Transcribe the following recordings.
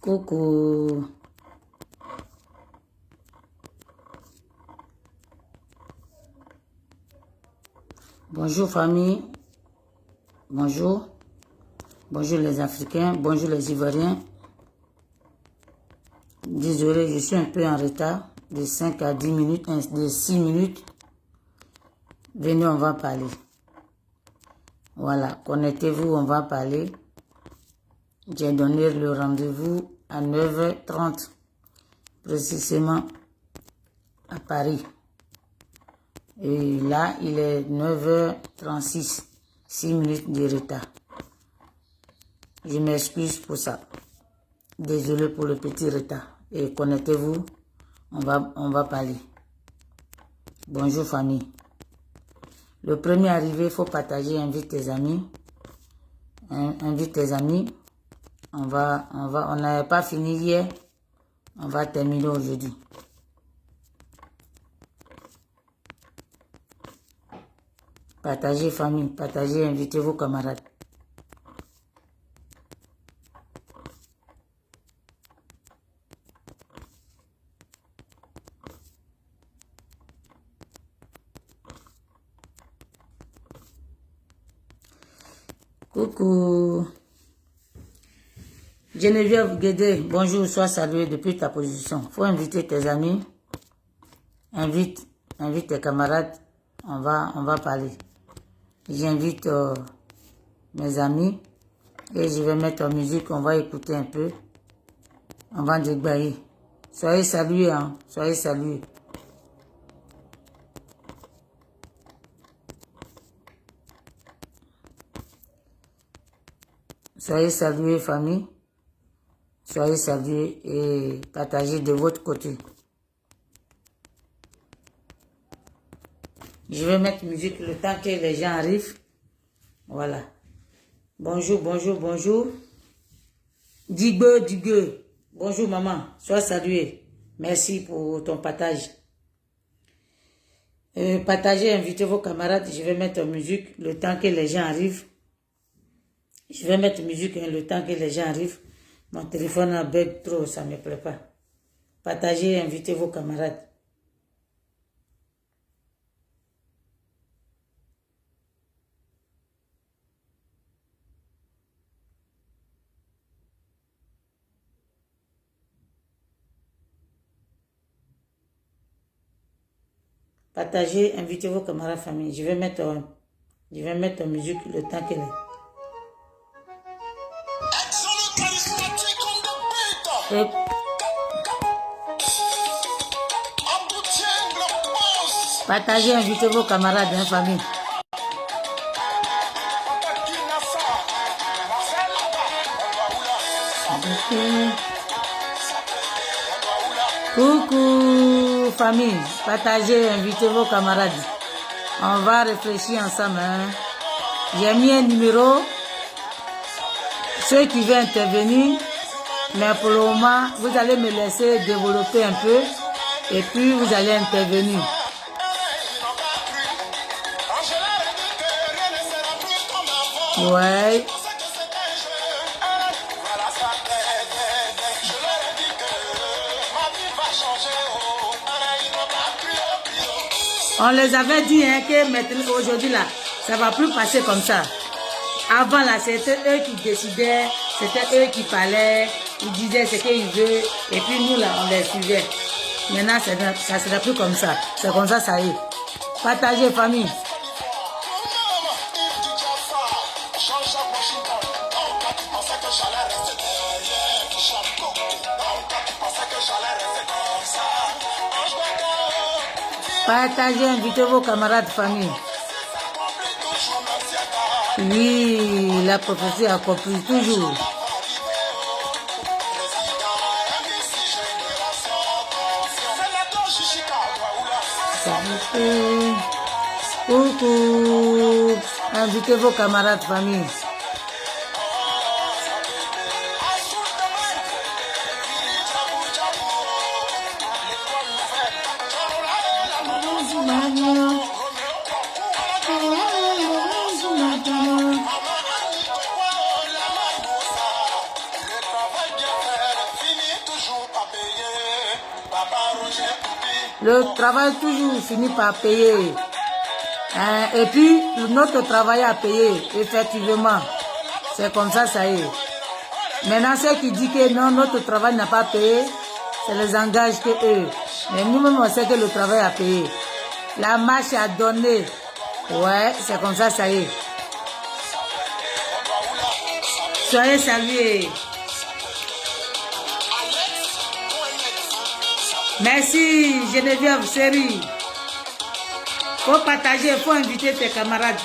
Coucou. Bonjour famille. Bonjour. Bonjour les Africains. Bonjour les Ivoiriens. Désolé, je suis un peu en retard. De 5 à 10 minutes, de 6 minutes. Venez, on va parler. Voilà, connectez-vous, on va parler. J'ai donné le rendez-vous à 9h30, précisément à Paris. Et là, il est 9h36, 6 minutes de retard. Je m'excuse pour ça. Désolé pour le petit retard. Et connectez-vous, on va parler. Bonjour famille. Le premier arrivé, il faut partager, invite tes amis. Invite tes amis. On n'avait pas fini hier. On va terminer aujourd'hui. Partagez famille, partagez, invitez vos camarades. Coucou. Geneviève Guédé, bonjour, sois salué depuis ta position. Faut inviter tes amis. Invite tes camarades. On va parler. J'invite mes amis et je vais mettre en musique. On va écouter un peu. On va débailler. Soyez salués, hein. Soyez salués. Soyez salués, famille. Soyez salués et partagez de votre côté. Je vais mettre musique le temps que les gens arrivent. Voilà. Bonjour, bonjour, bonjour. Digue. Bonjour maman. Sois salué. Merci pour ton partage. Partagez, invitez vos camarades. Je vais mettre musique le temps que les gens arrivent. Je vais mettre musique le temps que les gens arrivent. Mon téléphone a bug trop, ça ne me plaît pas. Partagez, invitez vos camarades. Partagez, invitez vos camarades famille. Je vais mettre musique le temps que les... Partagez, invitez vos camarades, hein, famille. Coucou, famille. Partagez, invitez vos camarades. On va réfléchir ensemble. Hein. J'ai mis un numéro. Ceux qui veulent intervenir, mais pour le moment, vous allez me laisser développer un peu et puis vous allez intervenir. Ouais. On les avait dit hein, que maintenant, aujourd'hui, là, ça ne va plus passer comme ça. Avant, là, c'était eux qui décidaient, c'était eux qui parlaient, ils disaient ce qu'ils veulent, et puis nous, là, on les suivait. Maintenant, ça ne sera plus comme ça. C'est comme ça, ça y est. Partagez, famille. Partagez, invitez vos camarades, famille. Oui, la prophétie a compris toujours. Coucou. Invitez vos camarades, famille. Le travail toujours finit par payer. Hein, et puis, notre travail a payé, effectivement. C'est comme ça, ça y est. Maintenant, ceux qui disent que non, notre travail n'a pas payé, c'est les engages que eux. Mais nous-mêmes, on sait que le travail a payé. La marche a donné. Ouais, c'est comme ça, ça y est. Soyez salués. Merci, Geneviève, série. Faut partager, faut inviter tes camarades.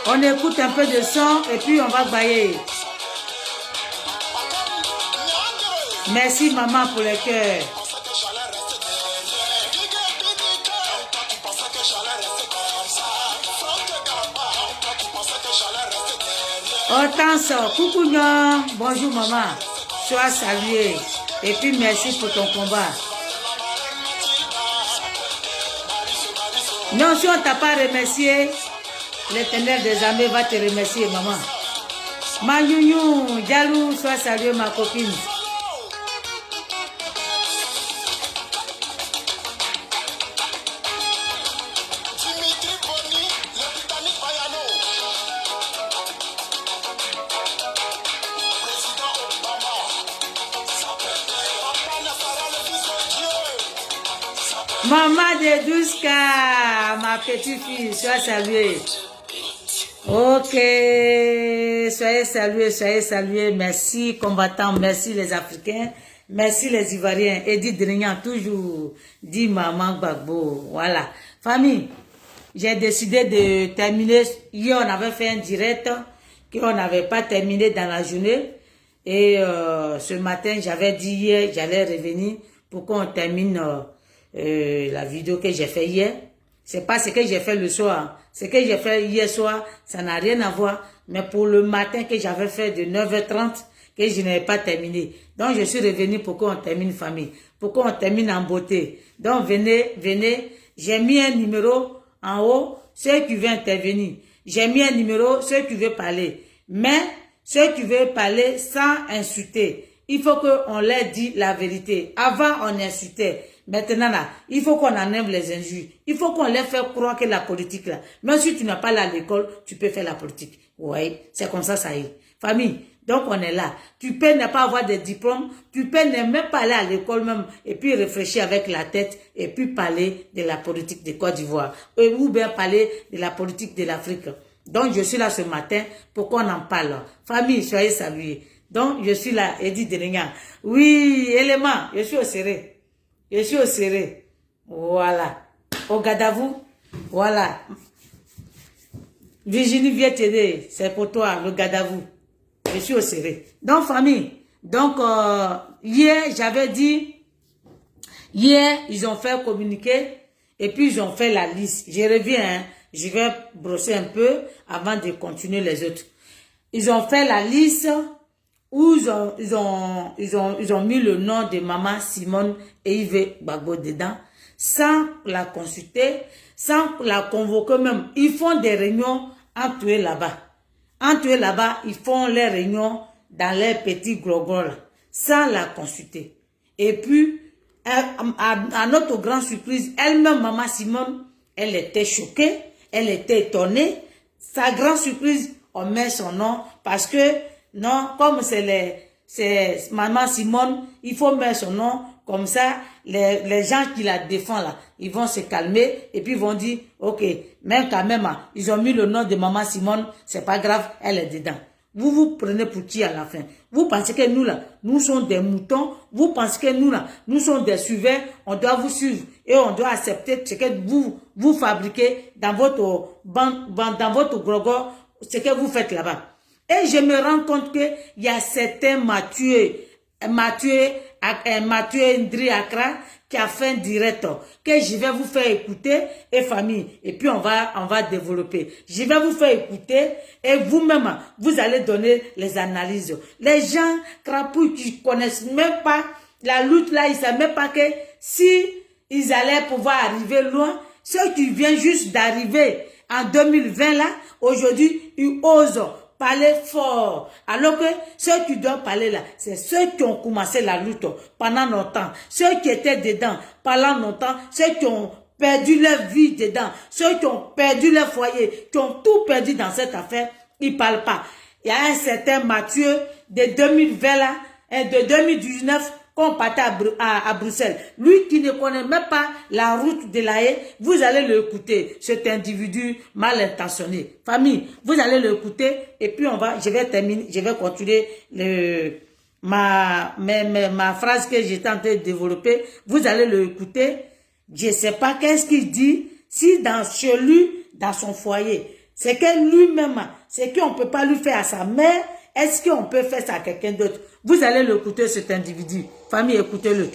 On écoute un peu de son et puis on va bailler. Merci maman pour le cœur. Hortense, coucou non. Bonjour maman. Sois salué. Et puis merci pour ton combat. Non, si on ne t'a pas remercié, l'Éternel des armées va te remercier, maman. Ma Youyou, Dialou, sois salué, ma copine. Maman de Douska, ma petite fille, sois saluée. Ok, soyez salués. Merci combattants, merci les Africains, merci les Ivoiriens. Edith Drignan, toujours, dit maman Gbagbo. Voilà. Famille, j'ai décidé de terminer. Hier, on avait fait un direct qu'on n'avait pas terminé dans la journée. Et ce matin, j'avais dit hier, j'allais revenir pour qu'on termine la vidéo que j'ai fait hier. C'est pas ce que j'ai fait le soir. Ce que j'ai fait hier soir, ça n'a rien à voir. Mais pour le matin que j'avais fait de 9h30, que je n'avais pas terminé. Donc, je suis revenu pour qu'on termine famille. Pour qu'on termine en beauté. Donc, venez, venez. J'ai mis un numéro en haut, ceux qui veulent intervenir. J'ai mis un numéro, ceux qui veulent parler. Mais, ceux qui veulent parler sans insulter. Il faut qu'on leur dise la vérité. Avant, on insultait. Maintenant, là, il faut qu'on enlève les injures. Il faut qu'on leur fasse croire que la politique, là, même si tu n'as pas là à l'école, tu peux faire la politique. Oui, c'est comme ça, ça y est. Famille, donc on est là. Tu peux ne pas avoir de diplôme, tu peux ne même pas aller à l'école même, et puis réfléchir avec la tête, et puis parler de la politique de Côte d'Ivoire, ou bien parler de la politique de l'Afrique. Donc, je suis là ce matin pour qu'on en parle. Famille, soyez salués. Donc, je suis là, Edith Drignan. Oui, élément, je suis au serré. Je suis au serré. Voilà. Au Gadavou. Voilà. Virginie vient t'aider. C'est pour toi, le Gadavou. Je suis au serré. Donc, famille. Donc, hier, j'avais dit. Hier, ils ont fait communiquer. Et puis, ils ont fait la liste. Je reviens. Hein, je vais brosser un peu avant de continuer les autres. Ils ont fait la liste. Où ils ont mis le nom de maman Simone et Yves Gbagbo dedans, sans la consulter, sans la convoquer même. Ils font des réunions entre eux là-bas. Entre eux là-bas, ils font les réunions dans les petits gros sans la consulter. Et puis, à notre grande surprise, elle-même, maman Simone, elle était choquée, elle était étonnée. Sa grande surprise, on met son nom parce que non, comme c'est maman Simone, il faut mettre son nom, comme ça, les gens qui la défendent là, ils vont se calmer et puis ils vont dire, ok, même quand même, ils ont mis le nom de maman Simone, c'est pas grave, elle est dedans. Vous vous prenez pour qui à la fin? Vous pensez que nous là, nous sommes des moutons, vous pensez que nous là, nous sommes des suiveurs, on doit vous suivre et on doit accepter ce que vous fabriquez dans votre dans votre grogo, ce que vous faites là-bas. Et je me rends compte qu'il y a certains Mathieu Ndri Accra qui a fait un direct que je vais vous faire écouter et famille. Et puis on va développer. Je vais vous faire écouter et vous-même, vous allez donner les analyses. Les gens crapouilles qui connaissent même pas la lutte là, ils ne savent même pas que si ils allaient pouvoir arriver loin, ceux qui viennent juste d'arriver en 2020 là, aujourd'hui, ils osent parlez fort. Alors que ceux qui doivent parler là, c'est ceux qui ont commencé la lutte pendant longtemps. Ceux qui étaient dedans pendant longtemps. Ceux qui ont perdu leur vie dedans. Ceux qui ont perdu leur foyer. Qui ont tout perdu dans cette affaire. Ils ne parlent pas. Il y a un certain Mathieu de 2020 là, et de 2019, qu'on partait à Bruxelles. Lui qui ne connaît même pas la route de la haie, vous allez l'écouter. Cet individu mal intentionné. Famille, vous allez l'écouter et puis je vais terminer, je vais continuer ma phrase que j'étais en train de développer. Vous allez l'écouter. Je ne sais pas qu'est-ce qu'il dit. Si chez lui, dans son foyer, c'est que lui-même, c'est qu'on ne peut pas lui faire à sa mère. Est-ce qu'on peut faire ça à quelqu'un d'autre? Vous allez l'écouter, cet individu. Famille, écoutez-le.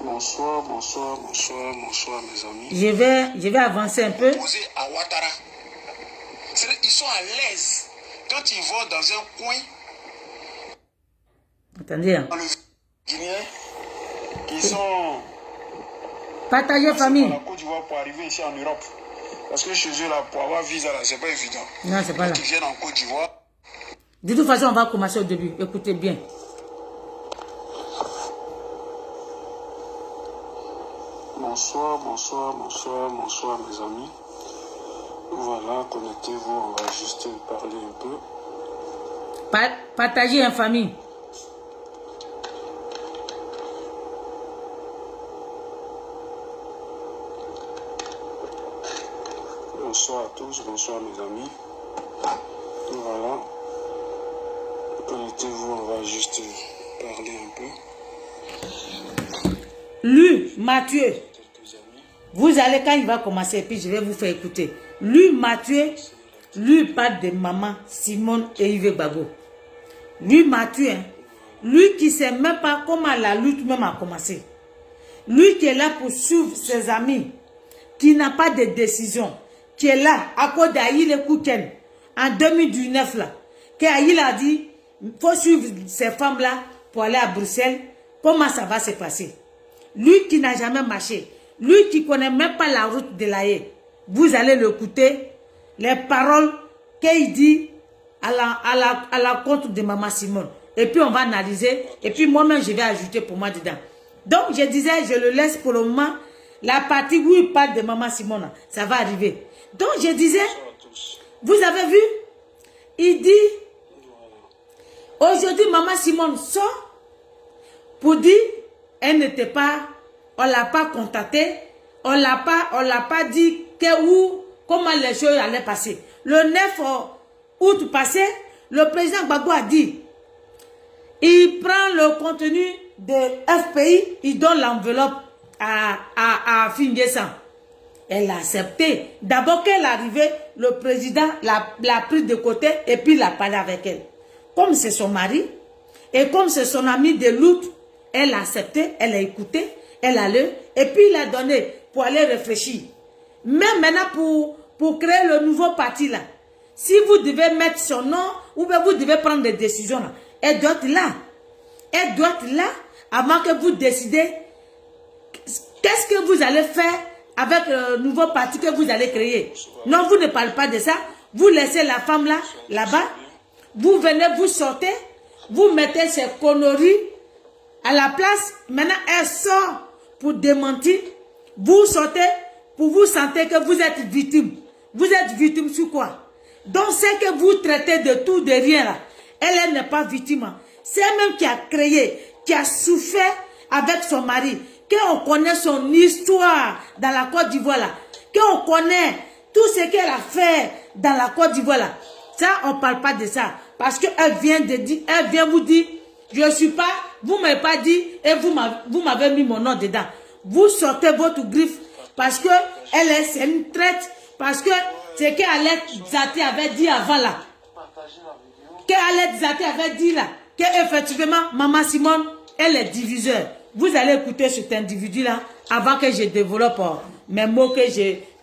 Bonsoir, bonsoir, bonsoir, bonsoir, mes amis. Je vais avancer un peu. Posé à Ouattara. Ils sont à l'aise quand ils vont dans un coin. Attendez. Hein. Dans le Guinéen, ils sont... Partagez, famille. La Côte d'Ivoire pour arriver ici en Europe. Parce que chez eux, là, pour avoir visa, là, c'est pas évident. Non, c'est pas là. Ils viennent en Côte d'Ivoire. De toute façon, on va commencer au début. Écoutez bien. Bonsoir, bonsoir, bonsoir, bonsoir, mes amis. Voilà, connectez-vous, on va juste parler un peu. Partagez, hein, famille. Bonsoir à tous, bonsoir mes amis. Voilà. Connectez-vous, on va juste parler un peu. Lui, Mathieu, vous allez quand il va commencer, puis je vais vous faire écouter. Lui, Mathieu, lui parle de maman, Simone et Yves Gbagbo. Lui, Mathieu, hein, lui qui ne sait même pas comment la lutte même a commencé. Lui qui est là pour suivre ses amis, qui n'a pas de décision. Qui est là, à cause d'Aïl Kouken, en 2019 là, qu'Aïl a dit, il faut suivre ces femmes-là pour aller à Bruxelles, comment ça va se passer? Lui qui n'a jamais marché, lui qui ne connaît même pas la route de la haie, vous allez l'écouter, les paroles qu'il dit à la compte de Maman Simone. Et puis on va analyser, et puis moi-même je vais ajouter pour moi dedans. Donc je disais, je le laisse pour le moment, la partie où il parle de Maman Simone, ça va arriver. Donc je disais, vous avez vu, il dit, aujourd'hui Maman Simone sort pour dire, elle n'était pas, on ne l'a pas contactée, on ne l'a pas dit comment les choses allaient passer. Le 9 août passé, le président Gbagbo a dit, il prend le contenu de FPI, il donne l'enveloppe à Fingesan. Elle a accepté. D'abord qu'elle est arrivée, le président l'a pris de côté et puis il a parlé avec elle. Comme c'est son mari et comme c'est son ami de lutte, elle a accepté, elle a écouté, elle a lu et puis il a donné pour aller réfléchir. Même maintenant pour créer le nouveau parti là, si vous devez mettre son nom ou bien vous devez prendre des décisions là, elle doit être là. Elle doit être là avant que vous décidez qu'est-ce que vous allez faire avec le nouveau parti que vous allez créer. Non, vous ne parlez pas de ça. Vous laissez la femme là, là-bas. Vous venez, vous sortez. Vous mettez ces conneries à la place. Maintenant, elle sort pour démentir. Vous sortez pour vous sentir que vous êtes victime. Vous êtes victime sur quoi? Donc, c'est que vous traitez de tout, de rien là. Elle n'est pas victime. C'est elle-même qui a créé, qui a souffert avec son mari. Qu'on connaît son histoire dans la Côte d'Ivoire là, qu'on connaît tout ce qu'elle a fait dans la Côte d'Ivoire là, ça on ne parle pas de ça, parce qu'elle vient de dire, elle vient vous dire, je ne suis pas, vous ne m'avez pas dit, et vous m'avez mis mon nom dedans. Vous sortez votre griffe, parce que c'est une traite, parce que c'est qu'Alette Zati avait dit avant là, qu'Alette Zati avait dit là, qu'effectivement, Maman Simone, elle est diviseur. Vous allez écouter cet individu-là avant que je développe mes mots,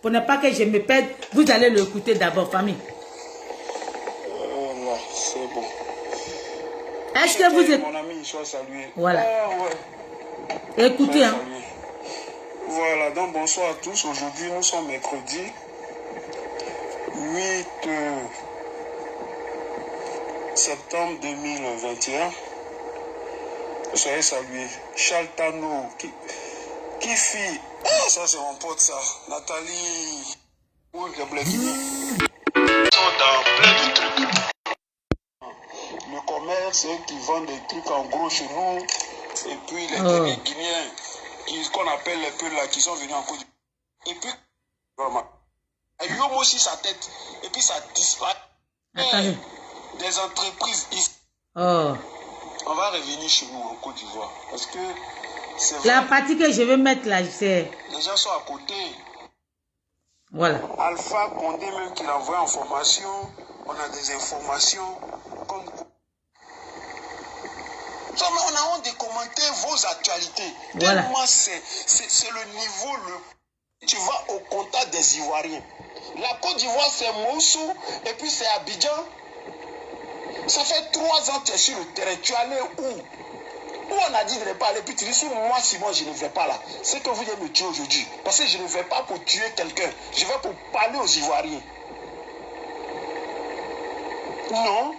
pour ne pas que je me perde. Vous allez l'écouter d'abord, famille. Là, c'est bon. Est-ce que vous êtes... Mon ami, soit salué. Voilà. Ouais. Écoutez. Hein. Voilà, donc bonsoir à tous. Aujourd'hui, nous sommes mercredi 8 septembre 2021. Soyez salués. Charles Tano, qui fit... Ah, ça c'est mon pote ça. Nathalie. Oui, le blé qui sont dans plein de trucs. Le commerce, eux qui vendent des trucs en gros chez nous. Et puis les Guinéens, qu'on appelle les peu là, qui sont venus en Côte d'Ivoire. Et puis, vraiment, il ouvre aussi sa tête. Et puis ça disparaît. Des entreprises ici. On va revenir chez nous en Côte d'Ivoire. Parce que c'est la partie que je vais mettre là, c'est... Les gens sont à côté. Voilà. Alpha Condé même qui l'envoie en formation. On a des informations comme... On a honte de commenter vos actualités. Voilà. Tellement c'est le niveau... Tu vas au contact des Ivoiriens. La Côte d'Ivoire, c'est Moussou et puis c'est Abidjan. Ça fait 3 ans que tu es sur le terrain. Tu es allé où on a dit de ne pas aller. Puis tu dis, si moi, Simon, je ne vais pas là. C'est que vous allez me tuer aujourd'hui. Parce que je ne vais pas pour tuer quelqu'un. Je vais pour parler aux Ivoiriens. Non.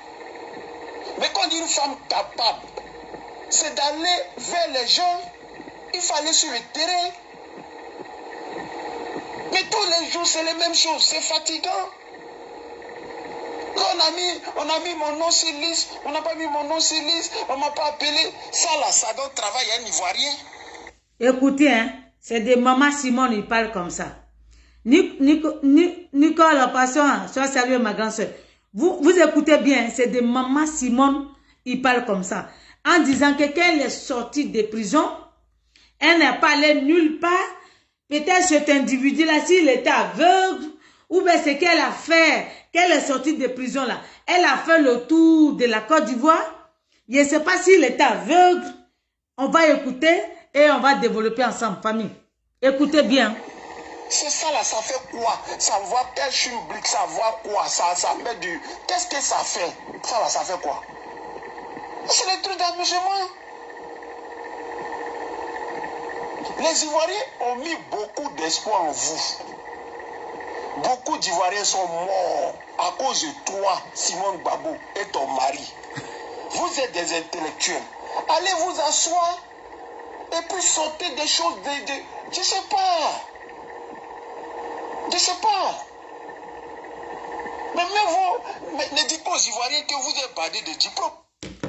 Mais quand on dit une femme capable, c'est d'aller vers les gens. Il faut aller sur le terrain. Mais tous les jours, c'est les mêmes choses. C'est fatigant. On a mis mon nom sur liste, on n'a pas mis mon nom sur liste, on ne m'a pas appelé. Ça là, ça donne travail à un Ivoirien. Écoutez, hein, c'est des mamans Simone, ils parlent comme ça. Nicole, passons, sois salué ma grande soeur. Vous écoutez bien, c'est des mamans Simone, ils parlent comme ça. En disant que quand elle est sortie de prison, elle n'est pas allée nulle part. Peut-être cet individu-là, s'il était aveugle, ou bien c'est qu'elle a fait, qu'elle est sortie de prison là, elle a fait le tour de la Côte d'Ivoire. Je ne sais pas s'il était aveugle. On va écouter et on va développer ensemble, famille. Écoutez bien. C'est ça là, ça fait quoi? Ça voit quel chimblique, ça voit quoi? Ça met du... Qu'est-ce que ça fait? Ça là, ça fait quoi? C'est des trucs d'amusement. Les Ivoiriens ont mis beaucoup d'espoir en vous. Beaucoup d'Ivoiriens sont morts à cause de toi, Simone Gbagbo, et ton mari. Vous êtes des intellectuels. Allez vous asseoir et puis sortez des choses je sais pas. Je sais pas. Mais ne dites pas aux Ivoiriens que vous êtes badé de diplôme.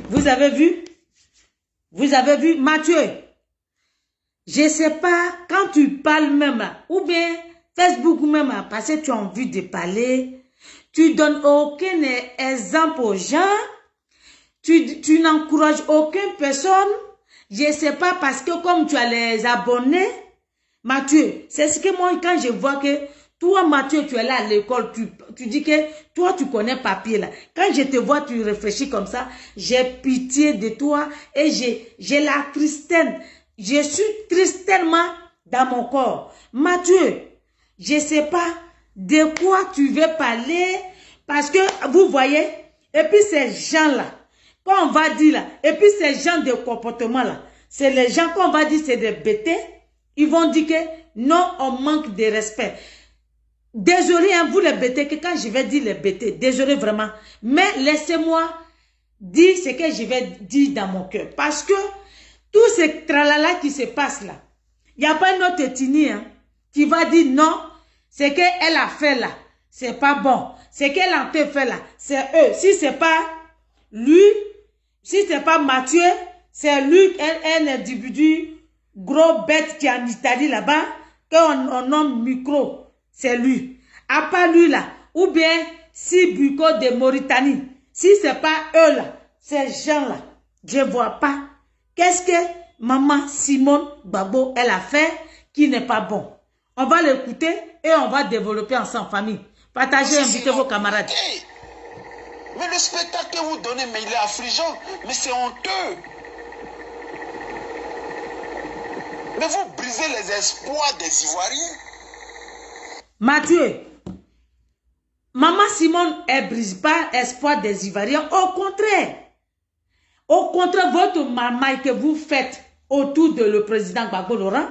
Vous avez vu? Vous avez vu, Mathieu? Je ne sais pas, quand tu parles même là, ou bien Facebook même là, parce que tu as envie de parler, tu donnes aucun exemple aux gens, tu n'encourages aucune personne, je ne sais pas, parce que comme tu as les abonnés, Mathieu, c'est ce que moi, quand je vois que toi, Mathieu, tu es là à l'école, tu dis que toi, tu connais papier là. Quand je te vois, tu réfléchis comme ça, j'ai pitié de toi et j'ai la tristesse. Je suis triste tellement dans mon corps. Mathieu, je ne sais pas de quoi tu veux parler parce que vous voyez, et puis ces gens-là, quand on va dire là, et puis ces gens de comportement là, c'est les gens qu'on va dire c'est des bêtés, ils vont dire que non, on manque de respect. Désolé, hein, vous les bêtés, que quand je vais dire les bêtés, désolé vraiment, mais laissez-moi dire ce que je vais dire dans mon cœur parce que tout ce tralala qui se passe là, il n'y a pas une autre ethnie hein, qui va dire non, ce qu'elle a fait là, c'est pas bon. Ce qu'elle a fait là, c'est eux. Si c'est pas lui, si c'est pas Mathieu, c'est lui, un individu gros bête qui est en Italie là-bas, qu'on nomme micro, c'est lui. À part lui là, ou bien si Buko de Mauritanie, si c'est pas eux là, ces gens là, je vois pas. Qu'est-ce que maman Simone Gbagbo, elle a fait qui n'est pas bon? On va l'écouter et on va développer ensemble, famille. Partagez, invitez vos camarades. Mais le spectacle que vous donnez, mais il est affligeant. Mais c'est honteux. Mais vous brisez les espoirs des Ivoiriens. Mathieu, maman Simone, elle ne brise pas l'espoir des Ivoiriens. Au contraire, votre marmaille que vous faites autour de le président Gbagbo Laurent,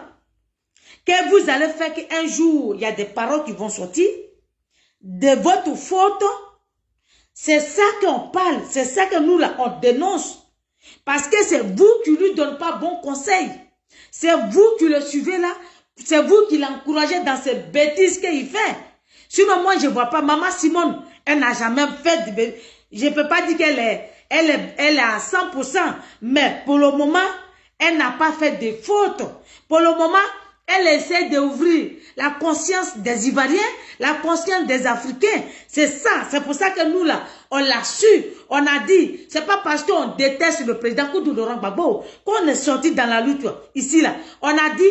que vous allez faire qu'un jour, il y a des paroles qui vont sortir. de votre faute. C'est ça qu'on parle, c'est ça que nous, là, on dénonce. Parce que c'est vous qui ne lui donnez pas bon conseil. C'est vous qui le suivez là. C'est vous qui l'encouragez dans ces bêtises qu'il fait. Sinon, moi, je ne vois pas. Maman Simone, elle n'a jamais fait de bêtises. Je ne peux pas dire qu'elle est à 100%. Mais pour le moment, elle n'a pas fait de fautes. Pour le moment, elle essaie d'ouvrir la conscience des Ivoiriens, la conscience des Africains. C'est ça. C'est pour ça que nous, là, on l'a su. On a dit, c'est pas parce qu'on déteste le président Koudou Laurent Gbagbo qu'on est sorti dans la lutte. Ici, là, on a dit,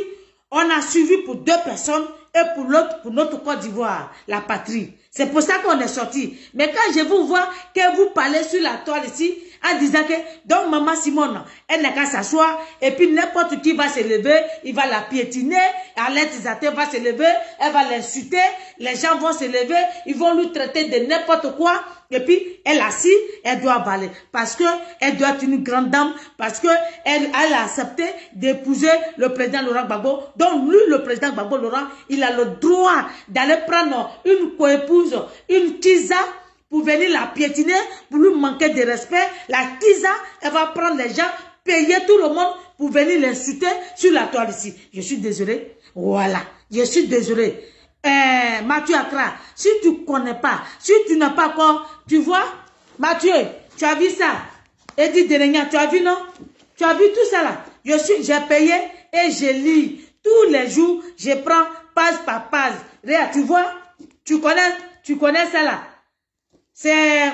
on a suivi pour 2 personnes et pour l'autre, pour notre Côte d'Ivoire, la patrie. C'est pour ça qu'on est sorti. Mais quand je vous vois que vous parlez sur la toile ici, en disant que, donc maman Simone, elle n'a qu'à s'asseoir, et puis n'importe qui va se lever, il va la piétiner, Alain Tizate va se lever, elle va l'insulter, les gens vont se lever, ils vont lui traiter de n'importe quoi, et puis elle assis, elle doit avaler, parce que elle doit être une grande dame, parce que elle a accepté d'épouser le président Laurent Gbagbo. Donc lui, le président Gbagbo Laurent, il a le droit d'aller prendre une coépouse, une Tiza, pour venir la piétiner, pour lui manquer de respect. La Tiza, elle va prendre les gens, payer tout le monde pour venir l'insulter sur la toile ici. Je suis désolé. Voilà, je suis désolé. Mathieu Accra, si tu ne connais pas, si tu n'as pas encore, tu vois, Mathieu, tu as vu ça? Edith Derenia, tu as vu, non? Tu as vu tout ça là? J'ai payé et je lis. Tous les jours, je prends page par page. Réa, tu vois? Tu connais ça là? C'est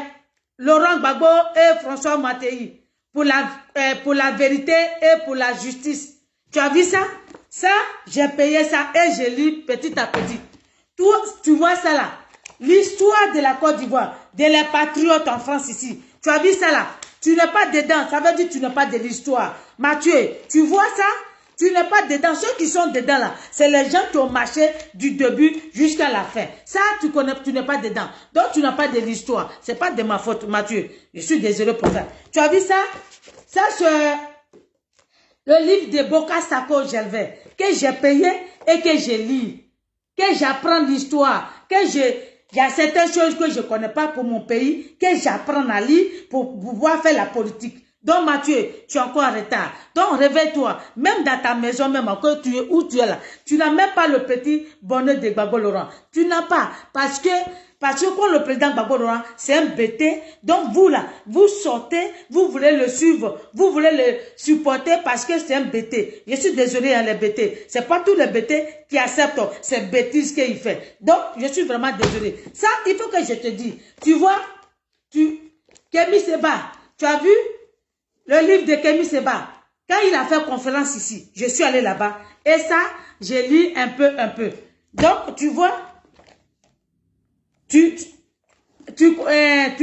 Laurent Gbagbo et François Mattei pour la vérité et pour la justice. Tu as vu ça? Ça, j'ai payé ça et je lis petit à petit. Toi, tu vois ça là? L'histoire de la Côte d'Ivoire, de les patriotes en France ici. Tu as vu ça là? Tu n'es pas dedans, ça veut dire que tu n'es pas de l'histoire. Mathieu, tu vois ça? Tu n'es pas dedans. Ceux qui sont dedans là, c'est les gens qui ont marché du début jusqu'à la fin. Ça, tu n'es pas dedans. Donc, tu n'as pas de l'histoire. Ce n'est pas de ma faute, Mathieu. Je suis désolé pour ça. Tu as vu ça? Ça, c'est le livre de Boka Sako Gelvais que j'ai payé et que je lis. Que j'apprends l'histoire. Il y a certaines choses que je ne connais pas pour mon pays, que j'apprends à lire pour pouvoir faire la politique. Donc Mathieu, tu es encore en retard. Donc réveille-toi. Même dans ta maison, même encore où tu es là, tu n'as même pas le petit bonheur de Gbagbo Laurent. Tu n'as pas. Parce que quand le président Gbagbo Laurent, c'est un bêté. Donc vous là, vous sortez, vous voulez le suivre, vous voulez le supporter parce que c'est un bêté. Je suis désolé, hein, les bêtés. C'est pas tous les bêtés qui acceptent ces bêtises qu'il fait. Donc je suis vraiment désolé. Ça, il faut que je te dise. Tu vois, Kémy Séba, tu as vu? Le livre de Kémy Séba, quand il a fait conférence ici, je suis allé là-bas. Et ça, j'ai lu un peu. Donc, tu vois, tu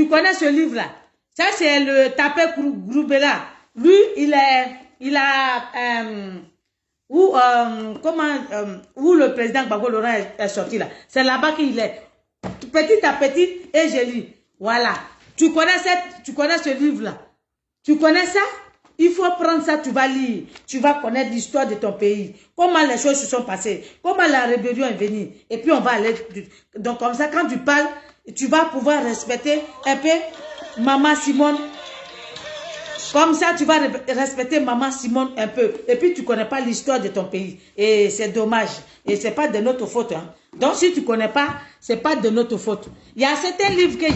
connais ce livre-là. Ça, c'est le Tapé Groubela. Lui, où le président Gbagbo Laurent est sorti là. C'est là-bas qu'il est. Petit à petit, et je lis. Voilà. Tu connais ce livre-là. Tu connais ça? Il faut prendre ça, tu vas lire. Tu vas connaître l'histoire de ton pays. Comment les choses se sont passées. Comment la rébellion est venue. Et puis on va aller. Donc comme ça, quand tu parles, tu vas pouvoir respecter un peu Maman Simone. Comme ça, tu vas respecter Maman Simone un peu. Et puis tu ne connais pas l'histoire de ton pays. Et c'est dommage. Et ce n'est pas de notre faute. Hein. Donc si tu ne connais pas, ce n'est pas de notre faute. Il y a certains livres que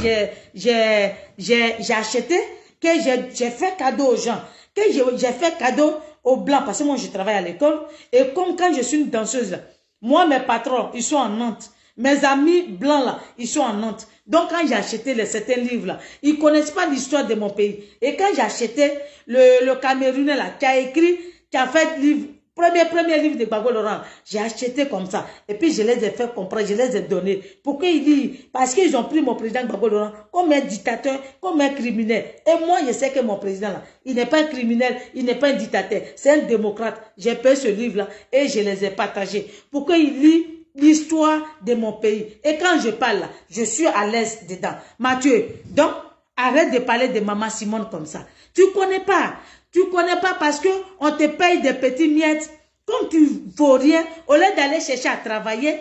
j'ai achetés, que j'ai fait cadeau aux gens, que j'ai fait cadeau aux Blancs, parce que moi je travaille à l'école, et comme quand je suis une danseuse, moi mes patrons, ils sont en Nantes, mes amis Blancs là, ils sont en Nantes, donc quand j'ai acheté certains livres là, ils ne connaissent pas l'histoire de mon pays, et quand j'ai acheté le Camerounais là, qui a écrit, qui a fait livre, premier livre de Gbagbo Laurent, j'ai acheté comme ça. Et puis je les ai fait comprendre, je les ai donnés. Pourquoi ils disent? Parce qu'ils ont pris mon président Gbagbo Laurent comme un dictateur, comme un criminel. Et moi, je sais que mon président là, il n'est pas un criminel, il n'est pas un dictateur. C'est un démocrate. J'ai payé ce livre là et je les ai partagés. Pourquoi il lit l'histoire de mon pays? Et quand je parle là, je suis à l'aise dedans. Mathieu, donc, arrête de parler de Maman Simone comme ça. Tu ne connais pas. Tu ne connais pas parce qu'on te paye des petits miettes. Comme tu ne vaux rien, au lieu d'aller chercher à travailler,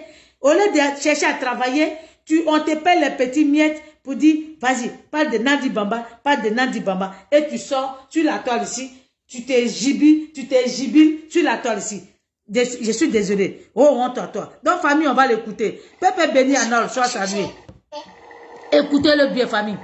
On te paie les petits miettes pour dire, vas-y, parle de Nandi Bamba, parle de Nandi Bamba. Et tu sors sur la toile ici, tu t'es gibiles sur la toile ici. Je suis désolé. Oh, honte à toi. Donc, famille, on va l'écouter. Pépé béni à Nol, soit salué. Écoutez-le bien, famille.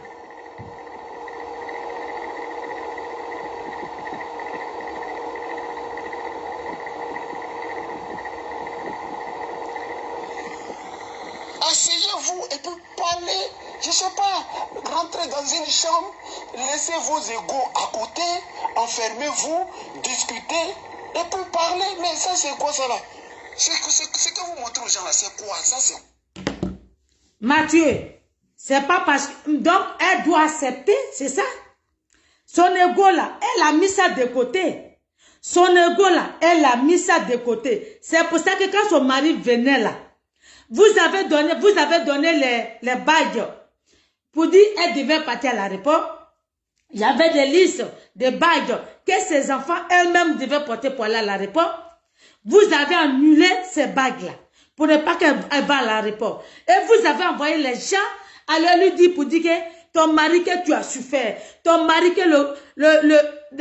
Asseyez-vous et puis parlez. Je ne sais pas, rentrez dans une chambre, laissez vos égos à côté, enfermez-vous, discutez et puis parlez. Mais ça, c'est quoi ça là? Ce que vous montrez aux gens là, c'est quoi? Ça, c'est... Mathieu, c'est pas parce que... Donc, elle doit accepter, c'est ça? Son ego là, elle a mis ça de côté. Son ego là, elle a mis ça de côté. C'est pour ça que quand son mari venait là, vous avez donné les badges pour dire qu'elle devait partir à l'aéroport. Il y avait des listes de badges que ses enfants elles-mêmes devaient porter pour aller à l'aéroport. Vous avez annulé ces bagues-là pour ne pas qu'elle va à l'aéroport. Et vous avez envoyé les gens à lui dire pour dire que ton mari que tu as souffert, ton mari que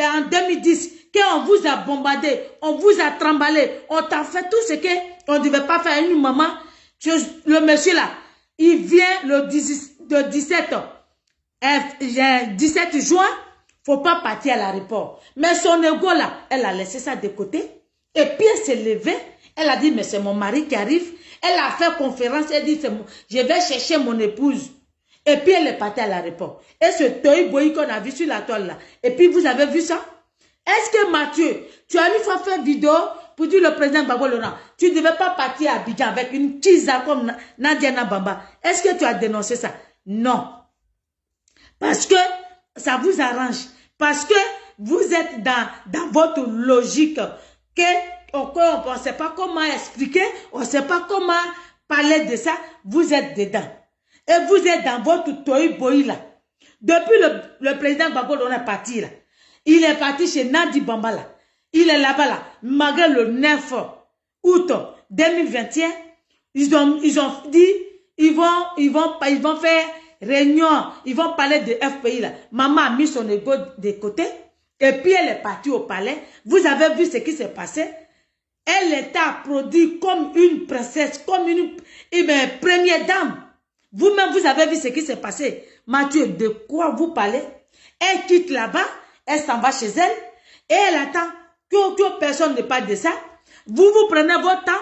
en 2010, qu'on vous a bombardé, on vous a tremballé, on t'a fait tout ce qu'on ne devait pas faire à une maman. Le monsieur là, il vient le 17 juin, il ne faut pas partir à l'aéroport. Mais son ego là, elle a laissé ça de côté. Et puis elle s'est levée, elle a dit, mais c'est mon mari qui arrive. Elle a fait conférence, elle dit, je vais chercher mon épouse. Et puis elle est partie à l'aéroport. Et ce Toy Boy qu'on a vu sur la toile là. Et puis vous avez vu ça? Est-ce que Mathieu, tu as une fois fait vidéo pour dire le président Gbagbo Laurent, tu ne devais pas partir à Abidjan avec une Kiza comme Nadiana Bamba. Est-ce que tu as dénoncé ça? Non. Parce que ça vous arrange. Parce que vous êtes dans votre logique on ne sait pas comment expliquer, on ne sait pas comment parler de ça. Vous êtes dedans. Et vous êtes dans votre toy boy là. Depuis le président Gbagbo Laurent est parti là. Il est parti chez Nandi Bamba là. Il est là-bas là. Malgré le 9 août 2021, ils ont dit, ils vont faire réunion, ils vont parler de FPI là. Maman a mis son ego de côté et puis elle est partie au palais. Vous avez vu ce qui s'est passé? Elle était applaudie comme une princesse, comme une première dame. Vous-même, vous avez vu ce qui s'est passé. Mathieu, de quoi vous parlez? Elle quitte là-bas, elle s'en va chez elle et elle attend que personne ne parle de ça. Vous prenez votre temps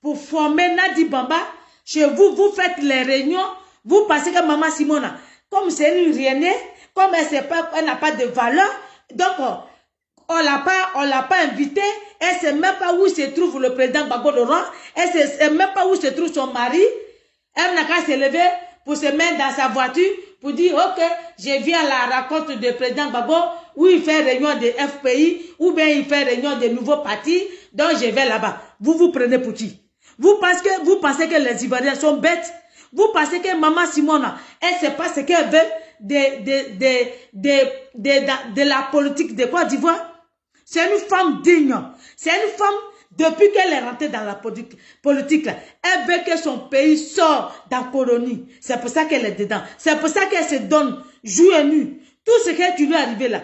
pour former Nadi Bamba. Chez vous, vous faites les réunions. Vous pensez que Maman Simona, comme c'est une riennée, comme elle n'a pas de valeur, donc on l'a pas invitée. Elle ne sait même pas où se trouve le président Gbagbo Laurent. Elle ne sait même pas où se trouve son mari. Elle n'a qu'à se lever pour se mettre dans sa voiture pour dire, ok, je viens à la rencontre du président Gbagbo, où il fait réunion de FPI, ou bien il fait réunion de nouveaux partis, donc je vais là-bas. Vous prenez pour qui? Vous pensez que les Ivoiriens sont bêtes? Vous pensez que Maman Simona, elle ne sait pas ce qu'elle veut de la politique de Côte d'Ivoire? C'est une femme digne. C'est une femme, depuis qu'elle est rentrée dans la politique, là, elle veut que son pays sorte dans la colonie. C'est pour ça qu'elle est dedans. C'est pour ça qu'elle se donne jour et nuit. Tout ce qui lui est arrivé là.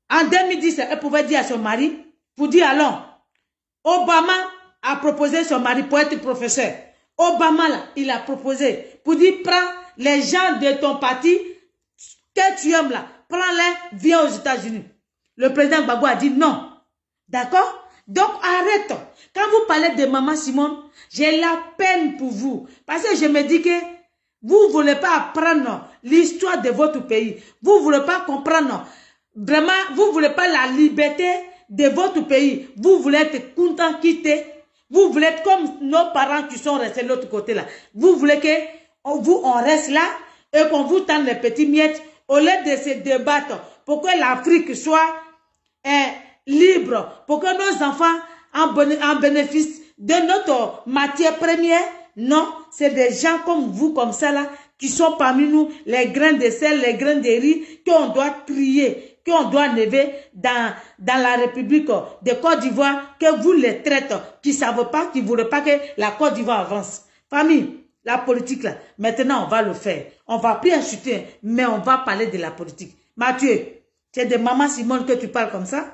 En 2010, elle pouvait dire à son mari, pour dire alors, Obama a proposé son mari pour être professeur. Obama, là, il a proposé pour dire, prends les gens de ton parti que tu aimes là, prends-les, viens aux États-Unis. Le président Gbagbo a dit non. D'accord? Donc arrête. Quand vous parlez de Maman Simone, j'ai la peine pour vous. Parce que je me dis que vous ne voulez pas apprendre l'histoire de votre pays. Vous ne voulez pas comprendre. Vraiment, vous ne voulez pas la liberté de votre pays. Vous voulez être content, quitter. Vous voulez être comme nos parents qui sont restés de l'autre côté là. Vous voulez on reste là et qu'on vous tende les petits miettes au lieu de se débattre pour que l'Afrique soit libre, pour que nos enfants en bénéficient de notre matière première. Non, c'est des gens comme vous, comme ça là, qui sont parmi nous, les grains de sel, les grains de riz, qu'on doit trier, qu'on doit lever dans la République de Côte d'Ivoire, que vous les traitez, qui ne savent pas, qui ne voulaient pas que la Côte d'Ivoire avance. Famille, La politique, là, maintenant, on va le faire. On va plus insulter, mais on va parler de la politique. Mathieu, c'est de Maman Simone que tu parles comme ça?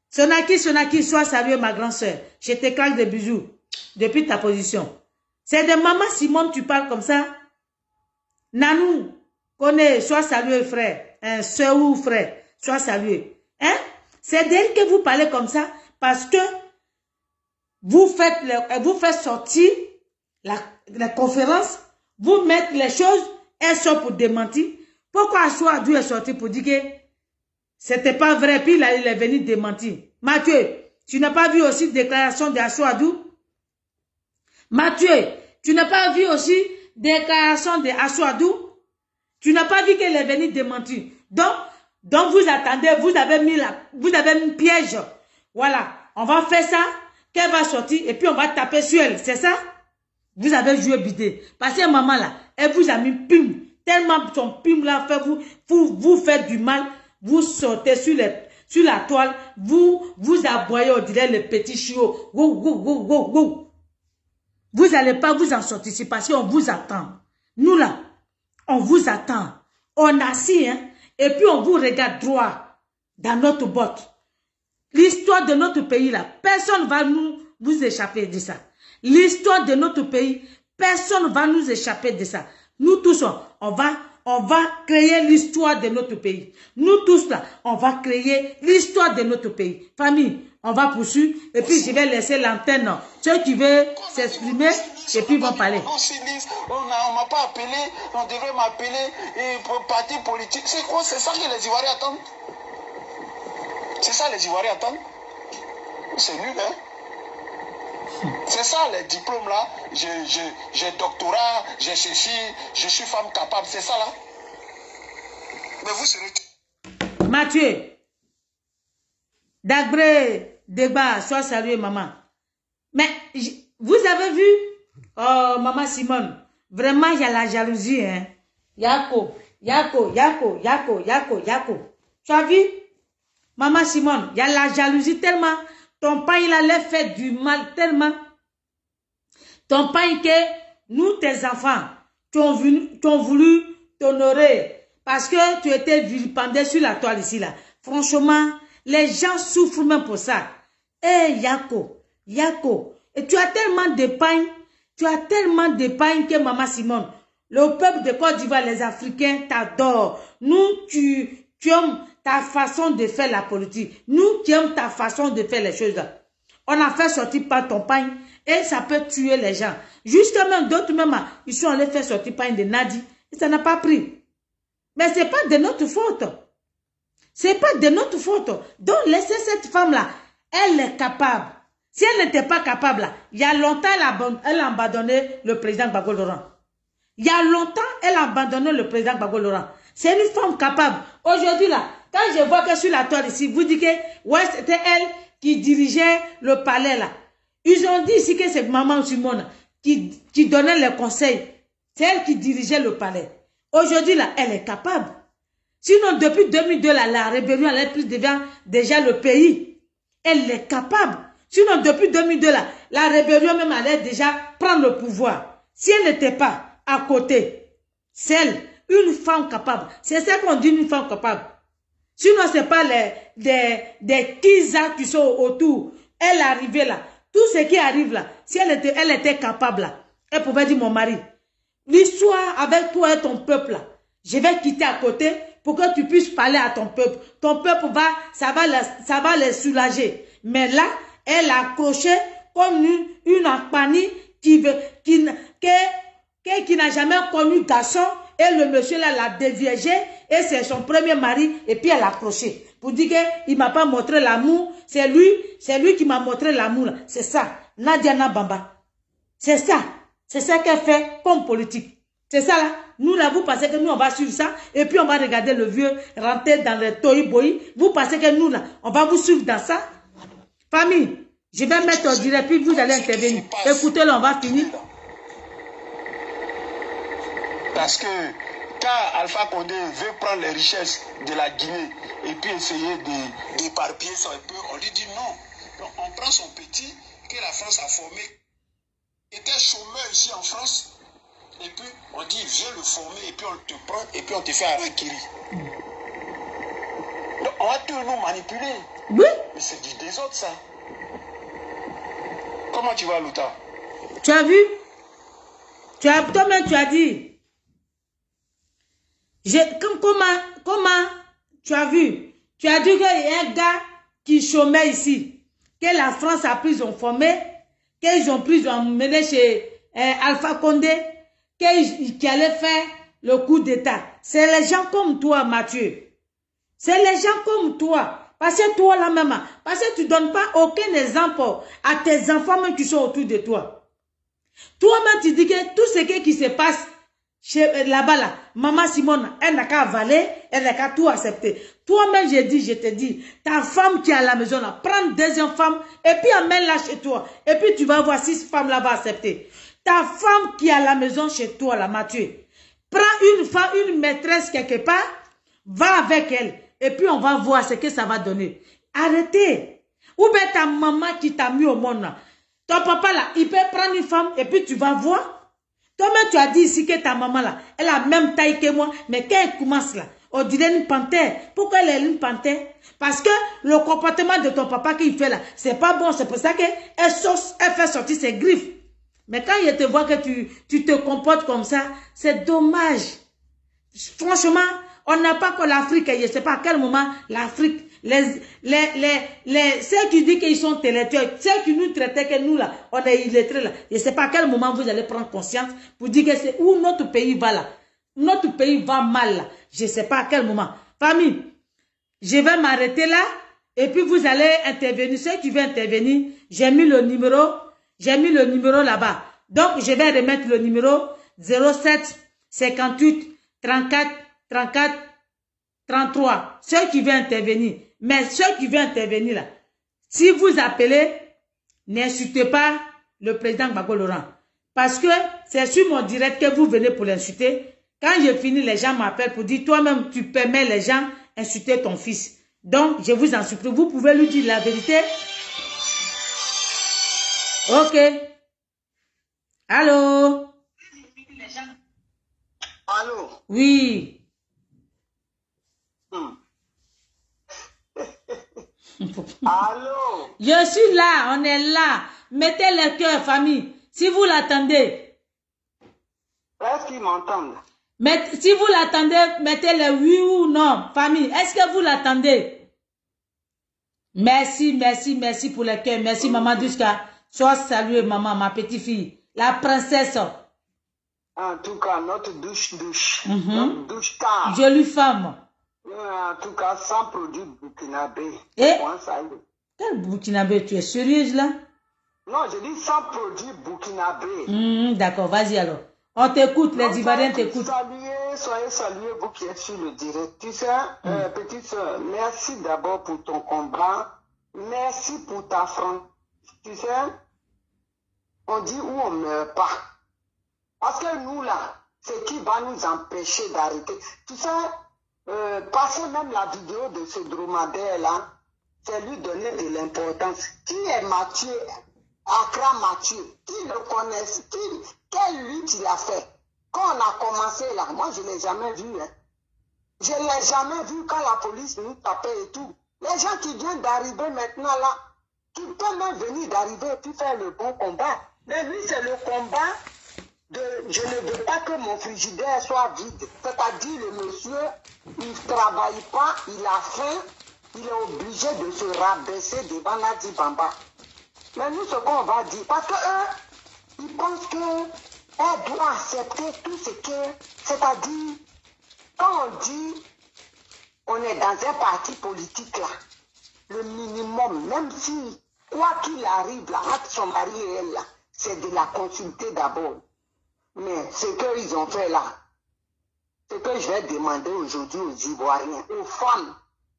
Sonaki, sois sérieux, ma grande soeur. Je te claque des bisous depuis ta position. C'est de Maman Simone tu parles comme ça? Nanou, connais, sois salué, frère. Soeur ou frère, sois salué. Hein? C'est d'elle que vous parlez comme ça parce que vous faites sortir la conférence, vous mettez les choses, elles sont pour démentir. Pourquoi Assoadou est sorti pour dire que c'était pas vrai, puis il est venu démentir? Mathieu, tu n'as pas vu aussi déclaration d'Assoadou? Mathieu, tu n'as pas vu aussi déclaration d'Assoadou? Tu n'as pas vu qu'elle est venue démentir. Donc vous attendez, vous avez mis piège. Voilà, on va faire ça, qu'elle va sortir et puis on va taper sur elle, c'est ça? Vous avez joué bidé. Parce que maman là, elle vous a mis pim. Tellement son pim là fait vous faites du mal, vous sortez sur la toile, vous aboyez, on dirait le petit chiot. Vous n'allez pas vous en sortir, c'est parce qu'on vous attend. Nous là, on vous attend. On assis, hein, et puis on vous regarde droit dans notre botte. L'histoire de notre pays là, personne ne va vous échapper de ça. L'histoire de notre pays, personne ne va nous échapper de ça. Nous tous, on va créer l'histoire de notre pays. Nous tous là, on va créer l'histoire de notre pays. Famille, on va poursuivre et puis je vais laisser l'antenne. Ceux qui veulent s'exprimer et puis vont parler. On m'a pas appelé, on devrait m'appeler pour parti politique. C'est quoi? C'est ça que les Ivoiriens attendent? C'est ça les Ivoiriens attendent? C'est nul, hein? C'est ça les diplômes là. J'ai doctorat, j'ai ceci, je suis femme capable, c'est ça là. Mais vous serez... Mathieu, Dagré, débat, sois salué maman. Mais vous avez vu, oh maman Simone, vraiment il y a la jalousie, hein. Yako. Tu as vu? Maman Simone, il y a la jalousie tellement. Ton père, il allait faire du mal tellement. Ton père, que nous, tes enfants, tu ont voulu t'honorer parce que tu étais vilipendé sur la toile ici, là. Franchement, les gens souffrent même pour ça. Eh, Yako. Et tu as tellement de pain. Que Maman Simone, le peuple de Côte d'Ivoire, les Africains t'adorent. Nous, tu aimes ta façon de faire la politique. Nous qui aimons ta façon de faire les choses. On a fait sortir par ton pain et ça peut tuer les gens. Justement, d'autres même, ils sont allés faire sortir pain de Nadi et ça n'a pas pris. Mais ce n'est pas de notre faute. C'est pas de notre faute. Donc, laissez cette femme-là. Elle est capable. Si elle n'était pas capable, là, il y a longtemps, elle a abandonné le président Gbagbo Laurent. Il y a longtemps, elle a abandonné le président Gbagbo Laurent. C'est une femme capable. Aujourd'hui, là, quand je vois que sur la toile ici, vous dites que ouais, c'était elle qui dirigeait le palais, là. Ils ont dit ici que c'est Maman Simone qui donnait les conseils. C'est elle qui dirigeait le palais. Aujourd'hui, là, elle est capable. Sinon, depuis 2002, là, la rébellion, elle est plus déjà le pays. Elle est capable. Sinon, depuis 2002, là, la rébellion même allait déjà prendre le pouvoir. Si elle n'était pas à côté, celle, une femme capable. C'est ça qu'on dit une femme capable. Sinon, ce n'est pas des Kiza qui sont autour. Elle arrivait là. Tout ce qui arrive là, si elle était capable là, elle pouvait dire mon mari, l'histoire avec toi et ton peuple là, je vais quitter à côté pour que tu puisses parler à ton peuple. Ton peuple ça va les soulager. Mais là, elle a accroché comme une Akpani qui n'a jamais connu garçon. Et le monsieur là l'a déviégé et c'est son premier mari et puis elle a accroché. Pour dire qu'il ne m'a pas montré l'amour, c'est lui qui m'a montré l'amour. C'est ça, Nadiana Bamba. C'est ça qu'elle fait comme politique. C'est ça là. Nous là, vous pensez que nous on va suivre ça et puis on va regarder le vieux rentrer dans le toy-boy. Vous pensez que nous là, on va vous suivre dans ça? Famille, je vais mettre au direct puis vous allez intervenir. Écoutez là, on va finir. Parce que quand Alpha Condé veut prendre les richesses de la Guinée et puis essayer d'éparpiller ça un peu, on lui dit non. Donc on prend son petit que la France a formé. était chômeur ici en France, et puis on dit viens le former, et puis on te prend, et puis on te fait harakiri. Donc on va tous nous manipuler. Oui. Mais c'est du désordre ça. Comment tu vas, Louta? Tu as vu? Toi-même tu as dit. Comment tu as vu? Tu as dit qu'il y a un gars qui chômait ici, que la France a pris, ils ont formé, qu'ils ont pris, ils ont mené chez Alpha Condé, qui allait faire le coup d'État. C'est les gens comme toi, Mathieu. C'est les gens comme toi. Parce que toi là même, parce que tu ne donnes pas aucun exemple à tes enfants même qui sont autour de toi. Toi-même, tu dis que tout ce qui se passe là-bas, là, Maman Simone, elle n'a qu'à avaler, elle n'a qu'à tout accepter. Toi-même, je te dis, ta femme qui est à la maison, là, prends une deuxième femme et puis amène-la chez toi. Et puis tu vas voir si cette femme-là va accepter. Ta femme qui est à la maison chez toi, là, Mathieu, prends une femme, une maîtresse quelque part, va avec elle. Et puis on va voir ce que ça va donner. Arrêtez. Ou bien ta maman qui t'a mis au monde, là. Ton papa là, il peut prendre une femme et puis tu vas voir. Toi-même, tu as dit ici que ta maman là, elle a la même taille que moi, mais quand elle commence là, on dirait une panthère. Pourquoi elle est une panthère? Parce que le comportement de ton papa qu'il fait là, c'est pas bon. C'est pour ça qu'elle fait sortir ses griffes. Mais quand il te voit que tu te comportes comme ça, c'est dommage. Franchement, on n'a pas que l'Afrique. Je ne sais pas à quel moment l'Afrique, ceux qui disent qu'ils sont intellectuels, ceux qui nous traitaient que nous là, on est illettrés là. Je ne sais pas à quel moment vous allez prendre conscience pour dire que c'est où notre pays va là. Notre pays va mal là. Je ne sais pas à quel moment. Famille, je vais m'arrêter là et puis vous allez intervenir. Ceux qui veulent intervenir, j'ai mis le numéro là-bas. Donc, je vais remettre le numéro 07 58 34 34 33. Ceux qui veulent intervenir. Mais ceux qui veulent intervenir là, si vous appelez, n'insultez pas le président Gbagbo Laurent. Parce que c'est sur mon direct que vous venez pour l'insulter. Quand je finis, les gens m'appellent pour dire, toi-même, tu permets les gens insulter ton fils. Donc, je vous en supplie, vous pouvez lui dire la vérité. Ok. Allô? Allô? Oui. Allô? Je suis là, on est là. Mettez le cœur, famille. Si vous l'attendez. Est-ce qu'ils m'entendent? Si vous l'attendez, mettez le oui ou non, famille. Est-ce que vous l'attendez? Merci, merci, merci pour le cœur. Merci, maman Duska. Sois saluée, maman, ma petite fille. La princesse. En tout cas, notre douche. Notre douche tard. Jolie femme. En tout cas, sans produit burkinabé. Et quel burkinabé? Tu es sérieuse là? Non, je dis sans produit burkinabé. D'accord, vas-y alors. On t'écoute, les Ivoiriens t'écoutent. Soyez salués, vous qui êtes sur le direct. Tu sais, petite soeur, merci d'abord pour ton combat. Merci pour ta franchise. Tu sais, on dit où on ne meurt pas. Parce que nous là, c'est qui va nous empêcher d'arrêter. Tu sais, passer même la vidéo de ce dromadaire là, c'est lui donner de l'importance. Qui est Mathieu? Accra Mathieu, qui le connaît, quelle lutte il a fait. Quand on a commencé là, moi je ne l'ai jamais vu. Hein. Je ne l'ai jamais vu quand la police nous tapait et tout. Les gens qui viennent d'arriver maintenant là, qui peuvent même venir d'arriver et puis faire le bon combat. Mais lui c'est le combat de je ne veux pas que mon frigidaire soit vide. C'est-à-dire le monsieur, il ne travaille pas, il a faim, il est obligé de se rabaisser devant Nadi Bamba. Mais nous, ce qu'on va dire, parce qu'eux, ils pensent qu'elle doit accepter tout ce que... C'est-à-dire, quand on dit, on est dans un parti politique là, le minimum, même si, quoi qu'il arrive, là, entre son mari et elle là, c'est de la consulter d'abord. Mais ce qu'ils ont fait là, ce que je vais demander aujourd'hui aux Ivoiriens, aux femmes,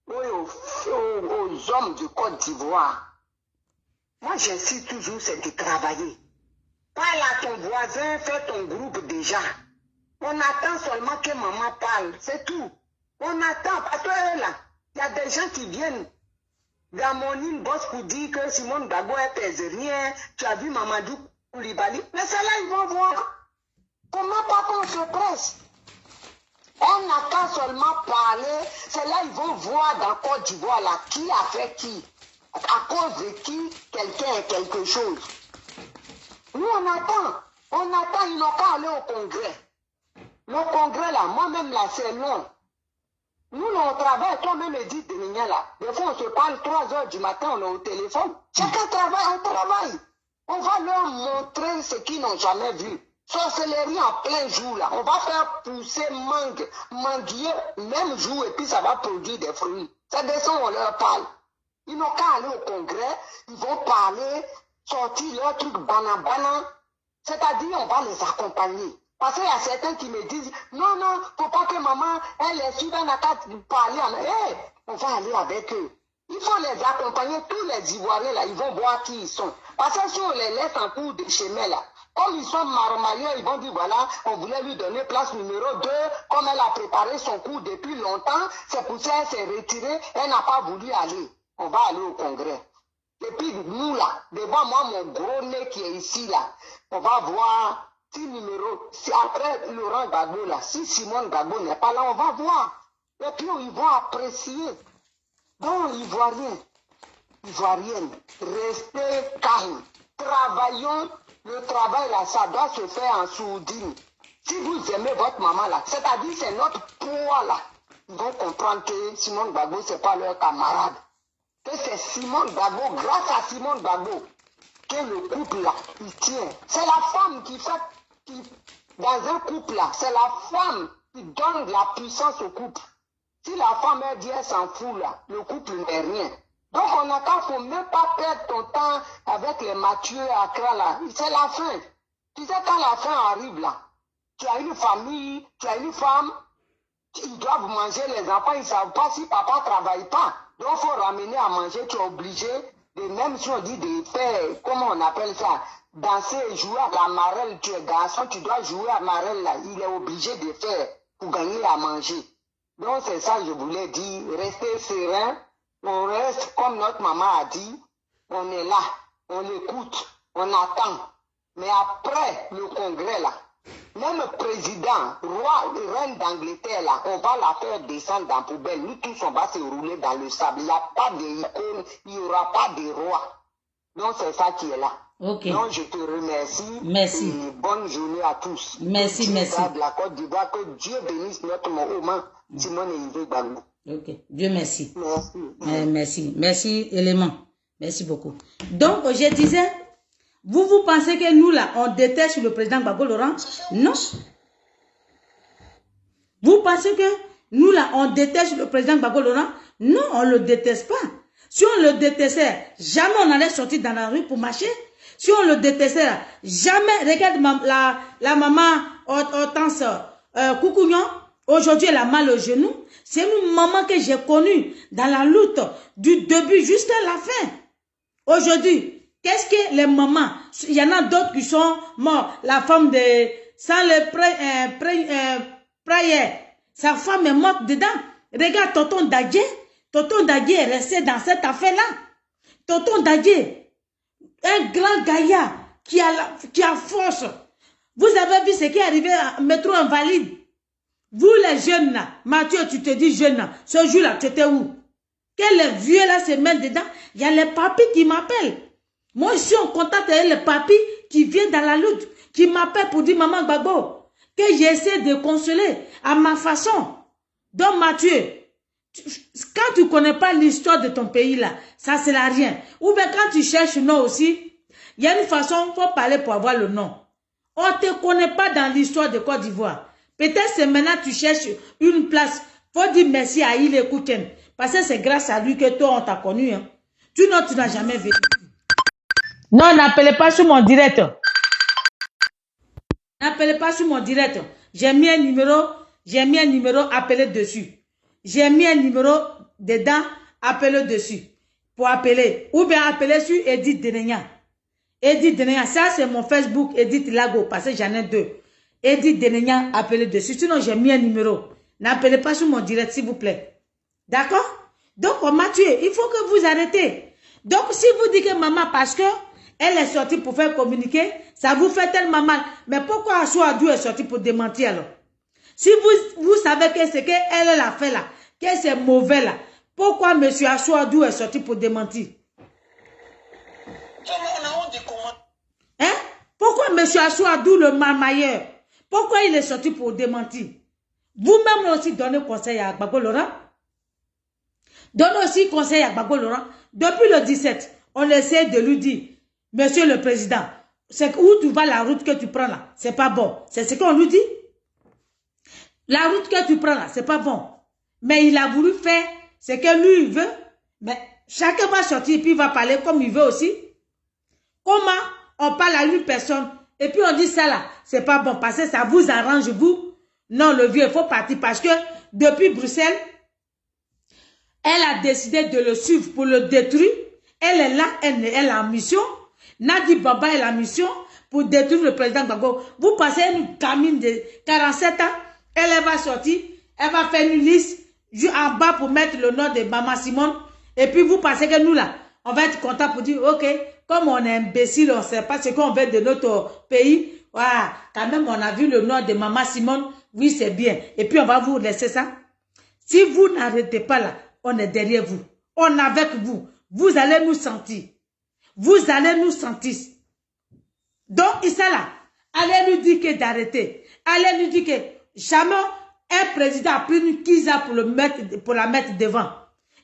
aux hommes du Côte d'Ivoire, moi, j'insiste toujours, c'est de travailler. Parle à ton voisin, fais ton groupe déjà. On attend seulement que maman parle, c'est tout. On attend, parce que là, il y a des gens qui viennent dans mon inbox pour dire que Simone Gbagbo est rien. Tu as vu Mamadou Koulibaly. Mais c'est là ils vont voir. Comment pas qu'on se presse? On n'a qu'à seulement parler. C'est là ils vont voir dans Côte d'Ivoire là qui a fait qui. À cause de qui quelqu'un est quelque chose. Nous on attend, ils n'ont qu'à aller au congrès. Le congrès là, moi-même là, c'est long. Nous, on travaille, toi-même, dit de là. Des fois, on se parle 3 h du matin, on est au téléphone. Chacun travaille, on travaille. On va leur montrer ce qu'ils n'ont jamais vu. Sorcellerie en plein jour, là. On va faire pousser manguier, même jour, et puis ça va produire des fruits. Ça descend, on leur parle. Ils n'ont qu'à aller au congrès, ils vont parler, sortir leur truc banana. C'est-à-dire, on va les accompagner. Parce qu'il y a certains qui me disent, non, faut pas que maman, elle les suive, elle n'a qu'à parler. Hey, on va aller avec eux. Il faut les accompagner, tous les Ivoiriens, là, ils vont voir qui ils sont. Parce que si on les laisse en cours de chemin, là, comme ils sont marmailleurs, ils vont dire, voilà, on voulait lui donner place numéro 2, comme elle a préparé son cours depuis longtemps, c'est pour ça qu'elle s'est retirée, elle n'a pas voulu aller. On va aller au congrès. Et puis, nous, là, devant moi, mon gros nez qui est ici, là, on va voir... Si après Laurent Gbagbo là, si Simone Gbagbo n'est pas là, on va voir. Et puis ils vont apprécier. Donc, Ivoirienne, restez calme. Travaillons. Le travail là, ça doit se faire en sourdine. Si vous aimez votre maman là, c'est-à-dire c'est notre poids là, ils vont comprendre que Simone Gbagbo, ce n'est pas leur camarade. Que c'est Simone Gbagbo, grâce à Simone Gbagbo, que le couple là, il tient. C'est la femme qui fait... dans un couple là, c'est la femme qui donne la puissance au couple. Si la femme elle dit elle s'en fout là, le couple n'est rien. Donc on n'a qu'à, faut même pas perdre ton temps avec les Mathieu Accra là. C'est la fin. Tu sais quand la fin arrive là, tu as une famille, tu as une femme, ils doivent manger les enfants, ils ne savent pas si papa ne travaille pas. Donc il faut ramener à manger, tu es obligé de, même si on dit de faire, comment on appelle ça, danser et jouer à la marelle, tu es garçon, tu dois jouer à la marelle là, il est obligé de faire pour gagner à manger. Donc c'est ça que je voulais dire, restez serein, on reste comme notre maman a dit, on est là, on écoute, on attend. Mais après le congrès là, même le président, roi, reine d'Angleterre là, on va la faire descendre dans la poubelle, nous tous on va se rouler dans le sable, il n'y a pas d'icône, il n'y aura pas de roi. Donc c'est ça qui est là. Ok. Donc je te remercie. Merci. Et bonne journée à tous. Merci, merci. De la Côte d'Ivoire, que Dieu bénisse notre moment. Simone Yves Gbagbo. Ok. Dieu merci. Merci. Merci. Merci, élément. Merci beaucoup. Donc, je disais, vous pensez que nous là, on déteste le président Gbagbo Laurent? Non. Vous pensez que nous là, on déteste le président Gbagbo Laurent? Non, on ne le déteste pas. Si on le détestait, jamais on allait sortir dans la rue pour marcher. Si on le détestait, jamais, regarde la maman Hortense Coucougnon, aujourd'hui elle a mal au genou. C'est une maman que j'ai connue dans la lutte du début jusqu'à la fin. Aujourd'hui, qu'est-ce que les mamans, il y en a d'autres qui sont morts. La femme de, sans le prière, sa femme est morte dedans. Regarde Tonton Dadje. Tonton Dadje est resté dans cette affaire-là. Tonton Dadje, un grand gaillard qui a force. Vous avez vu ce qui est arrivé à Métro Invalide. Vous les jeunes là, Mathieu, tu te dis jeune là, ce jour-là, tu étais où? Que les vieux là se mettent dedans, il y a les papis qui m'appellent. Moi, je suis en contact avec les papis qui viennent dans la lutte, qui m'appellent pour dire maman Gbagbo, que j'essaie de consoler à ma façon. Donc Mathieu, quand tu ne connais pas l'histoire de ton pays là, ça ne sert à rien. Ou bien quand tu cherches le nom aussi, il y a une façon, il faut parler pour avoir le nom. On ne te connaît pas dans l'histoire de Côte d'Ivoire. Peut-être c'est maintenant que tu cherches une place. Il faut dire merci à Ile Kouten. Parce que c'est grâce à lui que toi, on t'a connu. Hein. Tu n'as jamais vécu. Non, n'appelez pas sur mon direct. N'appelez pas sur mon direct. J'ai mis un numéro, appelez dessus. J'ai mis un numéro dedans, appelez dessus. Pour appeler. Ou bien appeler sur Edith Denenya. Edith Denenya, ça c'est mon Facebook, Edith Lago, parce que j'en ai 2. Edith Denenya, appelez dessus. Sinon, j'ai mis un numéro. N'appelez pas sur mon direct, s'il vous plaît. D'accord? Donc, Mathieu, il faut que vous arrêtez. Donc, si vous dites que maman, parce que Elle est sortie pour faire communiquer. Ça vous fait tellement mal. Mais pourquoi Assoadou est sortie pour démentir alors? Si vous savez que ce qu'elle a fait là, que c'est mauvais là, pourquoi M. Assoadou est sorti pour démentir? Hein? Pourquoi M. Assoadou, le marmailleur, pourquoi il est sorti pour démentir? Vous-même aussi donnez conseil à Gbagbo Laurent. Donnez aussi conseil à Gbagbo Laurent. Depuis le 17, on essaie de lui dire, Monsieur le Président, c'est où tu vas, la route que tu prends là, c'est pas bon. C'est ce qu'on lui dit. La route que tu prends là, c'est pas bon. Mais il a voulu faire ce que lui il veut. Mais chacun va sortir et puis il va parler comme il veut aussi. Comment on parle à une personne et puis on dit ça là, c'est pas bon parce que ça vous arrange vous. Non, le vieux, il faut partir parce que depuis Bruxelles, elle a décidé de le suivre pour le détruire. Elle est là, elle a en mission. Nadi Baba est la mission pour détruire le président Gbagbo. Vous passez une gamine de 47 ans, elle va sortir, elle va faire une liste en bas pour mettre le nom de Maman Simone. Et puis vous pensez que nous là, on va être content pour dire, ok, comme on est imbécile, on ne sait pas ce qu'on veut de notre pays. Voilà, quand même on a vu le nom de Maman Simone, oui c'est bien. Et puis on va vous laisser ça. Si vous n'arrêtez pas là, on est derrière vous. On est avec vous. Vous allez nous sentir. Vous allez nous sentir. Donc, Issa là, allez lui dire que d'arrêter. Allez lui dire que jamais un président a pris une Kiza pour la mettre devant.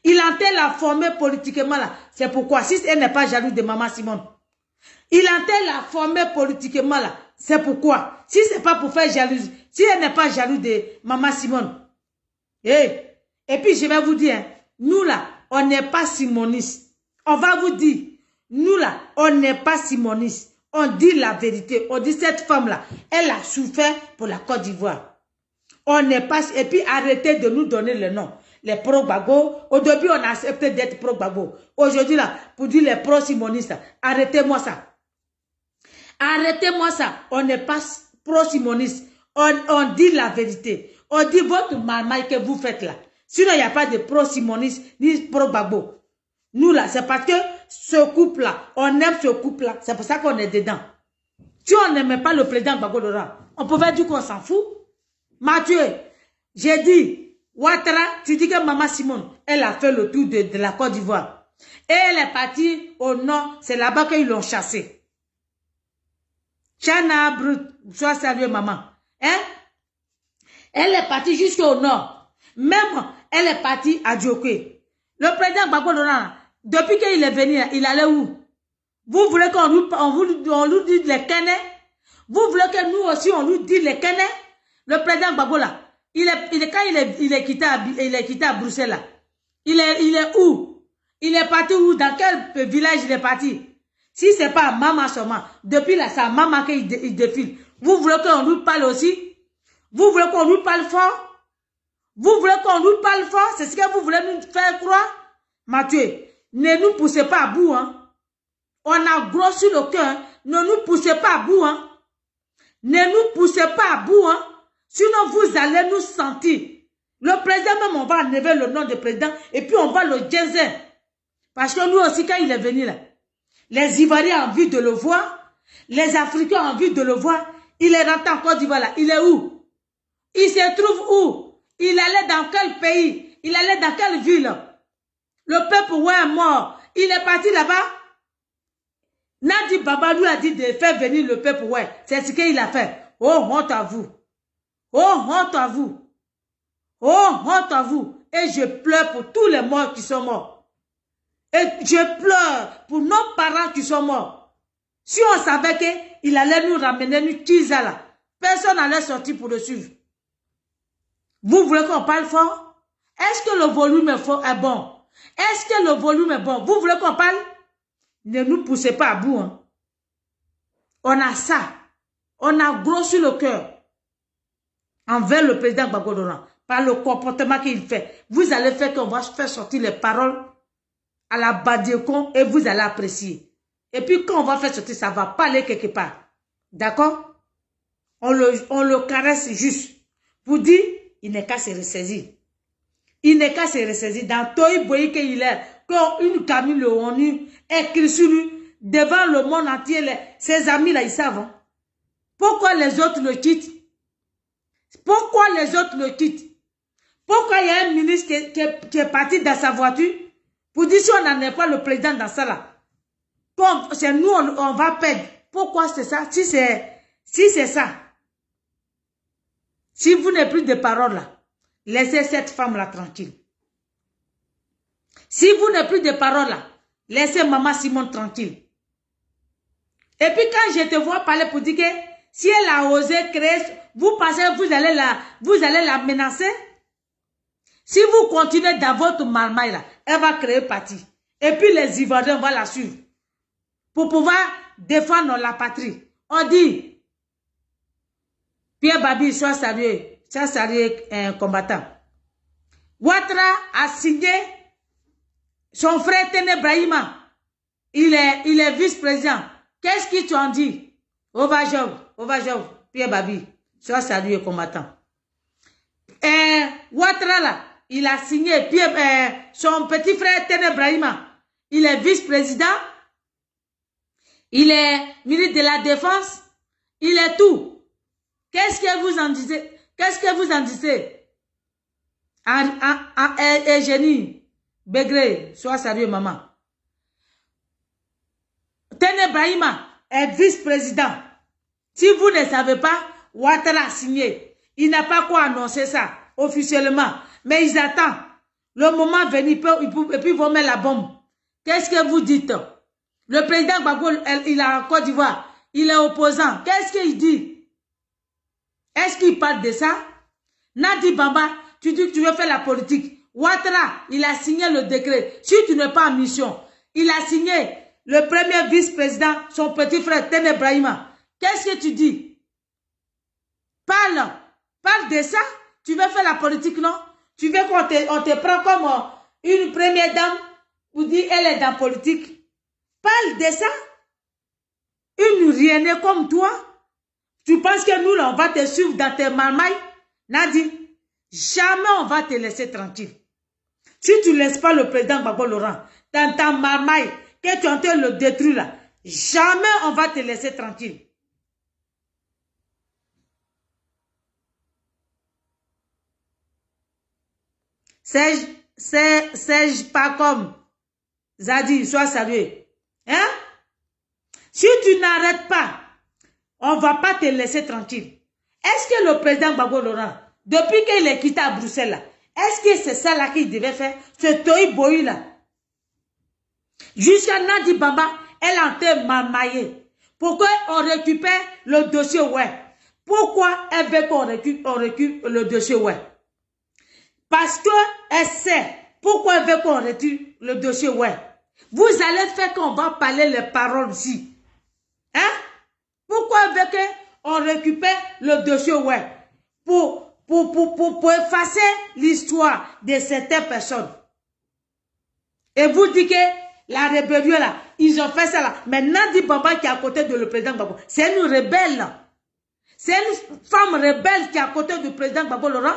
Il entend la former politiquement là. C'est pourquoi, si elle n'est pas jalouse de Maman Simone. Il entend la former politiquement là. C'est pourquoi, si ce n'est pas pour faire jalousie, si elle n'est pas jalouse de Maman Simone. Et puis je vais vous dire, hein, nous là, on n'est pas simonistes. On va vous dire, nous là, on n'est pas simonistes. On dit la vérité. On dit cette femme-là, elle a souffert pour la Côte d'Ivoire. On n'est pas... Et puis arrêtez de nous donner le nom. Les pro-Gbagbo. Au début, on a accepté d'être pro-Gbagbo. Aujourd'hui là, pour dire les pro-simonistes, arrêtez-moi ça. Arrêtez-moi ça. On n'est pas pro-simonistes. On dit la vérité. On dit votre marmaille que vous faites là. Sinon, il n'y a pas de pro-simonistes ni pro-Gbagbo. Nous là, c'est parce que ce couple-là, on aime ce couple-là. C'est pour ça qu'on est dedans. Si on n'aimait pas le président Gbagbo Laurent, on pouvait dire qu'on s'en fout. Mathieu, j'ai dit, Ouattara, tu dis que Maman Simone, elle a fait le tour de la Côte d'Ivoire. Et elle est partie au nord, c'est là-bas qu'ils l'ont chassée. Chana Brut, sois salué maman. Hein? Elle est partie jusqu'au nord. Même, elle est partie à Djokwe. Le président Gbagbo Laurent, depuis qu'il est venu, il allait où? Vous voulez qu'on lui dise les Kénés? Vous voulez que nous aussi, on lui dise les Kénés? Le président Gbagbo là, quand il est quitté à Bruxelles là, il est où? Il est parti où? Dans quel village il est parti? Si c'est pas maman seulement, depuis là, c'est maman qu'il défile. Vous voulez qu'on lui parle aussi? Vous voulez qu'on lui parle fort? Vous voulez qu'on lui parle fort? C'est ce que vous voulez nous faire croire? Mathieu, ne nous poussez pas à bout, hein. On a gros sur le cœur. Ne nous poussez pas à bout, hein. Ne nous poussez pas à bout, hein. Sinon, vous allez nous sentir. Le président même, on va enlever le nom du président et puis on va le jaiser. Parce que nous aussi, quand il est venu là, les Ivoiriens ont envie de le voir. Les Africains ont envie de le voir. Il est rentré en Côte d'Ivoire là. Il est où? Il se trouve où? Il allait dans quel pays? Il allait dans quelle ville? Le peuple ouais est mort. Il est parti là-bas. Nadi Baba lui a dit de faire venir le peuple ouais. C'est ce qu'il a fait. Oh, honte à vous. Oh, honte à vous. Oh, honte à vous. Et je pleure pour tous les morts qui sont morts. Et je pleure pour nos parents qui sont morts. Si on savait qu'il allait nous ramener une Kiza là, personne n'allait sortir pour le suivre. Vous voulez qu'on parle fort? Est-ce que le volume est bon? Est-ce que le volume est bon? Vous voulez qu'on parle? Ne nous poussez pas à bout. Hein. On a ça. On a gros sur le cœur. Envers le président Gbagbo Laurent. Par le comportement qu'il fait. Vous allez faire qu'on va faire sortir les paroles à la Badiekon et vous allez apprécier. Et puis quand on va faire sortir, ça va pas aller quelque part. D'accord? On le caresse juste. Vous dites, il n'est qu'à se ressaisir. Il n'est qu'à se ressaisir. Dans Toi Boyi qu'il est, quand une camille le ONU écrit sur lui, devant le monde entier, ses amis là, ils savent. Hein? Pourquoi les autres le quittent? Pourquoi les autres le quittent? Pourquoi il y a un ministre qui est parti dans sa voiture pour dire si on n'en est pas le président dans ça là? C'est nous, on va perdre. Pourquoi c'est ça? Si c'est ça. Si vous n'avez plus de parole là, laissez cette femme là tranquille. Si vous n'avez plus de parole là, laissez Maman Simone tranquille. Et puis quand je te vois parler pour dire que si elle a osé créer, vous pensez que vous allez la menacer? Si vous continuez dans votre marmaille là, elle va créer parti. Et puis les Ivoiriens vont la suivre. Pour pouvoir défendre la patrie. On dit, Pierre Babi, sois sérieux, combattant. Ouattara a signé son frère Tene Brahima. Il est vice-président. Qu'est-ce qu'ils t'ont dit? Ovajov, Pierre Babi, sois sérieux, combattant. Ouattara là, il a signé son petit frère Tene Brahima. Il est vice-président. Il est ministre de la Défense. Il est tout. Qu'est-ce que vous en disiez? Qu'est-ce que vous en disiez? Eugénie Begré, sois sérieux, maman. Tene Brahima est vice-président. Si vous ne savez pas, Ouattara a signé. Il n'a pas quoi annoncer ça officiellement. Mais ils attendent. Le moment venu, et puis ils vont mettre la bombe. Qu'est-ce que vous dites? Le président Gbagbo, il est en Côte d'Ivoire. Il est opposant. Qu'est-ce qu'il dit? Est-ce qu'il parle de ça? Nadi Bamba, tu dis que tu veux faire la politique. Ouattara, il a signé le décret. Si tu n'es pas en mission, il a signé le premier vice-président, son petit frère Tene Brahima. Qu'est-ce que tu dis? Parle de ça. Tu veux faire la politique, non? Tu veux qu'on te prend comme une première dame ou dit elle est dans la politique? Parle de ça. Une riennée comme toi. Tu penses que nous, là, on va te suivre dans tes marmailles? Nadi, jamais on va te laisser tranquille. Si tu ne laisses pas le président Gbagbo Laurent dans ta marmaille, que tu es en train de le détruire là, jamais on va te laisser tranquille. C'est pas comme Zadi, sois sérieux. Hein? Si tu n'arrêtes pas, on ne va pas te laisser tranquille. Est-ce que le président Gbagbo Laurent, depuis qu'il est quitté à Bruxelles, là, est-ce que c'est ça là qu'il devait faire? Ce toy-boy là. Jusqu'à Nadi Bamba, elle est en train de marmailler. Pourquoi on récupère le dossier web? Pourquoi elle veut qu'on récupère le dossier web? Parce qu'elle sait pourquoi elle veut qu'on récupère le dossier web. Vous allez faire qu'on va parler les paroles ici. Hein? Pourquoi elle veut qu'on récupère le dossier web? Pour effacer l'histoire de certaines personnes. Et vous dites que la rébellion là, ils ont fait ça là. Mais Nadi Bamba qui est à côté de le président Gbagbo, c'est une rebelle. C'est une femme rebelle qui est à côté du président Gbagbo Laurent.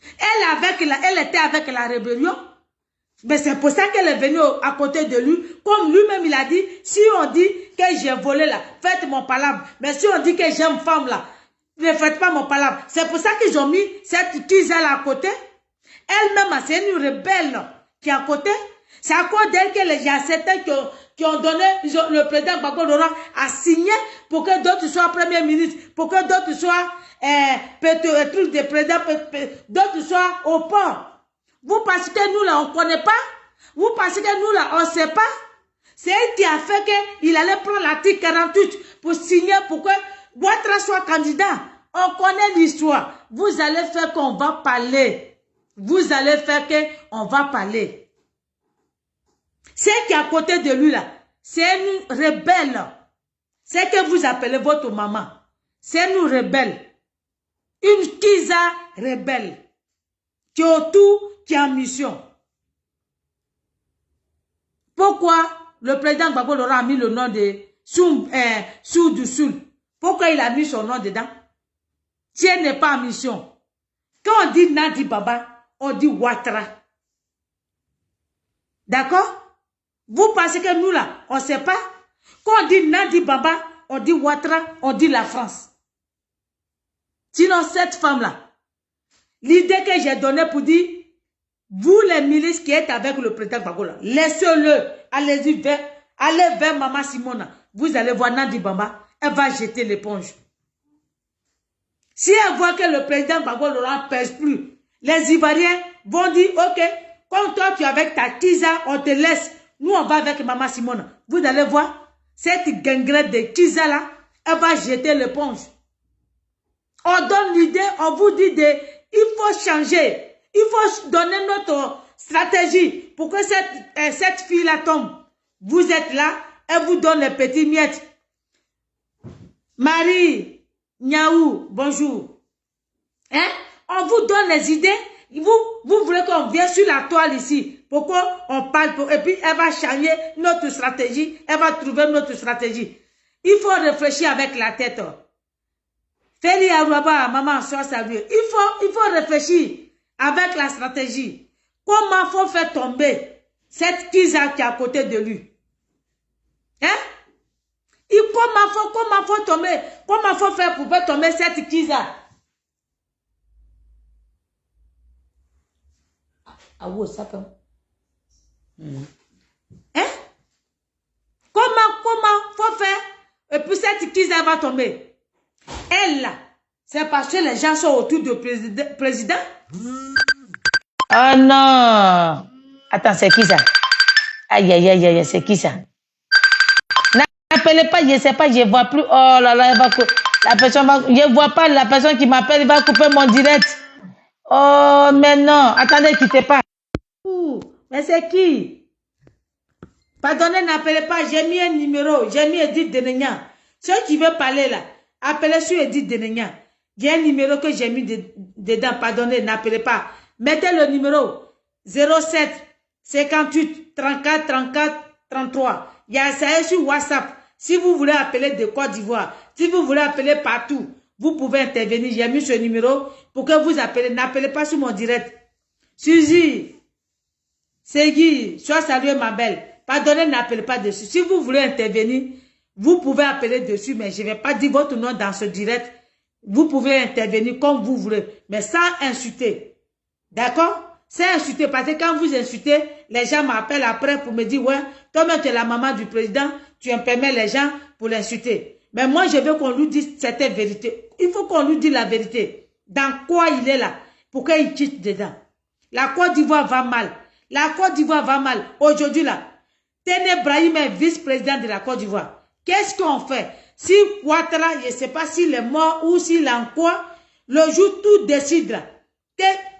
Elle était avec la rébellion. Mais c'est pour ça qu'elle est venue à côté de lui. Comme lui-même il a dit, si on dit que j'ai volé là, faites mon palabre. Mais si on dit que j'aime femme là, ne faites pas mon palabre. C'est pour ça qu'ils ont mis cette Kizelle à côté. Elle-même, c'est une rebelle qui est à côté. C'est à cause d'elle que y a certains qui ont donné, le président Gbagbo Laurent a signé pour que d'autres soient premiers ministres, pour que d'autres soient trucs de président, d'autres soient au port. Vous pensez que nous là, on ne connaît pas? Vous pensez que nous là, on ne sait pas? C'est elle qui a fait qu'il allait prendre l'article 48 pour signer pour que Ouattara soit candidat. On connaît l'histoire. Vous allez faire qu'on va parler. Vous allez faire qu'on va parler. C'est qui est à côté de lui là, c'est une rebelle. C'est que vous appelez votre maman. C'est une rebelle. Une Kiza rebelle. Qui a tout, qui a mission. Pourquoi le président Gbagbo Laurent a mis le nom de Soudou Soul? Pourquoi il a mis son nom dedans? Si elle n'est pas en mission. Quand on dit Nadi Baba, on dit Ouattara. D'accord? Vous pensez que nous là, on ne sait pas? Quand on dit Nandi Bamba, on dit Ouattara, on dit la France. Sinon, cette femme-là, l'idée que j'ai donnée pour dire, vous les milices qui êtes avec le président Gbagbo, laissez-le, allez-y, allez vers Maman Simona. Vous allez voir Nandi Bamba, elle va jeter l'éponge. Si elle voit que le président Gbagbo ne pèse plus, les Ivoiriens vont dire, ok, comme toi tu es avec ta Kiza, on te laisse. Nous, on va avec Maman Simona. Vous allez voir, cette gangrène de Kiza là, elle va jeter l'éponge. On donne l'idée, on vous dit il faut changer. Il faut donner notre stratégie pour que cette fille-là tombe. Vous êtes là, elle vous donne les petits miettes. Marie, Niaou, bonjour. Hein? On vous donne les idées. Vous voulez qu'on vienne sur la toile ici. Pourquoi on parle et puis elle va changer notre stratégie. Elle va trouver notre stratégie. Il faut réfléchir avec la tête. Feli Arouaba, maman, sois saluée. Il faut réfléchir avec la stratégie. Comment faut faire tomber cette Kiza qui est à côté de lui? Hein? Comment faut tomber? Comment faut faire pour faire tomber cette Kiza? Ah oui, ça peut. Hein? Comment faut faire? Et puis cette Kiza va tomber. Elle là, c'est parce que les gens sont autour du président. Oh non! Attends, c'est qui ça? Aïe, aïe, aïe, aïe, c'est qui ça? N'appelez pas, je ne sais pas, je ne vois plus. Oh là là, la personne va, je ne vois pas la personne qui m'appelle, il va couper mon direct. Oh, mais non, attendez, quittez pas. Mais c'est qui? Pardonnez, n'appelez pas, j'ai mis un numéro, j'ai mis Edith Denegna. Ceux qui veulent parler là, appelez sur Edith Denegna. Il y a un numéro que j'ai mis dedans, pardonnez, n'appelez pas. Mettez le numéro 07 58 34 34 33. Il y a ça sur WhatsApp. Si vous voulez appeler de Côte d'Ivoire, si vous voulez appeler partout, vous pouvez intervenir. J'ai mis ce numéro pour que vous appelez. N'appelez pas sur mon direct. Suzy, Segui, sois saluée ma belle. Pardonnez, n'appelez pas dessus. Si vous voulez intervenir, vous pouvez appeler dessus, mais je ne vais pas dire votre nom dans ce direct. Vous pouvez intervenir comme vous voulez, mais sans insulter. D'accord? C'est insulter, parce que quand vous insultez, les gens m'appellent après pour me dire, ouais, toi-même tu es la maman du président, tu permets les gens pour l'insulter. Mais moi, je veux qu'on lui dise cette vérité. Il faut qu'on lui dise la vérité. Dans quoi il est là, pour qu'il quitte dedans. La Côte d'Ivoire va mal. La Côte d'Ivoire va mal. Aujourd'hui là, Téné Brahim est vice-président de la Côte d'Ivoire. Qu'est-ce qu'on fait? Si Ouattara, je ne sais pas s'il est mort ou s'il est en quoi, le jour tout décide là.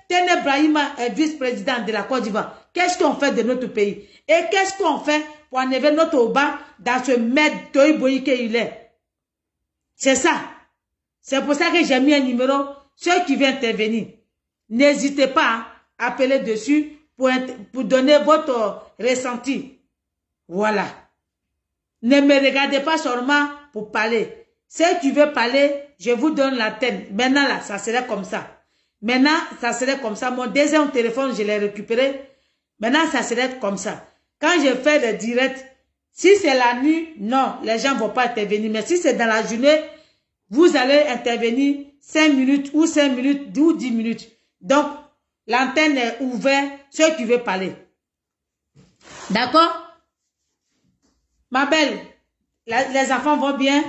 Téné Brahima est vice-président de la Côte d'Ivoire. Qu'est-ce qu'on fait de notre pays? Et qu'est-ce qu'on fait pour enlever notre Oba dans ce maître Toïboï qu'il est? C'est ça. C'est pour ça que j'ai mis un numéro. Ceux qui veulent intervenir, n'hésitez pas à appeler dessus pour donner votre ressenti. Voilà. Ne me regardez pas seulement pour parler. Si tu veux parler, je vous donne la tête. Maintenant, là, ça serait comme ça. Maintenant, ça serait comme ça. Mon deuxième téléphone, je l'ai récupéré. Maintenant, ça serait comme ça. Quand je fais le direct, si c'est la nuit, non, les gens ne vont pas intervenir. Mais si c'est dans la journée, vous allez intervenir 5 minutes ou 5 minutes ou 10 minutes. Donc, l'antenne est ouverte, ceux qui veulent parler. D'accord? Ma belle, les enfants vont bien?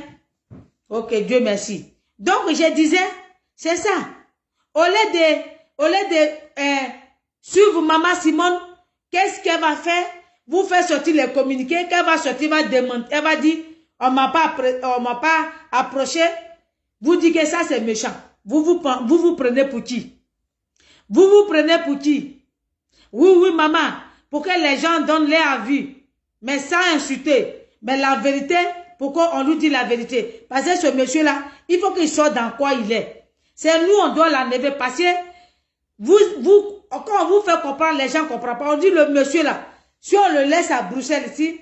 Ok, Dieu merci. Donc, je disais, c'est ça. Au lieu de suivre Maman Simone, qu'est-ce qu'elle va faire? Vous faites sortir les communiqués, qu'elle va sortir, elle va dire, on m'a pas approché. Vous dites que ça c'est méchant. Vous prenez pour qui? Vous vous prenez pour qui? Oui, maman, pour que les gens donnent leur avis, mais sans insulter. Mais la vérité, pourquoi on lui dit la vérité? Parce que ce monsieur-là, il faut qu'il sorte dans quoi il est. C'est nous, on doit l'enlever parce que quand on vous fait comprendre, les gens ne comprennent pas. On dit le monsieur là, si on le laisse à Bruxelles ici,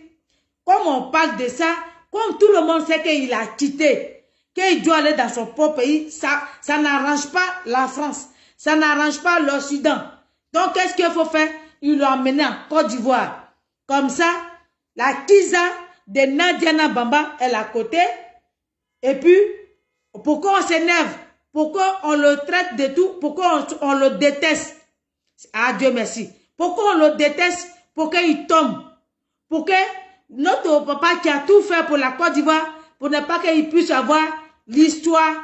comme on parle de ça, comme tout le monde sait qu'il a quitté, qu'il doit aller dans son propre pays, ça n'arrange pas la France, ça n'arrange pas l'Occident. Donc, qu'est-ce qu'il faut faire? Il l'a emmené en Côte d'Ivoire. Comme ça, La Kiza de Nadiana Bamba est à côté. Et puis, pourquoi on s'énerve? Pourquoi on le traite de tout? Pourquoi on le déteste? Ah, Dieu merci. Pourquoi on le déteste? Pour qu'il tombe. Pour que notre papa qui a tout fait pour la Côte d'Ivoire, pour ne pas qu'il puisse avoir l'histoire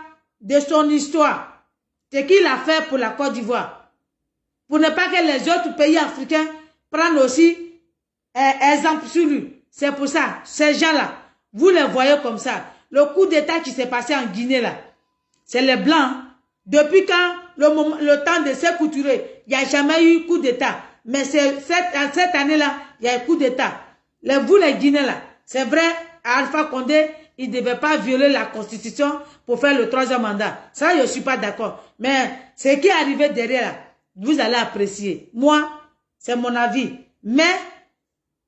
de son histoire. Ce qu'il a fait pour la Côte d'Ivoire. Pour ne pas que les autres pays africains prennent aussi exemple sur lui. C'est pour ça, ces gens-là, vous les voyez comme ça. Le coup d'État qui s'est passé en Guinée, là, c'est les Blancs. Depuis quand le temps de Sékou Touré, il n'y a jamais eu coup d'État. Mais cette année-là, il y a eu coup d'État. Vous, les Guinéens, là, c'est vrai, Alpha Condé, il ne devait pas violer la Constitution pour faire le 3e mandat. Ça, je ne suis pas d'accord. Mais ce qui est arrivé derrière, là, vous allez apprécier. Moi, c'est mon avis. Mais,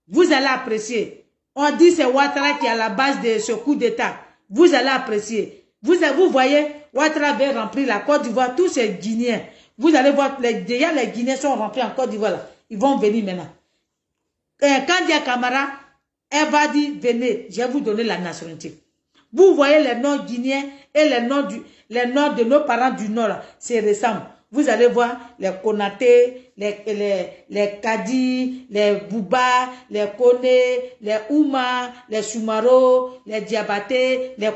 vous allez apprécier. On dit c'est Ouattara qui est à la base de ce coup d'État. Vous allez apprécier. Vous voyez, Ouattara avait rempli la Côte d'Ivoire, tous ces Guinéens. Vous allez voir, déjà les Guinéens sont remplis en Côte d'Ivoire. Ils vont venir maintenant. Kandia Camara, elle va dire, venez, je vais vous donner la nationalité. Vous voyez les noms guinéens et les noms de nos parents du Nord, c'est récent. Vous allez voir les Konaté, les Kadi, les Bouba, les Kone, les Ouma, les Soumaro, les Diabaté, les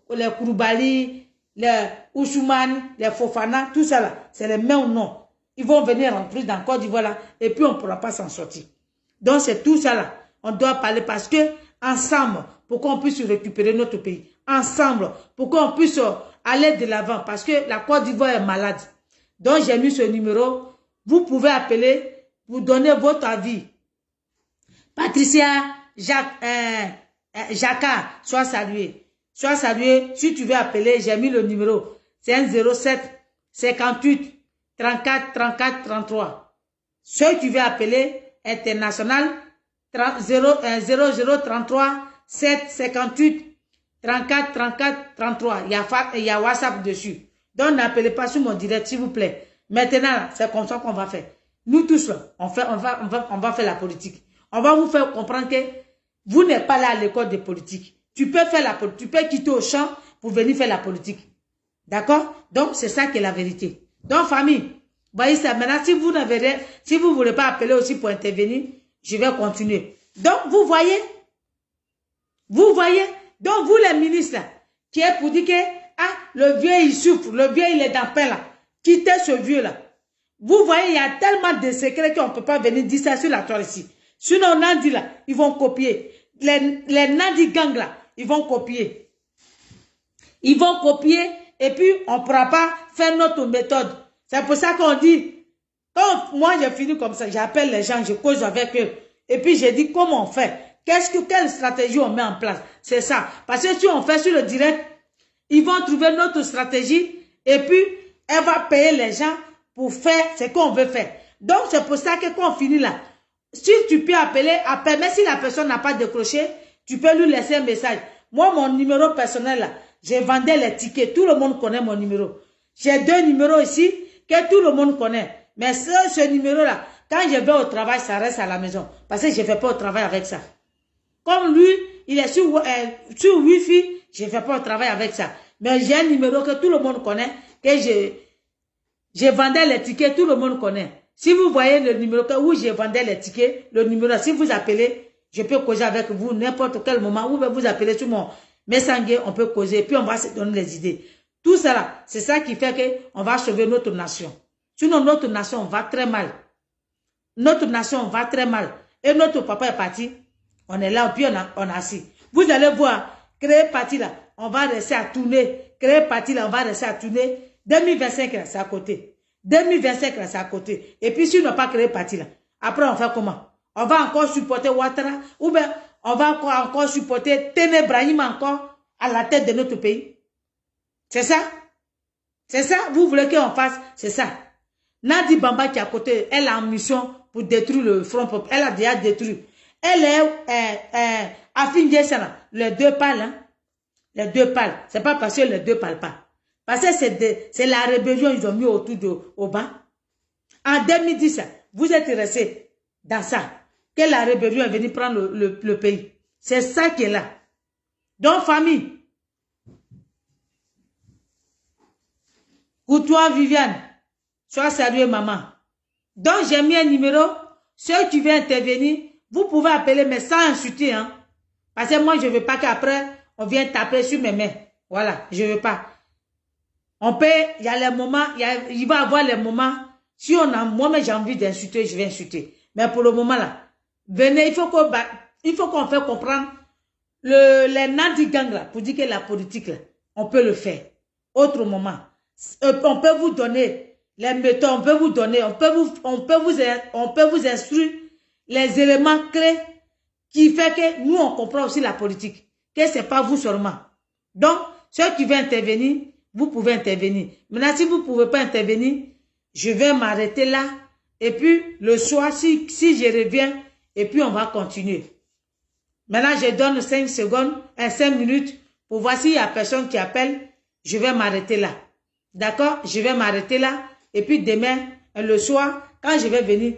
Kouroubali, les Ousmane, les Fofana, tout ça là, c'est les mêmes noms. Ils vont venir remplir dans Côte d'Ivoire et puis on ne pourra pas s'en sortir. Donc c'est tout ça là. On doit parler parce que ensemble, pour qu'on puisse récupérer notre pays. Ensemble, pour qu'on puisse aller de l'avant parce que la Côte d'Ivoire est malade. Donc j'ai mis ce numéro. Vous pouvez appeler pour donner votre avis. Patricia, Jacques, sois salué. Sois salué. Si tu veux appeler, j'ai mis le numéro. C'est un 07 58 34 34 33. Si tu veux appeler international 0033 7 58 34 34 33. Il y a WhatsApp dessus. Donc n'appelez pas sur mon direct s'il vous plaît. Maintenant, c'est comme ça qu'on va faire. Nous tous là, on va faire la politique. On va vous faire comprendre que vous n'êtes pas là à l'école de politique. Tu peux faire la politique, tu peux quitter au champ pour venir faire la politique. D'accord? Donc c'est ça qui est la vérité. Donc famille, voyez ça. Maintenant, si vous ne voulez pas appeler aussi pour intervenir, je vais continuer. Donc vous voyez, donc vous les ministres là, qui est pour dire que le vieux il souffre, le vieux il est dans pain là. Quittez ce vieux là. Vous voyez, il y a tellement de secrets qu'on ne peut pas venir dire ça sur la toile ici. Sinon, Nandi là, ils vont copier. Les Nandi gang là, ils vont copier. Ils vont copier et puis on ne pourra pas faire notre méthode. C'est pour ça qu'on dit, quand moi j'ai fini comme ça, j'appelle les gens, je cause avec eux. Et puis j'ai dit comment on fait. Quelle stratégie on met en place? C'est ça. Parce que si on fait sur le direct, ils vont trouver notre stratégie et puis elle va payer les gens pour faire ce qu'on veut faire. Donc c'est pour ça que quand on finit là, si tu peux appeler, appelle. Mais si la personne n'a pas décroché, tu peux lui laisser un message. Moi, mon numéro personnel là, j'ai vendu les tickets. Tout le monde connaît mon numéro. J'ai 2 numéros ici que tout le monde connaît. Mais ce numéro-là, quand je vais au travail, ça reste à la maison. Parce que je ne fais pas au travail avec ça. Comme lui, il est sur Wi-Fi, je ne fais pas au travail avec ça. Mais j'ai un numéro que tout le monde connaît, que je vendais les tickets, tout le monde connaît. Si vous voyez le numéro où je vendais les tickets, le numéro, si vous appelez, je peux causer avec vous n'importe quel moment. Vous pouvez vous appeler sur mon Messenger, on peut causer, puis on va se donner les idées. Tout ça, c'est ça qui fait qu'on va sauver notre nation. Sinon, notre nation va très mal. Notre nation va très mal. Et notre papa est parti. On est là, puis on a assis. Vous allez voir, créer parti là, on va rester à tourner. Créer parti là, on va rester à tourner. 2025 là, c'est à côté. 2025 là, c'est à côté. Et puis si on n'a pas créé parti là, après on fait comment? On va encore supporter Ouattara ou bien on va encore supporter Téné Brahim encore à la tête de notre pays. C'est ça? C'est ça? Vous voulez qu'on fasse? C'est ça. Nadi Bamba qui est à côté, elle a en mission pour détruire le Front Populaire. Elle a déjà détruit. Elle est affiliée, les 2 parlent. Hein? Les 2 parlent. C'est pas parce que les 2 parlent pas. Parce que c'est la rébellion ils ont mis autour au bas. En 2010, vous êtes restés dans ça. que la rébellion est venue prendre le pays. C'est ça qui est là. Donc, famille, pour toi, Viviane, sois saluée, maman. Donc, j'ai mis un numéro. Ceux qui veulent intervenir, vous pouvez appeler, mais sans insulter. Hein? Parce que moi, je ne veux pas qu'après, on vienne taper sur mes mains. Voilà, je ne veux pas. On peut, il y a les moments, il va y avoir les moments, si on a, moi, j'ai envie d'insulter, je vais insulter. Mais pour le moment, là, venez, il faut qu'on fait comprendre les Nadi Gang, là, pour dire que la politique, là, on peut le faire. Autre moment. On peut vous donner les méthodes, on peut vous donner, on peut vous instruire les éléments clés qui fait que nous, on comprend aussi la politique. Que ce n'est pas vous seulement. Donc, ceux qui veulent intervenir, vous pouvez intervenir. Maintenant, si vous ne pouvez pas intervenir, je vais m'arrêter là. Et puis, le soir, si je reviens, et puis on va continuer. Maintenant, je donne 5 secondes, 5 minutes, pour voir s'il y a personne qui appelle. Je vais m'arrêter là. D'accord? Je vais m'arrêter là. Et puis demain, le soir, quand je vais venir,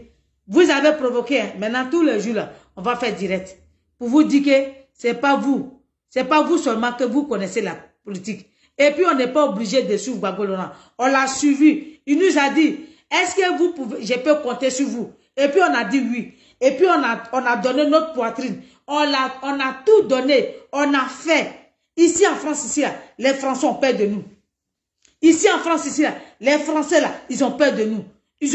vous avez provoqué. Hein? Maintenant, tous les jours, là, on va faire direct. Pour vous dire que ce n'est pas vous. Ce n'est pas vous seulement que vous connaissez la politique. Et puis, on n'est pas obligé de suivre Gbagbo Laurent. On l'a suivi. Il nous a dit, est-ce que vous pouvez, je peux compter sur vous? Et puis, on a dit oui. Et puis, on a donné notre poitrine. On a tout donné. On a fait. Ici, en France, ici, là, les Français ont peur de nous. Ici, en France, ici, là, les Français, là, ils ont peur de nous. Ils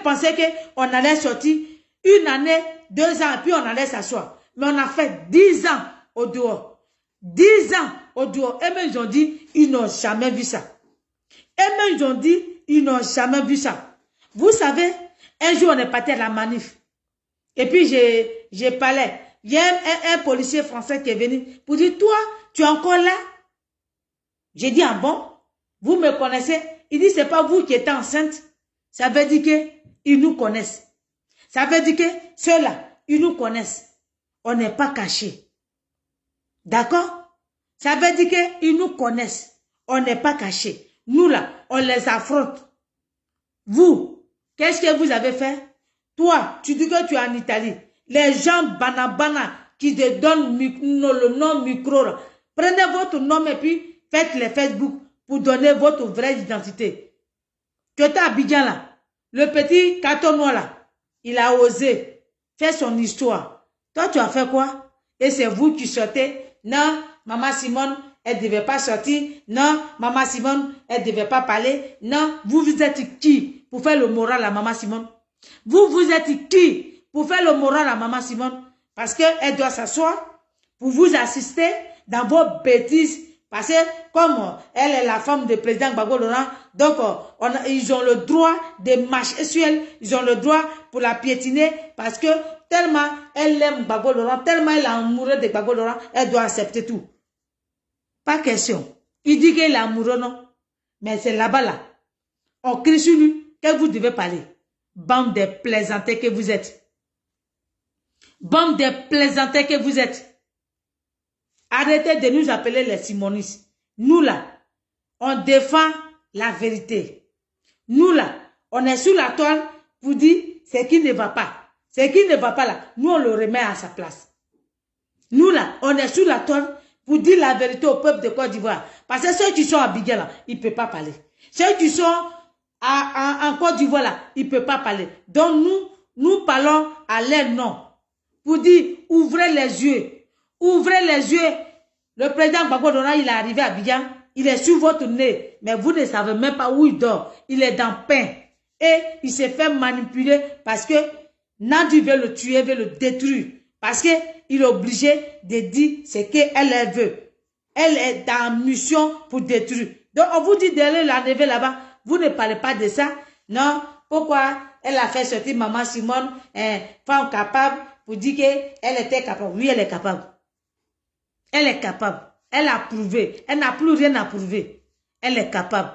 pensaient qu'on allait sortir 1 année, 2 ans, puis on allait s'asseoir. Mais on a fait 10 ans au dehors. 10 ans au dehors. Et même, ils ont dit, ils n'ont jamais vu ça. Et même, ils ont dit, ils n'ont jamais vu ça. Vous savez, un jour, on est parti à la manif. Et puis, j'ai parlé. Il y a un policier français qui est venu pour dire, toi, tu es encore là? J'ai dit, ah bon? Vous me connaissez? Il dit, c'est pas vous qui êtes enceinte. Ça veut dire qu'ils nous connaissent. Ça veut dire que ceux-là, ils nous connaissent. On n'est pas cachés. D'accord? Ça veut dire qu'ils nous connaissent. On n'est pas cachés. Nous, là, on les affronte. Vous, qu'est-ce que vous avez fait? Toi, tu dis que tu es en Italie. Les gens banabana qui te donnent le nom micro, là. Prenez votre nom et puis faites les Facebook pour donner votre vraie identité. Tu étais à Abidjan là. Le petit carton noir là, il a osé faire son histoire. Toi, tu as fait quoi? Et c'est vous qui sortez. Non, maman Simone, elle ne devait pas sortir. Non, maman Simone, elle ne devait pas parler. Non, vous êtes qui pour faire le moral à maman Simone? Vous êtes qui pour faire le moral à maman Simone? Parce qu'elle doit s'asseoir pour vous assister dans vos bêtises. Parce que comme elle est la femme du président Gbagbo Laurent, donc ils ont le droit de marcher sur elle, ils ont le droit pour la piétiner parce que tellement elle aime Gbagbo Laurent, tellement elle est amoureuse de Gbagbo Laurent, elle doit accepter tout. Pas question. Il dit qu'il est amoureux, non? Mais c'est là-bas, là. On crie sur lui que vous devez parler. Bande de plaisantés que vous êtes. Bande de plaisantés que vous êtes. Arrêtez de nous appeler les simonistes. Nous là, on défend la vérité. Nous là, on est sur la toile pour dire ce qui ne va pas. Ce qui ne va pas là, nous on le remet à sa place. Nous là, on est sur la toile pour dire la vérité au peuple de Côte d'Ivoire. Parce que ceux qui sont à Abidjan là, ils ne peuvent pas parler. Ceux qui sont en Côte d'Ivoire là, ils ne peuvent pas parler. Donc nous parlons à leur nom. Pour dire, ouvrez les yeux. Ouvrez les yeux. Le président Gbagbo Laurent, il est arrivé à Abidjan. Il est sur votre nez. Mais vous ne savez même pas où il dort. Il est dans pain. Et il s'est fait manipuler parce que Nadi veut le tuer, veut le détruire. Parce qu'il est obligé de dire ce qu'elle veut. Elle est dans mission pour détruire. Donc on vous dit d'aller l'enlever là-bas. Vous ne parlez pas de ça. Non. Pourquoi elle a fait sortir maman Simone, femme capable, pour dire qu'elle était capable. Oui, elle est capable. Elle est capable. Elle a prouvé. Elle n'a plus rien à prouver. Elle est capable.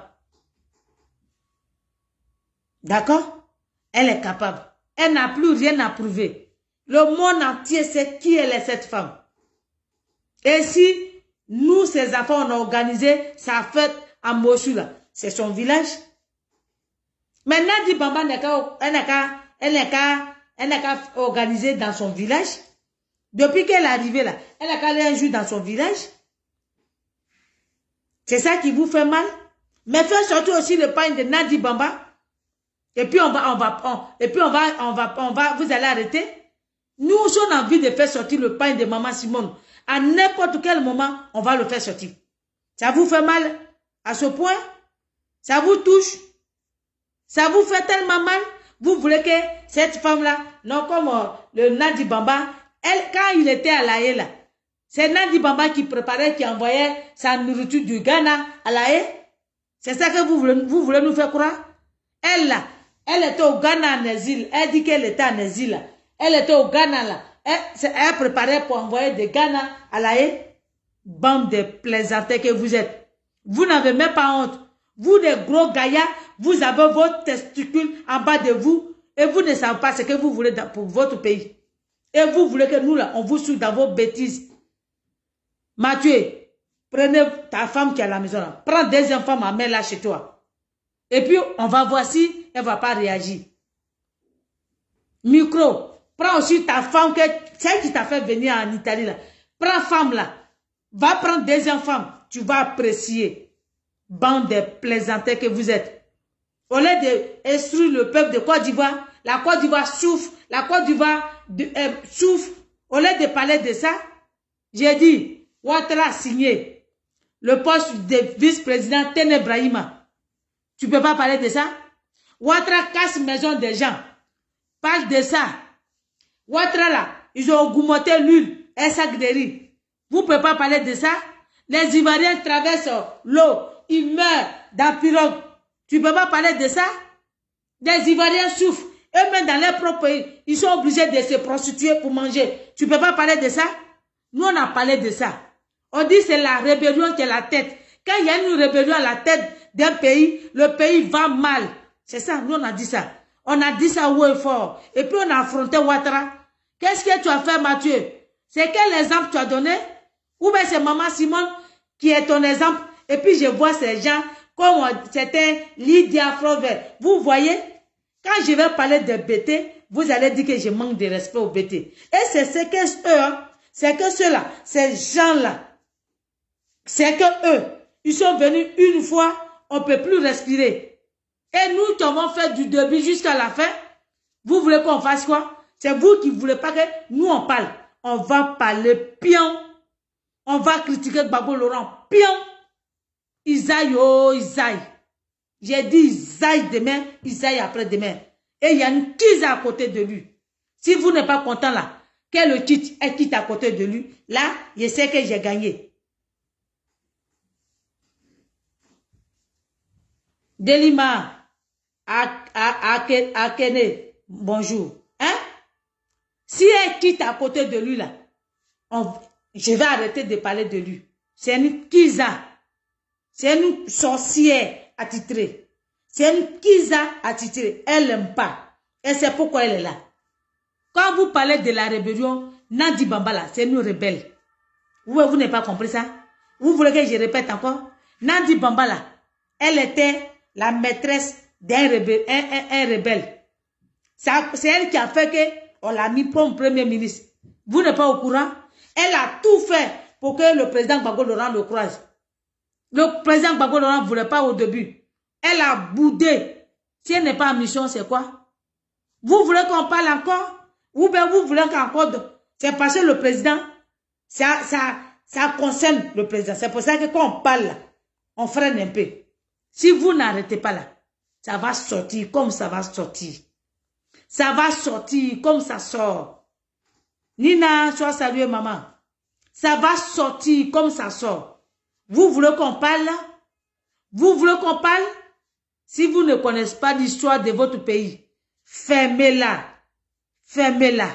D'accord? Elle est capable. Elle n'a plus rien à prouver. Le monde entier sait qui elle est, cette femme. Et si nous, ces enfants, on a organisé sa fête à Mossoul, c'est son village. Maintenant, dit Bamba, elle n'est qu'à elle n'a qu'à organiser dans son village. Depuis qu'elle est arrivée là, elle n'a qu'à aller un jour dans son village. C'est ça qui vous fait mal. Mais faites sortir aussi le pain de Nadi Bamba. Et puis vous allez arrêter. Nous, si on a envie de faire sortir le pain de Maman Simone, à n'importe quel moment, on va le faire sortir. Ça vous fait mal à ce point? Ça vous touche? Ça vous fait tellement mal? Vous voulez que cette femme-là, non comme le Nadi Bamba, elle, quand il était à La Haye, là, c'est Nadi Bamba qui préparait, qui envoyait sa nourriture du Ghana à La Haye. C'est ça que vous voulez nous faire croire? Elle, là, elle était au Ghana en exil. Elle dit qu'elle était en exil, là. Elle était au Ghana, là. Elle préparait pour envoyer des Ghana à La Haye. Bande de plaisantins que vous êtes. Vous n'avez même pas honte. Vous, des gros gaillards, vous avez vos testicules en bas de vous et vous ne savez pas ce que vous voulez pour votre pays. Et vous voulez que nous, là, on vous suive dans vos bêtises. Mathieu, prenez ta femme qui est à la maison, là. Prends deuxième femme, amène-la chez toi. Et puis, on va voir si elle ne va pas réagir. Micro, prends aussi ta femme, celle qui t'a fait venir en Italie, là. Prends femme, là. Va prendre deuxième femme. Tu vas apprécier. Bande de plaisantins que vous êtes. Au lieu d'instruire le peuple de Côte d'Ivoire, la Côte d'Ivoire souffre, la Côte d'Ivoire souffre. Au lieu de parler de ça, j'ai dit, Ouattara a signé le poste de vice-président Téné Brahima. Tu ne peux pas parler de ça? Ouattara casse maison des gens. Parle de ça. Ouattara là, ils ont augmenté l'huile, un sac de riz. Vous ne pouvez pas parler de ça? Les Ivoiriens traversent l'eau, ils meurent dans pirogue. Tu ne peux pas parler de ça? Les Ivoiriens souffrent. Eux-mêmes dans leur propre pays, ils sont obligés de se prostituer pour manger. Tu ne peux pas parler de ça? Nous, on a parlé de ça. On dit que c'est la rébellion qui est la tête. Quand il y a une rébellion à la tête d'un pays, le pays va mal. C'est ça, nous on a dit ça. On a dit ça haut et fort. Et puis on a affronté Ouattara. Qu'est-ce que tu as fait, Mathieu? C'est quel exemple tu as donné? Ou bien c'est Maman Simone qui est ton exemple? Et puis je vois ces gens comme c'était Lydia Frovert. Vous voyez, quand je vais parler de BT, vous allez dire que je manque de respect au BT. Et c'est ce que eux, c'est que ceux-là, ces gens-là, c'est que eux, ils sont venus une fois, on ne peut plus respirer. Et nous qui avons fait du début jusqu'à la fin, vous voulez qu'on fasse quoi? C'est vous qui ne voulez pas que nous on parle. On va parler pion. On va critiquer Gbagbo Laurent pion. Isaïe, oh Isaïe. J'ai dit Isaïe demain, Isaïe après-demain. Et il y a une Kiza à côté de lui. Si vous n'êtes pas content là, que le titre est quitte à côté de lui, là, je sais que j'ai gagné. Delima, Akene, bonjour. Hein? Si elle quitte à côté de lui là, je vais arrêter de parler de lui. C'est une Kiza. C'est une sorcière attitrée. C'est une Kiza attitrée. Elle n'aime pas. Et c'est pourquoi elle est là. Quand vous parlez de la rébellion, Nadi Bamba là, c'est une rebelle. Vous n'avez pas compris ça? Vous voulez que je répète encore? Nadi Bamba là, elle était la maîtresse d'un rebelle, un rebelle. C'est elle qui a fait qu'on l'a mis comme premier ministre. Vous n'êtes pas au courant? Elle a tout fait pour que le président Gbagbo Laurent le croise. Le président Gbagbo Laurent ne voulait pas au début. Elle a boudé. Si elle n'est pas en mission, c'est quoi? Vous voulez qu'on parle encore? Ou bien vous voulez qu'encore... C'est parce que le président, ça concerne le président. C'est pour ça que quand on parle là, on freine un peu. Si vous n'arrêtez pas là, ça va sortir comme ça va sortir. Ça va sortir comme ça sort. Nina, sois saluée maman. Ça va sortir comme ça sort. Vous voulez qu'on parle là? Vous voulez qu'on parle? Si vous ne connaissez pas l'histoire de votre pays, fermez-la. Fermez-la.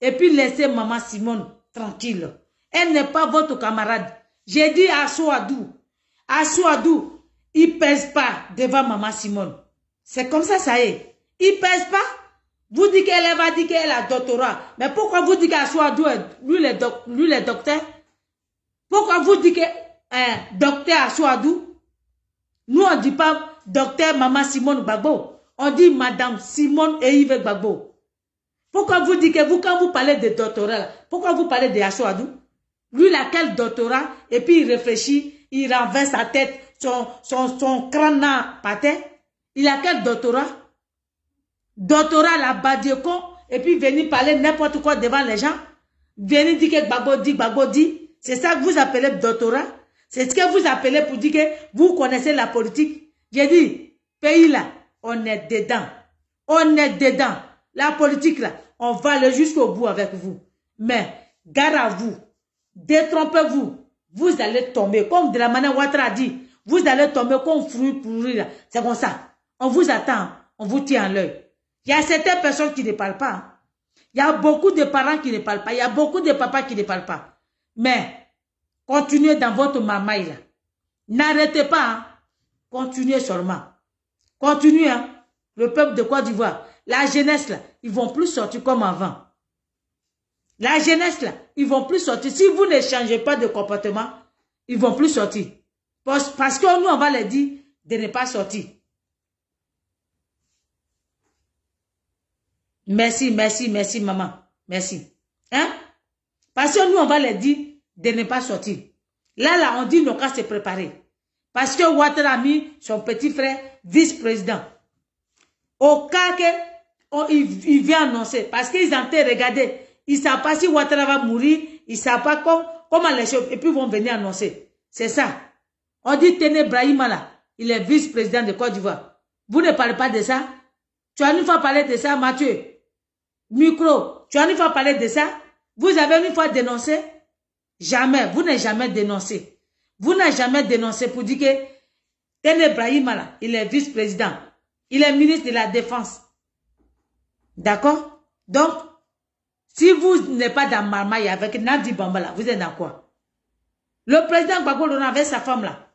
Et puis laissez maman Simone tranquille. Elle n'est pas votre camarade. J'ai dit à Souadou. À Souadou, il ne pèse pas devant maman Simone. C'est comme ça, ça y est. Il ne pèse pas. Vous dites qu'elle va dire qu'elle a doctorat. Mais pourquoi vous dites qu'à Souadou, lui le docteur? Pourquoi vous dites que docteur à Souadou? Nous, on ne dit pas docteur maman Simone Gbagbo. On dit madame Simone et Yves Gbagbo. Pourquoi vous dis que vous, quand vous parlez de doctorat, là, pourquoi vous parlez de Achoadou? Lui, il a quel doctorat? Et puis il réfléchit, il renverse sa tête, son crâne par terre. Il a quel doctorat? Doctorat, la badioko, et puis venir parler n'importe quoi devant les gens. Venir dire que Gbagbo dit. C'est ça que vous appelez doctorat? C'est ce que vous appelez pour dire que vous connaissez la politique? J'ai dit, pays là, on est dedans. On est dedans. La politique là, on va aller jusqu'au bout avec vous. Mais, gare à vous. Détrompez-vous. Vous allez tomber. Comme de la manière Ouattara a dit, vous allez tomber comme fruit pourri là. C'est comme ça. On vous attend. On vous tient en l'œil. Il y a certaines personnes qui ne parlent pas. Il y a beaucoup de parents qui ne parlent pas. Il y a beaucoup de papas qui ne parlent pas. Mais, continuez dans votre mamaille là. N'arrêtez pas. Hein. Continuez seulement. Continuez. Hein. Le peuple de Côte d'Ivoire. La jeunesse là, ils vont plus sortir comme avant. La jeunesse là, ils vont plus sortir. Si vous ne changez pas de comportement, ils vont plus sortir. Parce que nous, on va leur dire de ne pas sortir. Merci, merci, merci, maman. Merci. Hein? Parce que nous, on va leur dire de ne pas sortir. Là, on dit nos cas se préparer. Parce que Ouattara a mis son petit frère vice-président. Au cas que il vient annoncer. Parce qu'ils ont été regardés. Ils ne savent pas si Ouattara va mourir. Ils ne savent pas comment les choses. Et puis ils vont venir annoncer. C'est ça. On dit Téné Brahima là. Il est vice-président de Côte d'Ivoire. Vous ne parlez pas de ça? Tu as une fois parlé de ça, Mathieu? Micro, tu as une fois parlé de ça? Vous avez une fois dénoncé? Jamais. Vous n'avez jamais dénoncé. Vous n'avez jamais dénoncé pour dire que Téné Brahima là, il est vice-président. Il est ministre de la Défense. D'accord? Donc, si vous n'êtes pas dans Marmaille avec Nadi Bambala, vous êtes dans quoi? Le président Gbagbo Laurent avec sa femme là,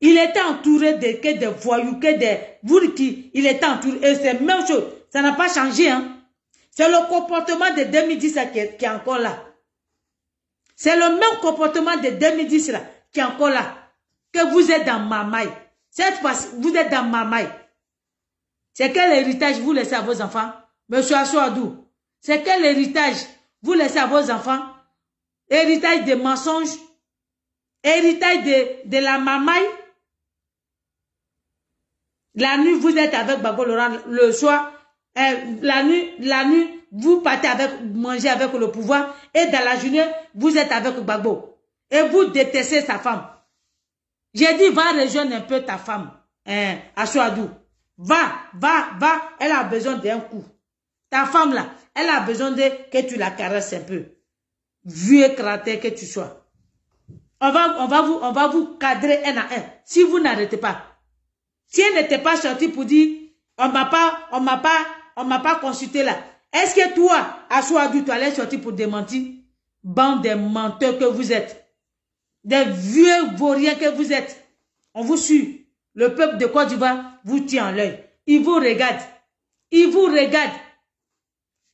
il était entouré de des voyous, il était entouré, et c'est la même chose. Ça n'a pas changé, hein? C'est le comportement de 2010 qui est encore là. C'est le même comportement de 2010 là, qui est encore là. Que vous êtes dans Marmaille. Cette fois-ci, vous êtes dans Marmaille. C'est quel héritage vous laissez à vos enfants? Monsieur Achoadou, c'est quel héritage vous laissez à vos enfants? Héritage de mensonges? Héritage de la Marmaille? La nuit, vous êtes avec Gbagbo Laurent. Le soir, la nuit, vous partez manger avec le pouvoir. Et dans la journée, vous êtes avec Gbagbo. Et vous détestez sa femme. J'ai dit, va rejoindre un peu ta femme, Achoadou. Va. Elle a besoin d'un coup. Ta femme là, elle a besoin que tu la caresses un peu. Vieux cratère que tu sois. On va vous cadrer un à un. Si vous n'arrêtez pas. Si elle n'était pas sortie pour dire, on m'a pas consulté là. Est-ce que toi, Achoadou, tu allais sortir pour démentir? Bande de menteurs que vous êtes. Des vieux vauriens que vous êtes. On vous suit. Le peuple de Côte d'Ivoire vous tient en l'œil. Il vous regarde. Il vous regarde.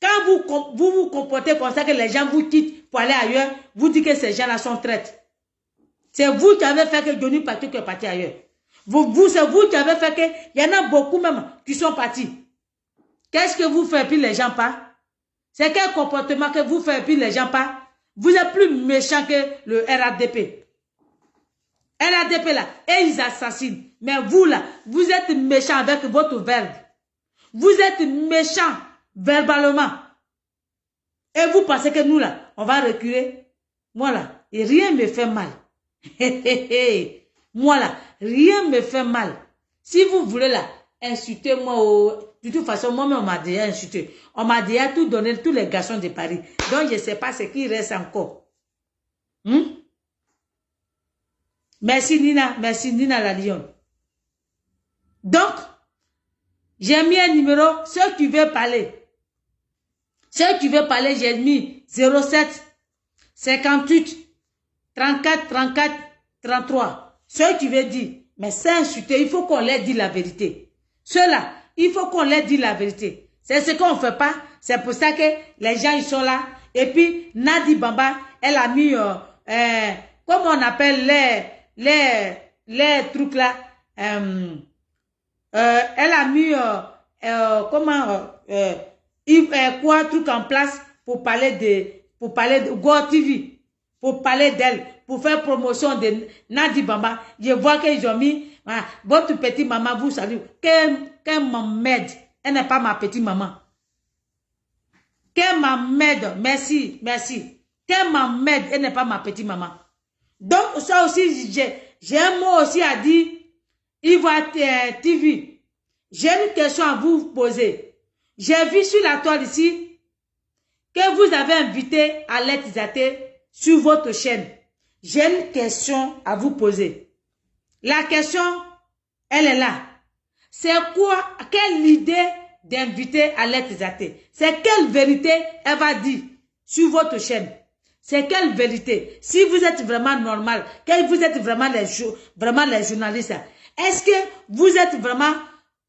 Quand vous vous comportez comme ça, que les gens vous quittent pour aller ailleurs, vous dites que ces gens-là sont traîtres. C'est vous qui avez fait que Johnny Patrick est parti ailleurs. C'est vous qui avez fait que, il y en a beaucoup même qui sont partis. Qu'est-ce que vous faites puis les gens pas? C'est quel comportement que vous faites puis les gens pas? Vous êtes plus méchant que le RADP. RADP là, et ils assassinent. Mais vous là, vous êtes méchant avec votre verbe. Vous êtes méchant verbalement. Et vous pensez que nous là, on va reculer? Moi là, et rien ne me fait mal. Moi là, rien ne me fait mal. Si vous voulez là, insulter moi, de toute façon, moi-même on m'a déjà insulté. On m'a déjà tout donné, tous les garçons de Paris. Donc je ne sais pas ce qui reste encore. Merci Nina la Lyon. Donc, j'ai mis un numéro, ceux qui veulent parler. Ceux qui veulent parler, j'ai mis 07 58 34 34 33. Ceux qui veulent dire, mais c'est insulté, il faut qu'on leur dise la vérité. Ceux-là, il faut qu'on leur dise la vérité. C'est ce qu'on ne fait pas. C'est pour ça que les gens ils sont là. Et puis, Nadi Bamba, elle a mis, comment on appelle les trucs là, elle a mis, quoi, truc en place pour parler de Go TV, pour parler d'elle, pour faire promotion de Nadi Bamba. Je vois qu'ils ont mis, votre petite maman, vous savez, qu'elle m'emmède. Elle n'est pas ma petite maman. Qu'elle m'emmède, merci, merci. Qu'elle m'emmède, elle n'est pas ma petite maman. Donc, ça aussi, j'ai un mot aussi à dire. Ivoire TV. J'ai une question à vous poser. J'ai vu sur la toile ici que vous avez invité Alette Zaté sur votre chaîne. J'ai une question à vous poser. La question, elle est là. C'est quoi, quelle idée d'inviter Alette Zaté? C'est quelle vérité elle va dire sur votre chaîne? C'est quelle vérité? Si vous êtes vraiment normal, que vous êtes vraiment les journalistes, est-ce que vous êtes vraiment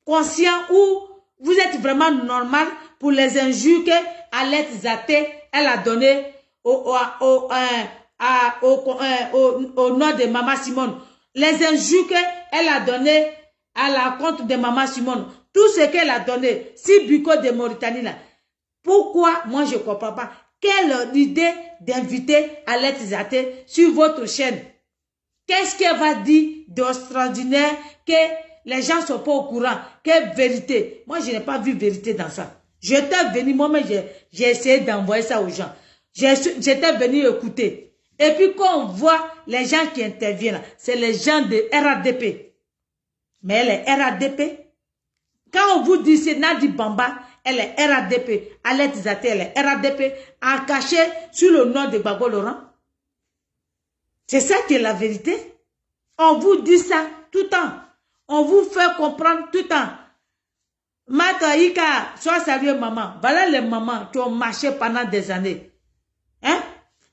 conscient ou vous êtes vraiment normal pour les injures que Alette Zaté elle a donné au nom de Maman Simone? Les injures qu'elle a donné à la compte de Maman Simone, tout ce qu'elle a donné, si Biko de Mauritanie là, pourquoi moi je ne comprends pas? Quelle idée d'inviter Alette Zaté sur votre chaîne? Qu'est-ce qu'elle va dire d'extraordinaire que les gens ne sont pas au courant? Quelle vérité? Moi, je n'ai pas vu vérité dans ça. J'étais venu, moi-même, j'ai essayé d'envoyer ça aux gens. J'étais venu écouter. Et puis, quand on voit les gens qui interviennent, c'est les gens de RADP. Mais elle est RADP. Quand on vous dit c'est Nadi Bamba, elle est RADP. Alette Zaté, elle est RADP. En caché sur le nom de Gbagbo Laurent. C'est ça qui est la vérité. On vous dit ça tout le temps. On vous fait comprendre tout le temps. Mataïka, sois sérieux maman. Voilà les mamans qui ont marché pendant des années. Hein?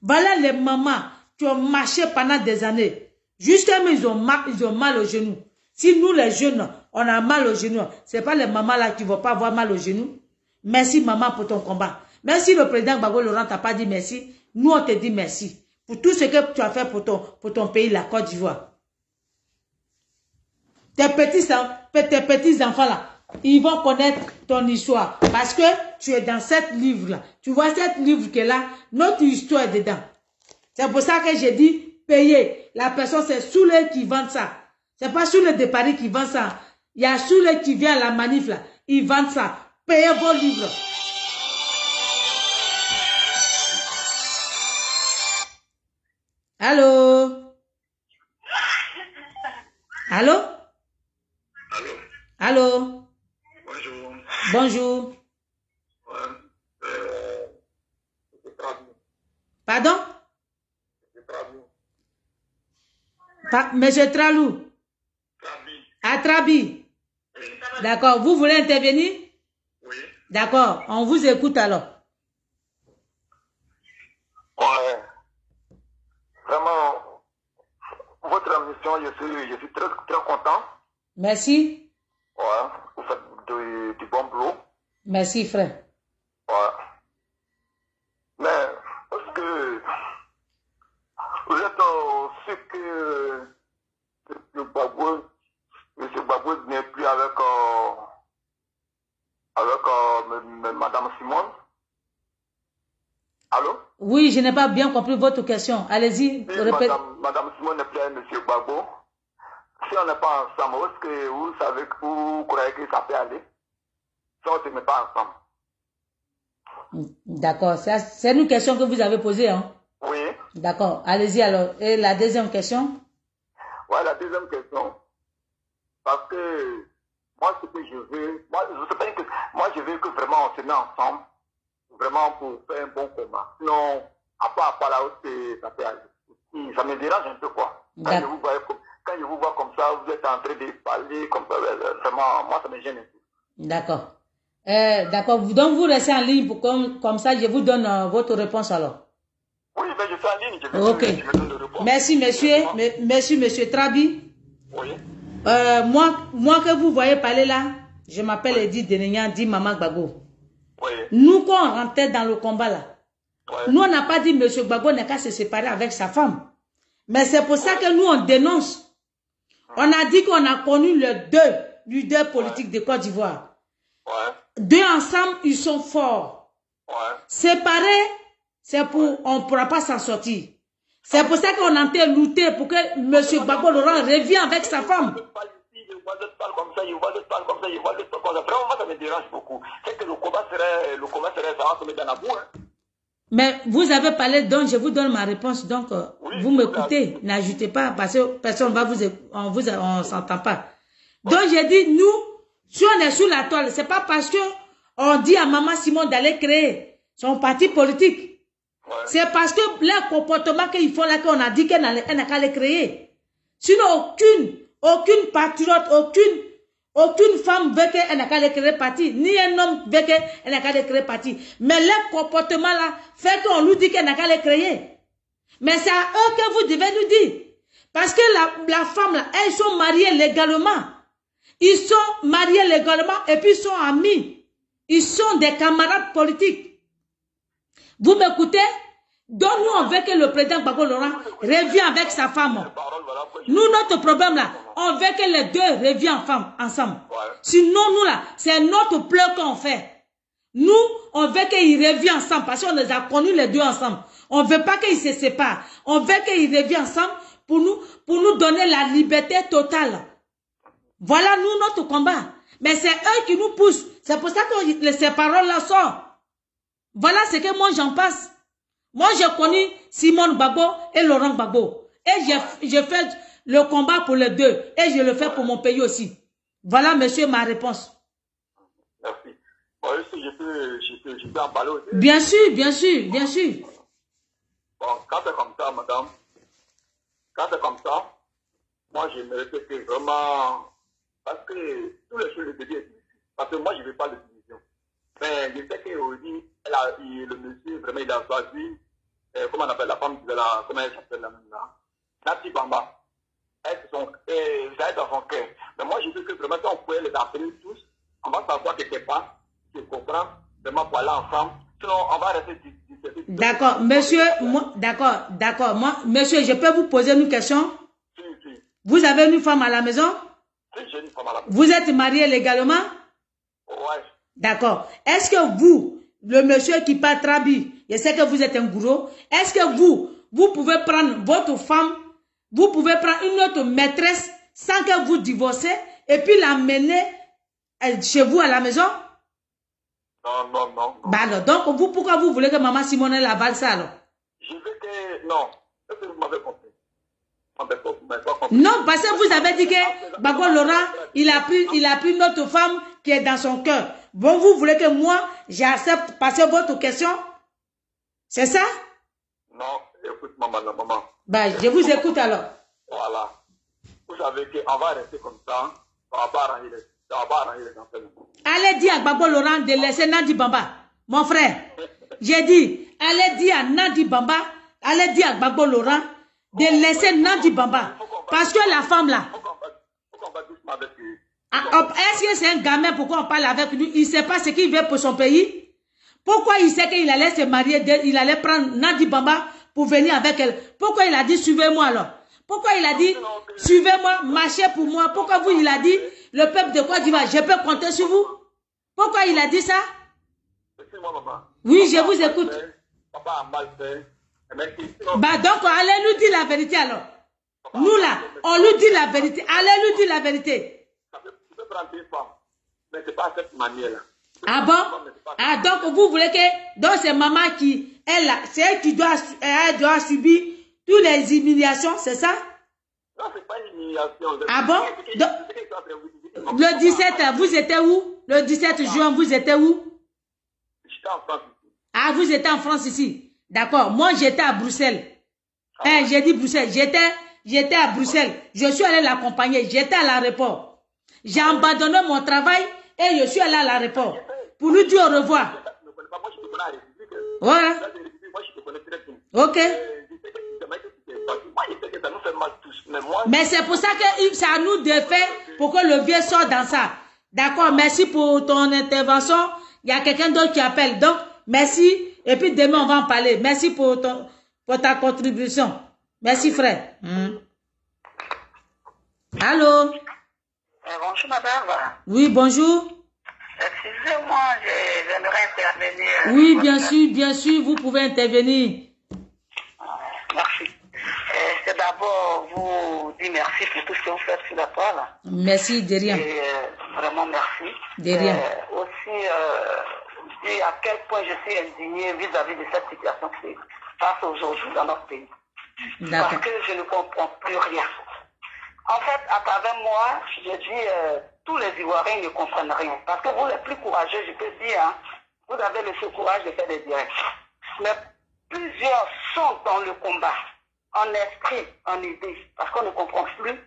Voilà les mamans qui ont marché pendant des années. Jusqu'à ils ont mal au genou. Si nous les jeunes, on a mal au genou, ce n'est pas les mamans là qui ne vont pas avoir mal au genou. Merci maman pour ton combat. Même si le président Gbagbo Laurent t'a pas dit merci, nous on te dit merci. Pour tout ce que tu as fait pour ton pays, la Côte d'Ivoire. Tes petits enfants là, ils vont connaître ton histoire. Parce que tu es dans cette livre là. Tu vois cette livre qui est là, notre histoire est dedans. C'est pour ça que j'ai dit, payer. La personne, c'est Souley qui vend ça. C'est pas Souley de Paris qui vend ça. Il y a Souley qui vient à la manif là. Ils vendent ça. Payez vos livres. Allô? Allô? Allô? Allô? Bonjour. Bonjour. Pardon? Monsieur Tralou. À Trabi. Oui. D'accord. Vous voulez intervenir? Oui. D'accord. On vous écoute alors. Ouais. Vraiment, votre émission, je suis très, très content. Merci. Ouais. Vous faites du bon boulot. Merci, frère. Ouais. Mais, parce que vous êtes ce que M. Gbagbo n'est plus avec Madame Simone. Allô? Oui, je n'ai pas bien compris votre question. Allez-y, Si répète. Madame Simone n'est plus avec M. Gbagbo, si on n'est pas ensemble, est-ce que vous savez, vous croyez que ça peut aller? Si on ne se met pas ensemble. D'accord. C'est une question que vous avez posée, hein? Oui. D'accord. Allez-y alors. Et la deuxième question? Ouais, la deuxième question. Parce que moi, ce que je veux, moi, je veux que vraiment on se met ensemble, vraiment pour faire un bon combat. Sinon, à part là, ça peut aller. Ça me dérange un peu, quoi. Quand je vous vois comme ça, vous êtes en train de parler comme ça, vraiment, moi, ça me gêne un peu. D'accord. D'accord. Donc, vous restez en ligne pour comme ça, je vous donne votre réponse alors. Oui, mais je suis en ligne, je Ok. me donne le réponse. Merci, monsieur. Merci, monsieur Trabi. Oui. Moi que vous voyez parler là, je m'appelle Edith Denignan, dit Maman Gbagbo. Oui. Nous, quand on rentrait dans le combat là, Ouais. nous, on n'a pas dit monsieur Gbagbo n'a qu'à se séparer avec sa femme. Mais c'est pour ça que nous, on dénonce. On a dit qu'on a connu le deux leaders politiques de Côte d'Ivoire. Ouais. deux ensemble, ils sont forts. Ouais. Séparés, c'est pour, on ne pourra pas s'en sortir. C'est pour ça qu'on a été lutté pour que M. Gbagbo Laurent revienne avec sa femme. Je vois d'autres parler comme ça, je vois d'autres parler comme ça, je vois d'autres parler comme ça. Vraiment, moi, ça me dérange beaucoup. C'est que le combat serait, ça va se mettre dans la boue. Hein. Mais vous avez parlé, donc je vous donne ma réponse. Donc, Oui, vous m'écoutez, n'ajoutez pas, parce que personne va on s'entend pas. Donc, j'ai dit, nous, si on est sous la toile, c'est pas parce que on dit à Maman Simon d'aller créer son parti politique. Ouais. C'est parce que le comportement qu'ils font là, qu'on a dit qu'elle n'a qu'à les créer. Sinon, aucune patriote, aucune femme veut qu'elle n'a qu'à les créer parti, ni un homme veut qu'elle n'a qu'à les créer parti. Mais le comportement là fait qu'on nous dit qu'elle n'a qu'à les créer. Mais c'est à eux que vous devez nous dire. Parce que la femme là, elles sont mariées légalement. Ils sont mariés légalement et puis ils sont amis. Ils sont des camarades politiques. Vous m'écoutez? Donc nous, on veut que le président Gbagbo Laurent revienne avec sa femme. Nous, notre problème là, on veut que les deux reviennent ensemble. Sinon, nous là, c'est notre pleur qu'on fait. Nous, on veut qu'ils reviennent ensemble parce qu'on les a connus les deux ensemble. On ne veut pas qu'ils se séparent. On veut qu'ils reviennent ensemble pour nous donner la liberté totale. Voilà, nous, notre combat. Mais c'est eux qui nous poussent. C'est pour ça que ces paroles-là sortent. Voilà ce que moi, j'en passe. Moi, j'ai connu Simone Gbagbo et Laurent Gbagbo. Et j'ai fait le combat pour les deux. Et je le fais pour mon pays aussi. Voilà, monsieur, ma réponse. Merci. Bon, est-ce que je peux en parler aussi? Bien sûr, bien sûr, bien sûr. Bon, quand c'est comme ça, madame, quand c'est comme ça, moi, j'aimerais que vraiment... Parce que tous les choses, je dis, parce que moi, je ne veux pas de division. Mais je sais qu'aujourd'hui, le monsieur, vraiment, il a choisi, comment on appelle la femme, comment elle s'appelle la même là, Nati Bamba. Elle est dans son cœur. Mais moi, je veux que vraiment, si on pouvait les appeler tous, on va savoir quelque part, je comprends, vraiment pour aller ensemble. Sinon, on va rester... D'accord, monsieur, d'accord. Moi, monsieur, je peux vous poser une question? Si. Vous avez une femme à la maison? Si, j'ai une femme à la maison. Vous êtes marié légalement? Ouais. D'accord. Est-ce que vous, le monsieur qui parle Trabi, je sais que vous êtes un gourou, est-ce que vous pouvez prendre votre femme, vous pouvez prendre une autre maîtresse sans que vous divorcez et puis l'amener chez vous à la maison? Non. Bah alors, donc, pourquoi vous voulez que Maman Simone la valse ça alors? Je veux que... Non. Est-ce que vous m'avez compris? Non, parce que vous avez dit que Gbagbo Laurent, il a pris notre femme qui est dans son cœur. Bon, vous voulez que moi, j'accepte passer votre question? C'est ça? Non, écoute-moi, maman. Bah, je vous écoute alors. Voilà. Vous savez qu'on va rester comme ça, ça va pas arranger les enfants. Allez dire à Gbagbo Laurent de laisser Nadi Bamba, mon frère. J'ai dit, allez dire à Nadi Bamba, allez dire à Gbagbo Laurent de laisser Nadi Bamba. Parce que la femme là, est-ce que c'est un gamin, pourquoi on parle avec lui? Il ne sait pas ce qu'il veut pour son pays. Pourquoi il sait qu'il allait se marier, il allait prendre Nadi Bamba pour venir avec elle? Pourquoi il a dit suivez-moi alors? Pourquoi il a dit suivez-moi, marchez pour moi? Pourquoi il a dit le peuple de Côte d'Ivoire, je peux compter sur vous? Pourquoi il a dit ça? Oui, je vous écoute. Papa a mal fait. Bah donc, allez nous dire la vérité alors. Nous là, on lui dit la vérité. Allez lui dire la vérité. Tu peux prendre une femme, mais ce n'est pas cette manière-là. Ah bon? Ah donc vous voulez que... Donc c'est maman qui... C'est elle qui doit subir toutes les humiliations, c'est ça? Non, ce n'est pas une humiliation. Ah bon? Donc, le 17, vous étiez où? Le 17 juin, vous étiez où? J'étais en France ici. Ah, vous étiez en France ici. D'accord. Moi, j'étais à Bruxelles. J'ai dit Bruxelles. J'étais à Bruxelles. Je suis allé l'accompagner. J'étais à l'aéroport. J'ai abandonné mon travail et je suis allé à l'aéroport pour lui dire au revoir. Voilà. Ok. Mais c'est pour ça que c'est à nous de faire pour que le vieux sorte dans ça. D'accord. Merci pour ton intervention. Il y a quelqu'un d'autre qui appelle. Donc, merci. Et puis demain, on va en parler. Merci pour ta contribution. Merci, frère. Allô? Bonjour, madame. Oui, bonjour. Excusez-moi, j'aimerais intervenir. Oui, bien sûr, vous pouvez intervenir. Merci. C'est d'abord vous dire merci pour tout ce que vous faites sur la toile. Merci, de rien. Et vraiment merci. De rien. Aussi, dire à quel point je suis indignée vis-à-vis de cette situation qui se passe aujourd'hui dans notre pays. Parce que je ne comprends plus rien. En fait, à travers moi, je dis, tous les Ivoiriens ne comprennent rien. Parce que vous, les plus courageux, je peux dire, hein, vous avez le courage de faire des directs. Mais plusieurs sont dans le combat, en esprit, en idée, parce qu'on ne comprend plus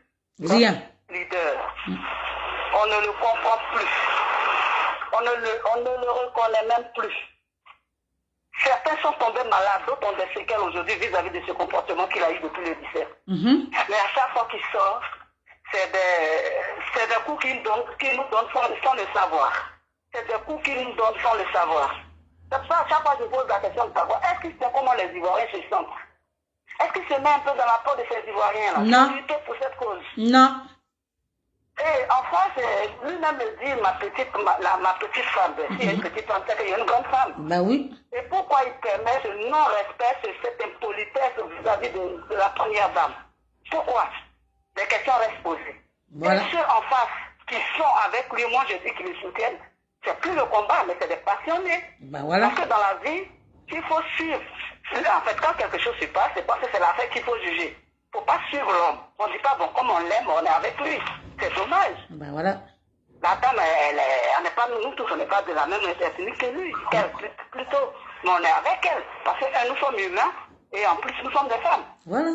rien. Leader. On ne le comprend plus. On ne le reconnaît même plus. Certains sont tombés malades, d'autres ont des séquelles aujourd'hui vis-à-vis de ce comportement qu'il a eu depuis le 17. Mais à chaque fois qu'il sort, c'est des coups qu'il nous donne sans le savoir. C'est des coups qu'il nous donne sans le savoir. C'est pour ça à chaque fois je pose la question de savoir, est-ce qu'il sait comment les Ivoiriens se sentent? Est-ce qu'il se met un peu dans la peau de ces Ivoiriens-là? Non. Lutter pour cette cause. Non. Et en France, lui-même me dit, ma petite femme, si il y a une petite femme, c'est qu'il y a une grande femme. Bah oui. Et pourquoi il permet ce non-respect, cette impolitesse vis-à-vis de la première dame? Pourquoi? Les questions restent posées. Voilà. Et ceux en face qui sont avec lui, moi je dis qu'ils le soutiennent, c'est plus le combat, mais c'est des passionnés. Bah voilà. Parce que dans la vie, il faut suivre. En fait, quand quelque chose se passe, c'est parce que c'est l'affaire qu'il faut juger. Il ne faut pas suivre l'homme. On ne dit pas, bon, comme on l'aime, on est avec lui. C'est dommage. Ben voilà. La dame, elle n'est pas, nous tous, on n'est pas de la même ethnie que lui, plutôt. Mais on est avec elle. Parce que nous sommes humains et en plus, nous sommes des femmes. Voilà.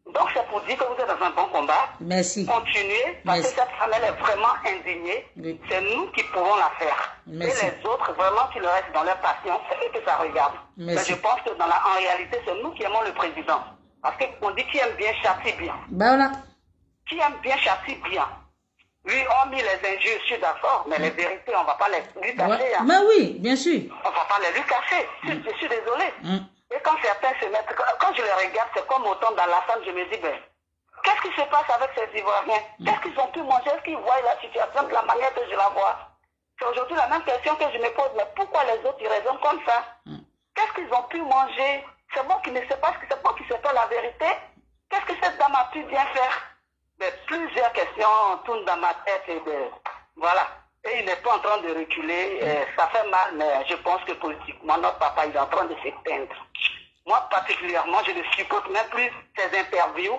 Donc, c'est pour dire que vous êtes dans un bon combat. Merci. Continuez, parce que cette femme, elle est vraiment indignée. Oui. C'est nous qui pouvons la faire. Merci. Et les autres, vraiment, qui le restent dans leur passion, c'est eux que ça regarde. Merci. Mais je pense que en réalité, c'est nous qui aimons le président. Parce qu'on dit qui aime bien châtie bien. Ben voilà. Qui aime bien châtie bien. Lui, hormis les injures, je suis d'accord, mais les vérités, on ne va pas les lui cacher. Ouais. Hein. Mais oui, bien sûr. On ne va pas les lui cacher. Je suis désolée. Et quand certains se mettent, quand je les regarde, c'est comme autant dans la salle, je me dis, ben, qu'est-ce qui se passe avec ces Ivoiriens? Qu'est-ce qu'ils ont pu manger? Est-ce qu'ils voient la situation de la manière que je la vois? C'est aujourd'hui la même question que je me pose, mais pourquoi les autres, ils raisonnent comme ça? Qu'est-ce qu'ils ont pu manger? C'est moi qui ne sais pas, c'est moi qui sais pas la vérité. Qu'est-ce que cette dame a pu bien faire? Mais plusieurs questions tournent dans ma tête et voilà. Et il n'est pas en train de reculer. Ça fait mal, mais je pense que politiquement, notre papa, il est en train de s'éteindre. Moi, particulièrement, je ne supporte même plus ces interviews.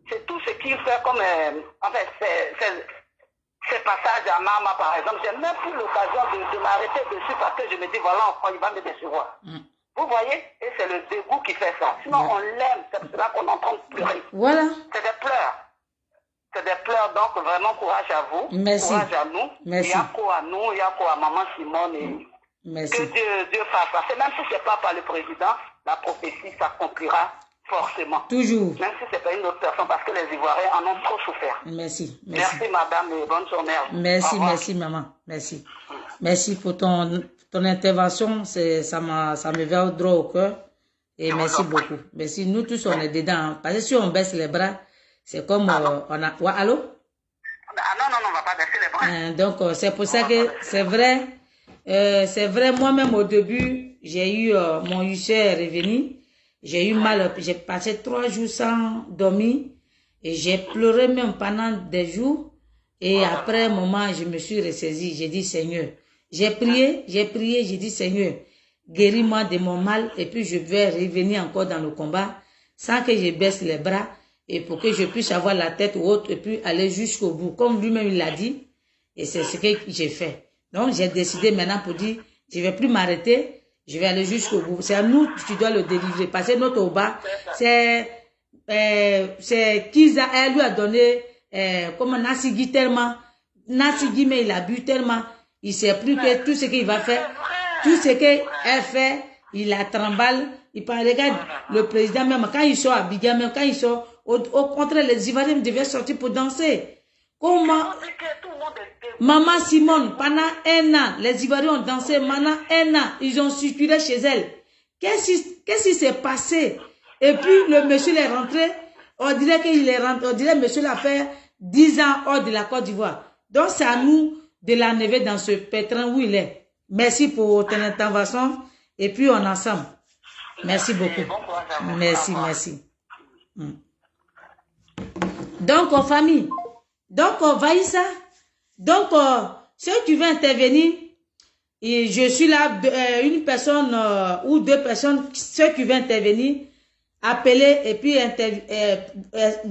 C'est tout ce qu'il fait comme, en fait, ces passages à Mama, par exemple. J'ai même plus l'occasion de m'arrêter dessus parce que je me dis, voilà, il va me décevoir. Vous voyez? Et c'est le dégoût qui fait ça. Sinon, on l'aime. C'est pour cela qu'on est en train de pleurer. Voilà. C'est des pleurs. C'est des pleurs, donc vraiment courage à vous. Merci. Courage à nous. Merci. Yako à nous, Yako à maman Simone. Et merci. Que Dieu fasse ça. Même si ce n'est pas par le président, la prophétie s'accomplira forcément. Toujours. Même si ce n'est pas une autre personne, parce que les Ivoiriens en ont trop souffert. Merci. Merci madame et bonne journée. Merci maman. Merci. Merci pour ton intervention. Ça me va droit au cœur. Et merci beaucoup. Merci. Nous tous, on est dedans. Hein. Parce que si on baisse les bras, c'est comme on a... Ouais, allô? Non, on ne va pas baisser les bras. Donc, c'est pour ça que c'est vrai, moi-même au début, j'ai eu, mon UC est revenu, j'ai eu mal, j'ai passé 3 jours sans dormir, et j'ai pleuré même pendant des jours, et après un moment, je me suis ressaisie, j'ai dit Seigneur, j'ai prié, j'ai dit Seigneur, guéris-moi de mon mal, et puis je vais revenir encore dans le combat, sans que je baisse les bras, et pour que je puisse avoir la tête haute et puis aller jusqu'au bout. Comme lui-même il l'a dit, et c'est ce que j'ai fait. Donc j'ai décidé maintenant pour dire, je ne vais plus m'arrêter, je vais aller jusqu'au bout. C'est à nous que tu dois le délivrer. Parce que notre Oba, c'est Kiza, elle lui a donné, comme Nassigi tellement, Nassigi mais il a bu tellement, il ne sait plus que tout ce qu'il va faire, tout ce qu'elle fait, il la tremballe. Il parle, regarde, le président même, quand ils sont à Biga, même quand ils sont... Au contraire, les Ivoiriens devaient sortir pour danser. Comment... Maman Simone, pendant 1 an, les Ivoiriens ont dansé. Pendant 1 an, ils ont circulé chez elle. Qu'est-ce qui s'est passé? Et puis, le monsieur est rentré. On dirait qu'il est rentré. On dirait que monsieur l'a fait 10 ans hors de la Côte d'Ivoire. Donc, c'est à nous de la neveu dans ce pétrin où il est. Merci pour ton intervention. Et puis, on est ensemble. Merci beaucoup. Merci, merci. Donc, en famille. Donc, Vaïssa. Donc, ceux qui veulent intervenir, et je suis là, une personne ou deux personnes, ceux qui veulent intervenir, appelez et puis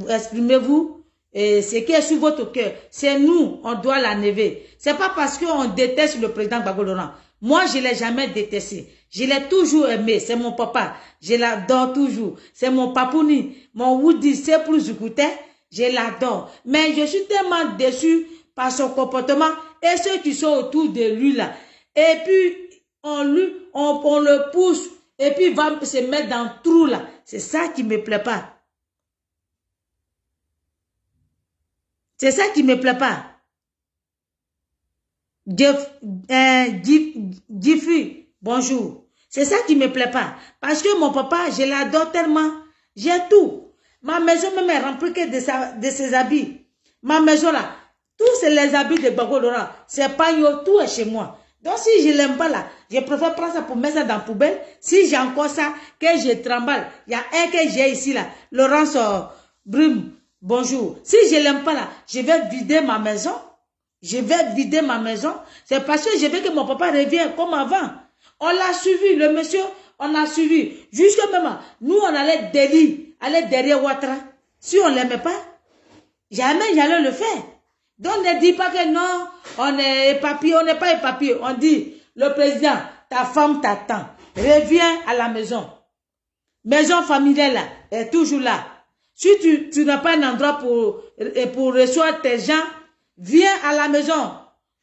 exprimez-vous ce qui est sur votre cœur. C'est nous, on doit la never. C'est pas parce qu'on déteste le président Gbagbo Laurent. Moi, je l'ai jamais détesté. Je l'ai toujours aimé. C'est mon papa. Je l'adore toujours. C'est mon papouni. Mon Woody, c'est pour Zukute. Je l'adore. Mais je suis tellement déçu par son comportement et ceux qui sont autour de lui là. Et puis, on le pousse et puis il va se mettre dans le trou là. C'est ça qui me plaît pas. C'est ça qui me plaît pas. Diffus, bonjour. C'est ça qui me plaît pas. Parce que mon papa, je l'adore tellement. J'ai tout. Ma maison même est remplie de ses habits. Ma maison là, tous les habits de Gbagbo Laurent, c'est pas yo, tout est chez moi. Donc si je l'aime pas là, je préfère prendre ça pour mettre ça dans la poubelle. Si j'ai encore ça, que je tremble. Il y a un que j'ai ici là, Laurence Brume, bonjour. Si je l'aime pas là, je vais vider ma maison. Je vais vider ma maison. C'est parce que je veux que mon papa revienne comme avant. On l'a suivi, le monsieur, on a suivi. Jusqu'à même, nous on allait aller derrière Ouattara. Si on l'aimait pas, jamais j'allais le faire. Donc ne dis pas que non, on est éparpillé, on n'est pas éparpillé. On dit, le président, ta femme t'attend. Reviens à la maison. Maison familiale là, est toujours là. Si tu n'as pas un endroit pour recevoir tes gens, viens à la maison.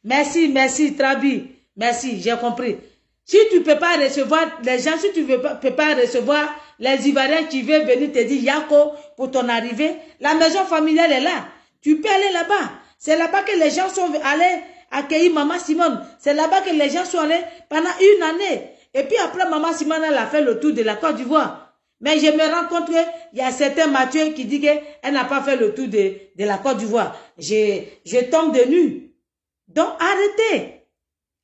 Merci, merci, Trabi. Merci, j'ai compris. Si tu ne peux pas recevoir les gens, si tu ne peux pas recevoir les Ivoiriens qui veulent venir te dire Yako pour ton arrivée, la maison familiale est là. Tu peux aller là-bas. C'est là-bas que les gens sont allés accueillir Maman Simone. C'est là-bas que les gens sont allés pendant une année. Et puis après, Maman Simone, elle a fait le tour de la Côte d'Ivoire. Mais je me rends compte qu'il y a certains Mathieu qui disent qu'elle n'a pas fait le tour de la Côte d'Ivoire. Je tombe de nu. Donc arrêtez.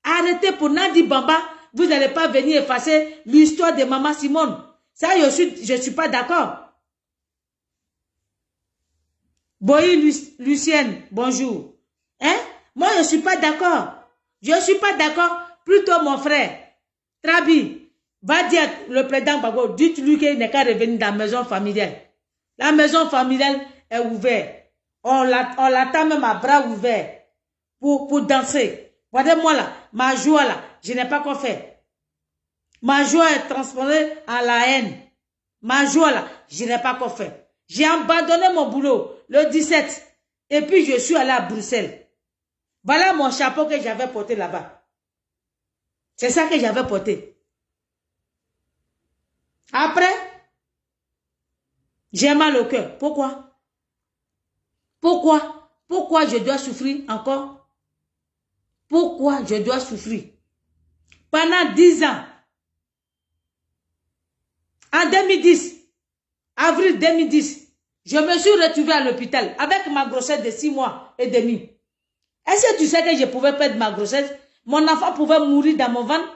Arrêtez pour Nadi Bamba. Vous n'allez pas venir effacer l'histoire de Maman Simone. Ça, je suis pas d'accord. Boyi Lucienne, bonjour. Hein? Moi, je suis pas d'accord. Je suis pas d'accord. Plutôt mon frère. Trabi, va dire le président Gbagbo, dites-lui qu'il n'est qu'à revenir dans la maison familiale. La maison familiale est ouverte. On l'attend même à bras ouverts pour danser. Regardez-moi là, ma joie là, je n'ai pas quoi faire. Ma joie est transformée en la haine. Ma joie là, je n'ai pas quoi faire. J'ai abandonné mon boulot le 17 et puis je suis allé à Bruxelles. Voilà mon chapeau que j'avais porté là-bas. C'est ça que j'avais porté. Après, j'ai mal au cœur. Pourquoi? Pourquoi je dois souffrir encore? Pourquoi je dois souffrir? Pendant 10 ans, en 2010, avril 2010, je me suis retrouvée à l'hôpital avec ma grossesse de 6 mois et demi. Est-ce que tu sais que je pouvais perdre ma grossesse? Mon enfant pouvait mourir dans mon ventre.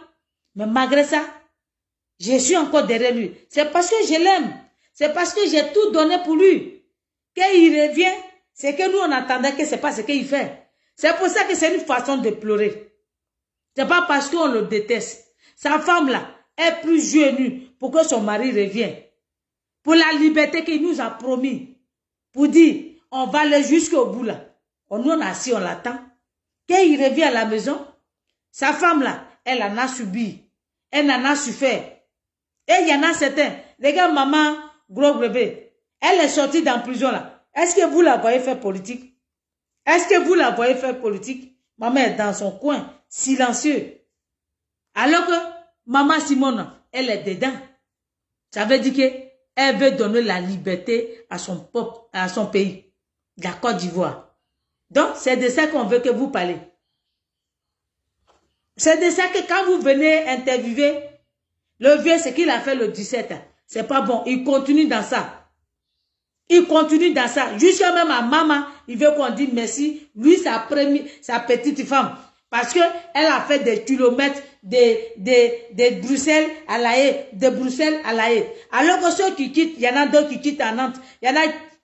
Mais malgré ça, je suis encore derrière lui. C'est parce que je l'aime. C'est parce que j'ai tout donné pour lui. Quand il revient, c'est que nous on attendait que ce n'est pas ce qu'il fait. C'est pour ça que c'est une façon de pleurer. C'est pas parce qu'on le déteste. Sa femme là est plus jeune pour que son mari revienne. Pour la liberté qu'il nous a promis. Pour dire, on va aller jusqu'au bout là. Nous on a assis, on l'attend. Quand il revient à la maison, sa femme là, elle en a subi. Elle en a souffert. Et il y en a certains. Regarde maman, gros bébé. Elle est sortie dans la prison là. Est-ce que vous la voyez faire politique? Est-ce que vous la voyez faire politique? Maman est dans son coin, silencieux. Alors que maman Simone, elle est dedans. Ça veut dire qu'elle veut donner la liberté à son peuple, à son pays, la Côte d'Ivoire. Donc, c'est de ça qu'on veut que vous parlez. C'est de ça que quand vous venez interviewer, le vieux, ce qu'il a fait le 17, c'est pas bon. Il continue dans ça. Il continue dans ça. Jusqu'à même à maman, il veut qu'on dise merci. Lui, sa petite femme. Parce que elle a fait des kilomètres de Bruxelles à La Haye, de Bruxelles à La Haye. Alors que ceux qui quittent, il y en a d'autres qui quittent à Nantes, il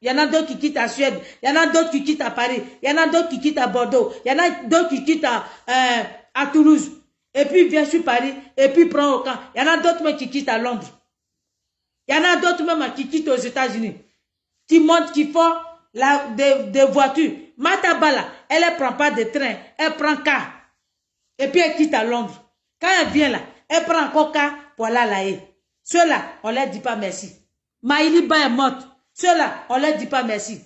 y en a d'autres qui quittent à Suède, il y en a d'autres qui quittent à Paris, il y en a d'autres qui quittent à Bordeaux, il y en a d'autres qui quittent à Toulouse. Et puis il vient sur Paris, et puis il prend au camp. Il y en a d'autres même qui quittent à Londres. Il y en a d'autres même qui quittent aux États-Unis. Qui montent, qui font des voitures. Matabala, elle ne prend pas de train, elle prend car. Et puis elle quitte à Londres. Quand elle vient là, elle prend encore car pour aller à La Haye. Ceux-là, on ne leur dit pas merci. Maïliba est morte. Ceux-là, on ne leur dit pas merci.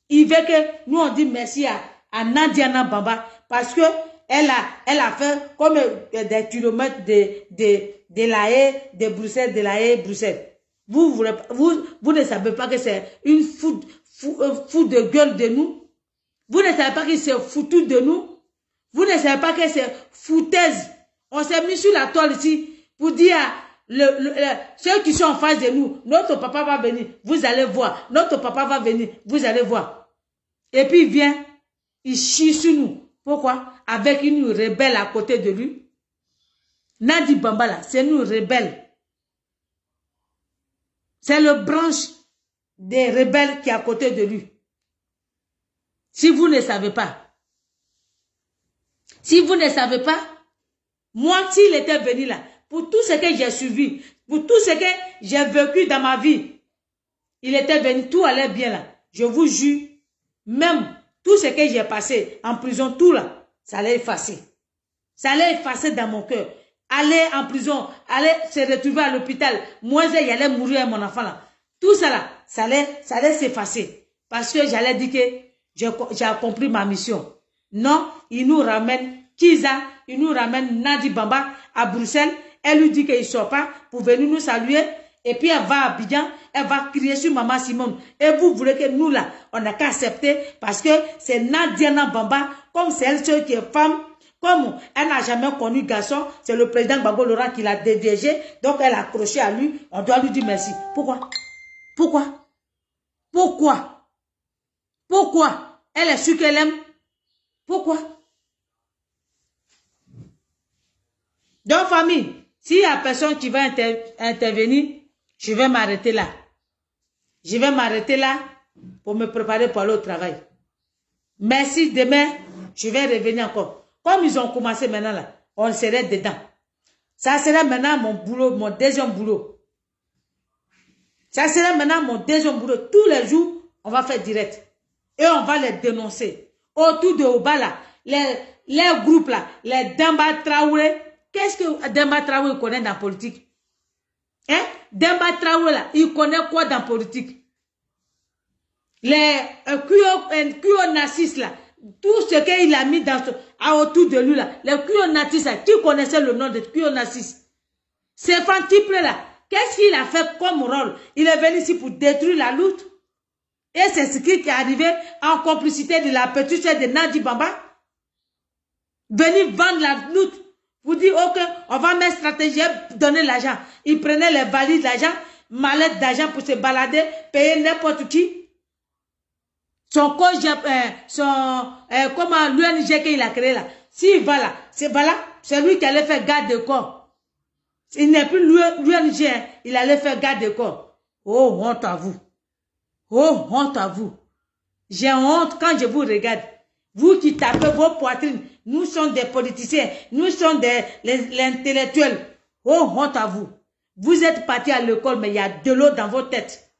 Il veut que nous on dit merci à Nadiana Bamba parce que elle a fait comme des kilomètres de La Haye, de Bruxelles, de La Haye, Bruxelles. Vous ne savez pas que c'est une fou de gueule de nous. Vous ne savez pas que c'est foutu de nous. Vous ne savez pas que c'est foutaise. On s'est mis sur la toile ici pour dire ceux qui sont en face de nous, notre papa va venir, vous allez voir. Notre papa va venir, vous allez voir. Et puis il vient, il chie sur nous. Pourquoi? Avec une rebelle à côté de lui. Nadi Bamba là, c'est une rebelle. C'est le branche des rebelles qui est à côté de lui. Si vous ne savez pas. Si vous ne savez pas, moi, s'il était venu là, pour tout ce que j'ai suivi, pour tout ce que j'ai vécu dans ma vie, il était venu, tout allait bien là. Je vous jure, même tout ce que j'ai passé en prison, tout là, ça allait effacer. Ça allait effacer dans mon cœur. Aller en prison, aller se retrouver à l'hôpital, moi, il allait mourir mon enfant là. Tout ça là, ça allait s'effacer. Parce que j'allais dire que j'ai accompli ma mission. Non, il nous ramène Kiza, il nous ramène Nadi Bamba à Bruxelles. Elle lui dit qu'il ne sort pas pour venir nous saluer. Et puis elle va à Abidjan, elle va crier sur Maman Simone. Et vous voulez que nous là, on n'a qu'à accepter parce que c'est Nadiana Bamba, comme c'est elle seule qui est femme. Comme elle n'a jamais connu garçon, c'est le président Gbagbo Laurent qui l'a déviégé, donc elle a accroché à lui, on doit lui dire merci. Pourquoi? Pourquoi? Pourquoi? Pourquoi? Elle est sûre qu'elle aime. Pourquoi? Donc famille, s'il y a personne qui va intervenir, je vais m'arrêter là. Je vais m'arrêter là pour me préparer pour aller au travail. Merci, demain, je vais revenir encore. Comme ils ont commencé maintenant là, on serait dedans. Ça sera maintenant mon boulot, mon deuxième boulot. Ça sera maintenant mon deuxième boulot. Tous les jours, on va faire direct. Et on va les dénoncer. Autour de Oba là, les groupes là, les Demba Traoré. Qu'est-ce que Demba Traoré connaît dans la politique? Hein? Demba Traoré là, il connaît quoi dans la politique? Les Kuyo Nassis là, tout ce qu'il a mis autour de lui là, les Kuyo Nassis là, qui connaissait le nom de Kuyo Nassis? C'est Fantiple là, qu'est-ce qu'il a fait comme rôle? Il est venu ici pour détruire la lutte. Et c'est ce qui est arrivé en complicité de la petite soeur de Nadi Bamba. Venir vendre la lutte. Vous dites, ok, on va mettre stratégie, donner l'argent. Il prenait les valises d'argent, mallettes d'argent pour se balader, payer n'importe qui. Son comment l'ONG qu'il a créé là. S'il va là, c'est lui qui allait faire garde de corps. Il n'est plus l'ONG, il allait faire garde de corps. Oh, honte à vous. Oh, honte à vous. J'ai honte quand je vous regarde. Vous qui tapez vos poitrines, nous sommes des politiciens, nous sommes les intellectuels. Oh, honte à vous. Vous êtes partis à l'école, mais il y a de l'eau dans vos têtes.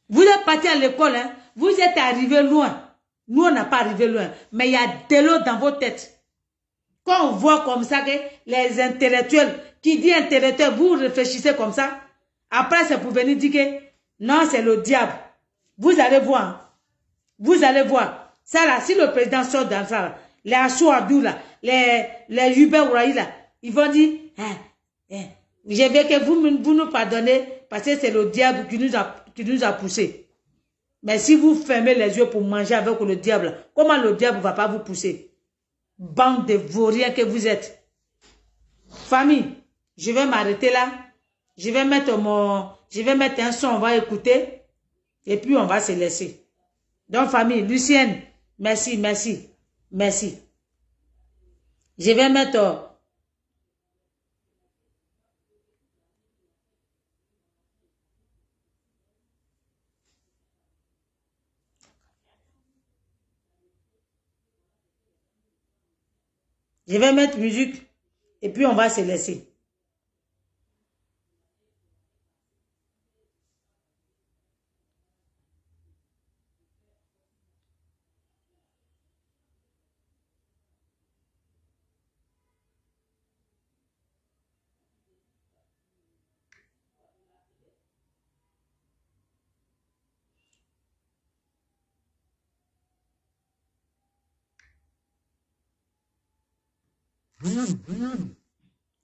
Vous êtes partis à l'école, hein? Vous êtes arrivés loin. Nous, on n'a pas arrivé loin, mais il y a de l'eau dans vos têtes. Quand on voit comme ça que les intellectuels, qui dit intellectuel, vous réfléchissez comme ça, après c'est pour venir dire que non, c'est le diable. Vous allez voir. Vous allez voir. Ça là, si le président sort dans ça, là, les Assouadou là, les Hubert Ouraï là, ils vont dire, je veux que vous nous pardonnez parce que c'est le diable qui nous a poussés. Mais si vous fermez les yeux pour manger avec le diable, comment le diable ne va pas vous pousser? Bande de vauriens que vous êtes. Famille, je vais m'arrêter là. Je vais mettre un son, on va écouter. Et puis, on va se laisser. Donc, famille, Lucienne, merci, merci, merci. Je vais mettre... Je vais mettre musique et puis on va se laisser.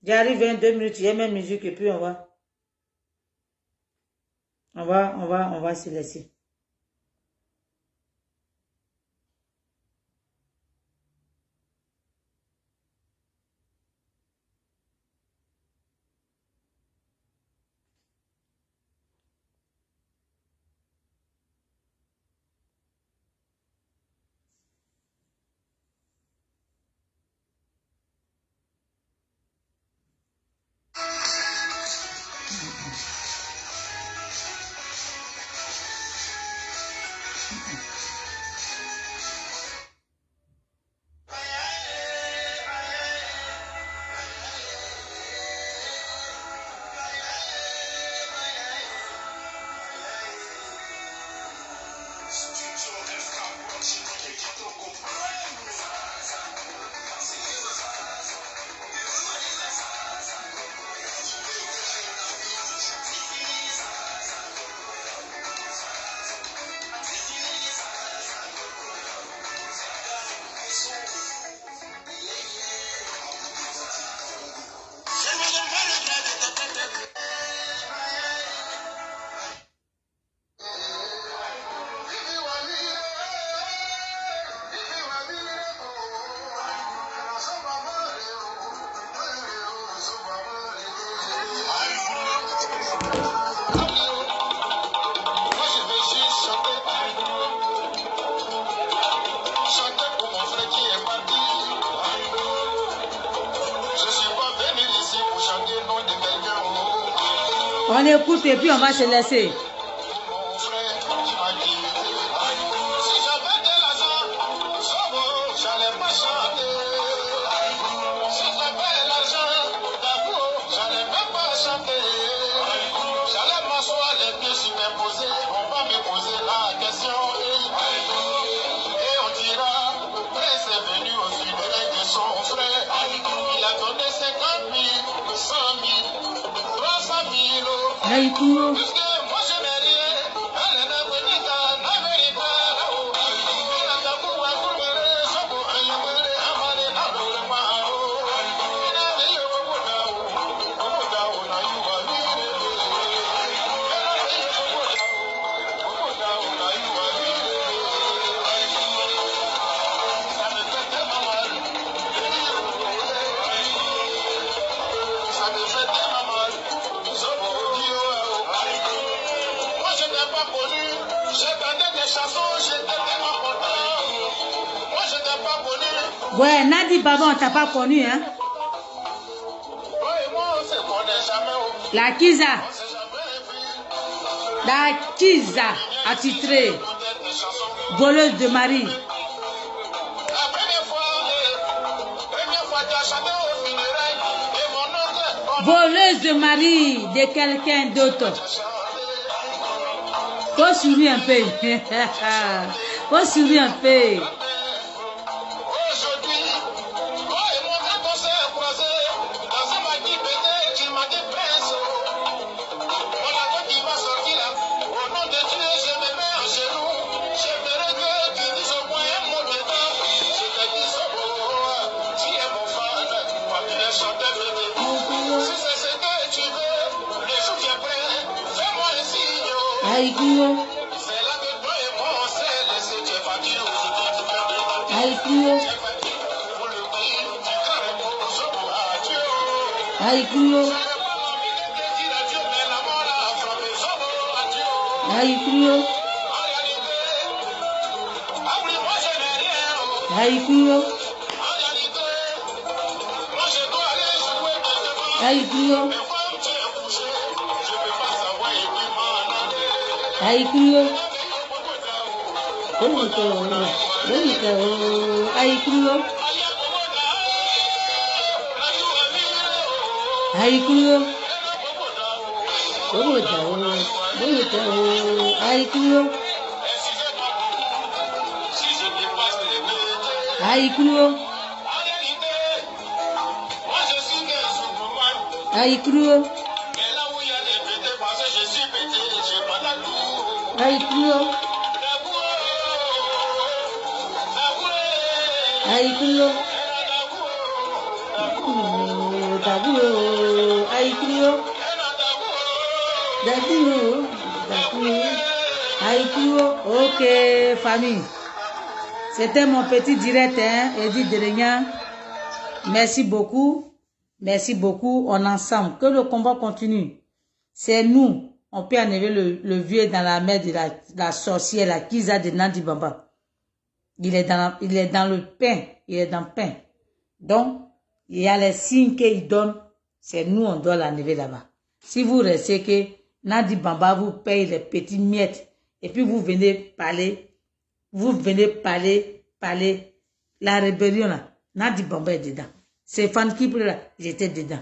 J'arrive 22 minutes, j'ai mes musique et puis on va se laisser. On écoute et puis on va se laisser. Ouais, Nadi Baba, on t'a pas connu, hein? La Kiza attitrée, voleuse de Marie. Voleuse de Marie de quelqu'un d'autre. Faut sourire un peu. Faut sourire un peu. Aïkouyo. Aïkouyo. Aïkouyo. Aïkouyo. Aïkouyo. Aïkouyo. Aïkouyo. Aïkouyo. Aïkouyo. Aïkouyo. Aïkouyo. Aïkouyo. Ok, famille. C'était mon petit direct, hein, Edith Derenia. Merci beaucoup. Merci beaucoup. On est ensemble. Que le combat continue. C'est nous. On peut enlever le vieux dans la mer de la sorcière, la Kiza de Nandi Baba. Il est dans le pain. Il est dans le pain. Donc, il y a les signes qu'il donne. C'est nous, on doit l'enlever là-bas. Si vous restez que Nandi Baba vous paye les petits miettes et puis vous venez parler, la rébellion là, Nandi Baba est dedans. C'est Fan Kiple là, j'étais dedans.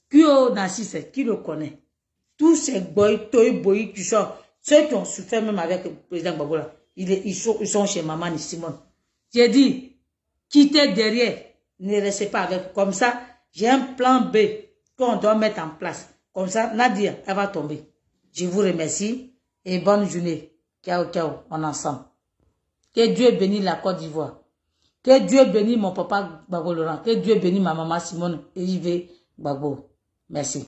Kyo Nassis, qui le connaît? Tous ces boys, toy boys qui sont, ceux qui ont souffert même avec le président Babola, ils sont chez Maman Simone. J'ai dit, quittez derrière, ne restez pas avec. Comme ça, j'ai un plan B qu'on doit mettre en place. Comme ça, Nadia, elle va tomber. Je vous remercie et bonne journée. Ciao, ciao, on est ensemble. Que Dieu bénisse la Côte d'Ivoire. Que Dieu bénisse mon papa Gbagbo Laurent. Que Dieu bénisse ma maman Simone et Yves Gbagbo. Merci.